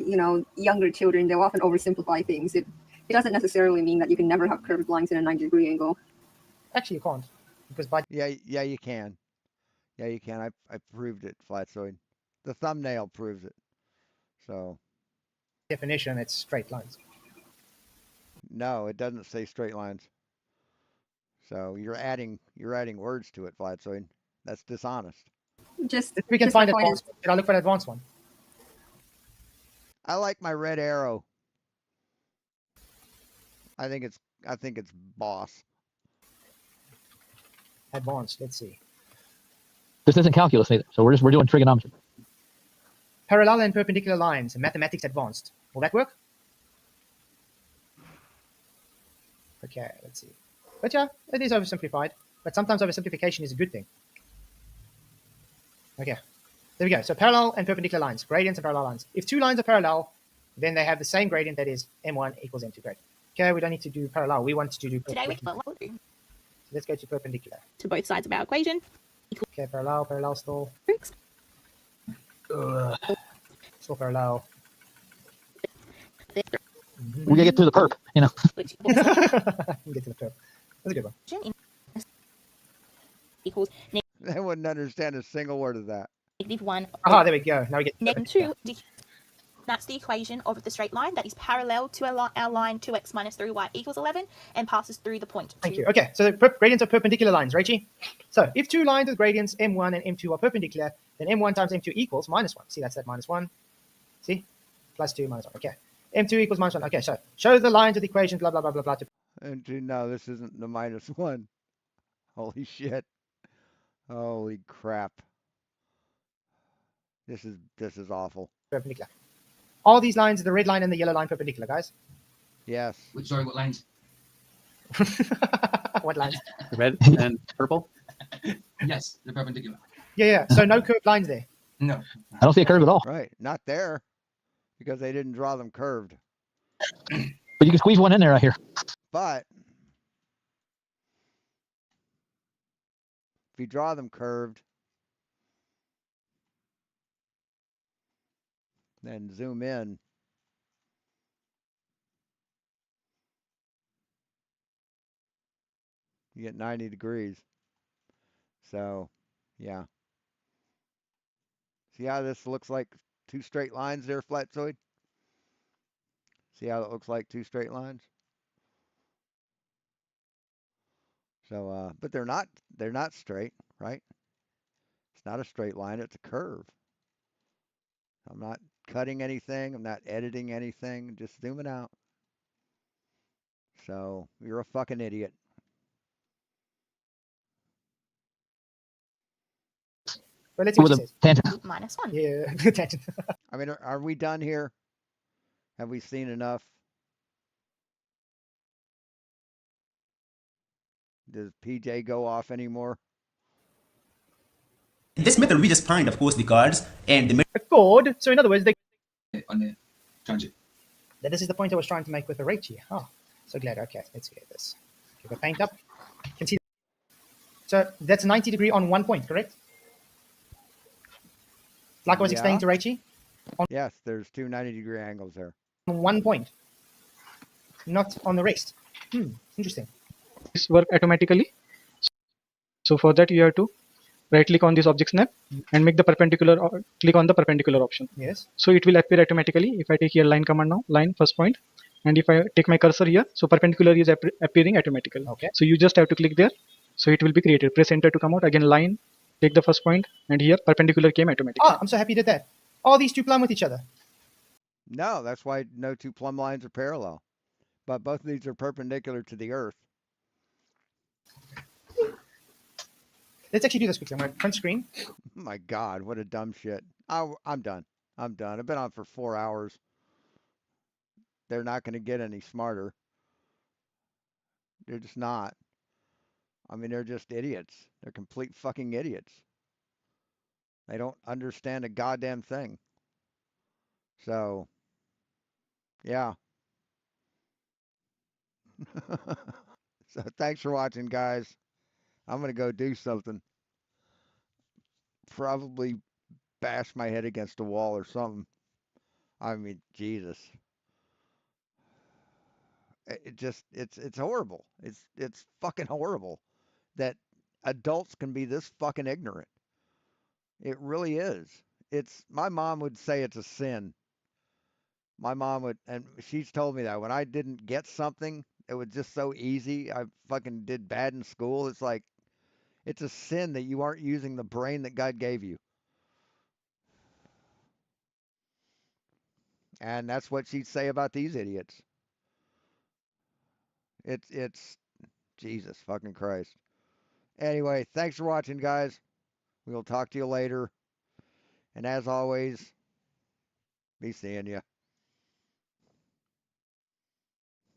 younger children, they'll often oversimplify things. It doesn't necessarily mean that you can never have curved lines in a 90-degree angle. Actually, you can't, because by yeah you can. Yeah, you can. I proved it, Flatzoid. The thumbnail proves it. So definition, it's straight lines. No, it doesn't say straight lines. So you're adding words to it, Flatzoid. That's dishonest. Just if we can find advanced. Should I look for an advanced one? I like my red arrow. I think it's boss. Advanced. Let's see. This isn't calculus either, so we're doing trigonometry. Parallel and perpendicular lines, mathematics advanced. Will that work? Okay, let's see. But yeah, it is oversimplified. But sometimes oversimplification is a good thing. Okay, there we go. So parallel and perpendicular lines, gradients and parallel lines. If two lines are parallel, then they have the same gradient, that is m1 equals m2 gradient. Okay, we don't need to do parallel. We want to do perpendicular. So let's go to perpendicular. To both sides of our equation. Okay, parallel still. Still parallel. We gotta get to the perp, We get to the perp. That's a good one. Equals They wouldn't understand a single word of that. -1. Ah, there we go. Now we get -2. That's the equation of the straight line that is parallel to our line 2x minus 3y equals 11 and passes through the point. Thank you. Okay, so the gradients are perpendicular lines, Rachie. So if two lines with gradients m1 and m2 are perpendicular, then m1 times m2 equals -1. See, that's that -1. See? plus 2 minus 1. Okay. M2 equals minus 1. Okay, so show the lines of the equation, blah, blah, blah, blah, blah. And no, this isn't the -1. Holy shit. Holy crap. This is awful. Perpendicular. Are these lines, the red line and the yellow line, perpendicular, guys? Yes. Sorry, what lines? What lines? Red and purple? Yes, they're perpendicular. Yeah. So no curved lines there. No. I don't see a curve at all. Right. Not there. Because they didn't draw them curved. But you can squeeze one in there, I hear. But if you draw them curved, then zoom in, you get 90 degrees. So, yeah. See how this looks like two straight lines there, Flatzoid? See how it looks like two straight lines? So, but they're not straight, right? It's not a straight line, it's a curve. I'm not cutting anything, I'm not editing anything, just zooming out. So, you're a fucking idiot. Well, let's see what it says. Tangent. -1. Yeah, tangent. I mean, are we done here? Have we seen enough? Does PJ go off anymore? In this method, we just find, of course, the cards and the a chord. So in other words, they on the tangent. This is the point I was trying to make with the Raichi. Oh, so glad. Okay, let's get this. Get the paint up. You can see. So that's 90 degree on one point, correct? Like I was explaining to Raichi. Yes, there's two 90-degree angles there. On one point, not on the rest. Interesting. This work automatically. So for that, you have to right click on this object snap and make the perpendicular, or click on the perpendicular option. Yes. So it will appear automatically. If I take here line command now, line first point, and if I take my cursor here, so perpendicular is appearing automatically. Okay. So you just have to click there. So it will be created. Press enter to come out. Again line, take the first point, and here perpendicular came automatically. Oh, I'm so happy you did that. Are these two plumb with each other? No, that's why no two plumb lines are parallel. But both of these are perpendicular to the earth. Let's actually do this quickly. I'm going to print screen. Oh my God, what a dumb shit. I'm done. I'm done. I've been on for 4 hours. They're not going to get any smarter. They're just not. I mean, they're just idiots. They're complete fucking idiots. They don't understand a goddamn thing. So, yeah. So thanks for watching, guys. I'm going to go do something. Probably bash my head against a wall or something. I mean, Jesus. It's horrible. It's fucking horrible that adults can be this fucking ignorant. It really is. My mom would say it's a sin. My mom would, and she's told me that when I didn't get something, it was just so easy. I fucking did bad in school. It's like, it's a sin that you aren't using the brain that God gave you. And that's what she'd say about these idiots. It's Jesus fucking Christ. Anyway, thanks for watching, guys. We'll talk to you later. And as always, be seeing you.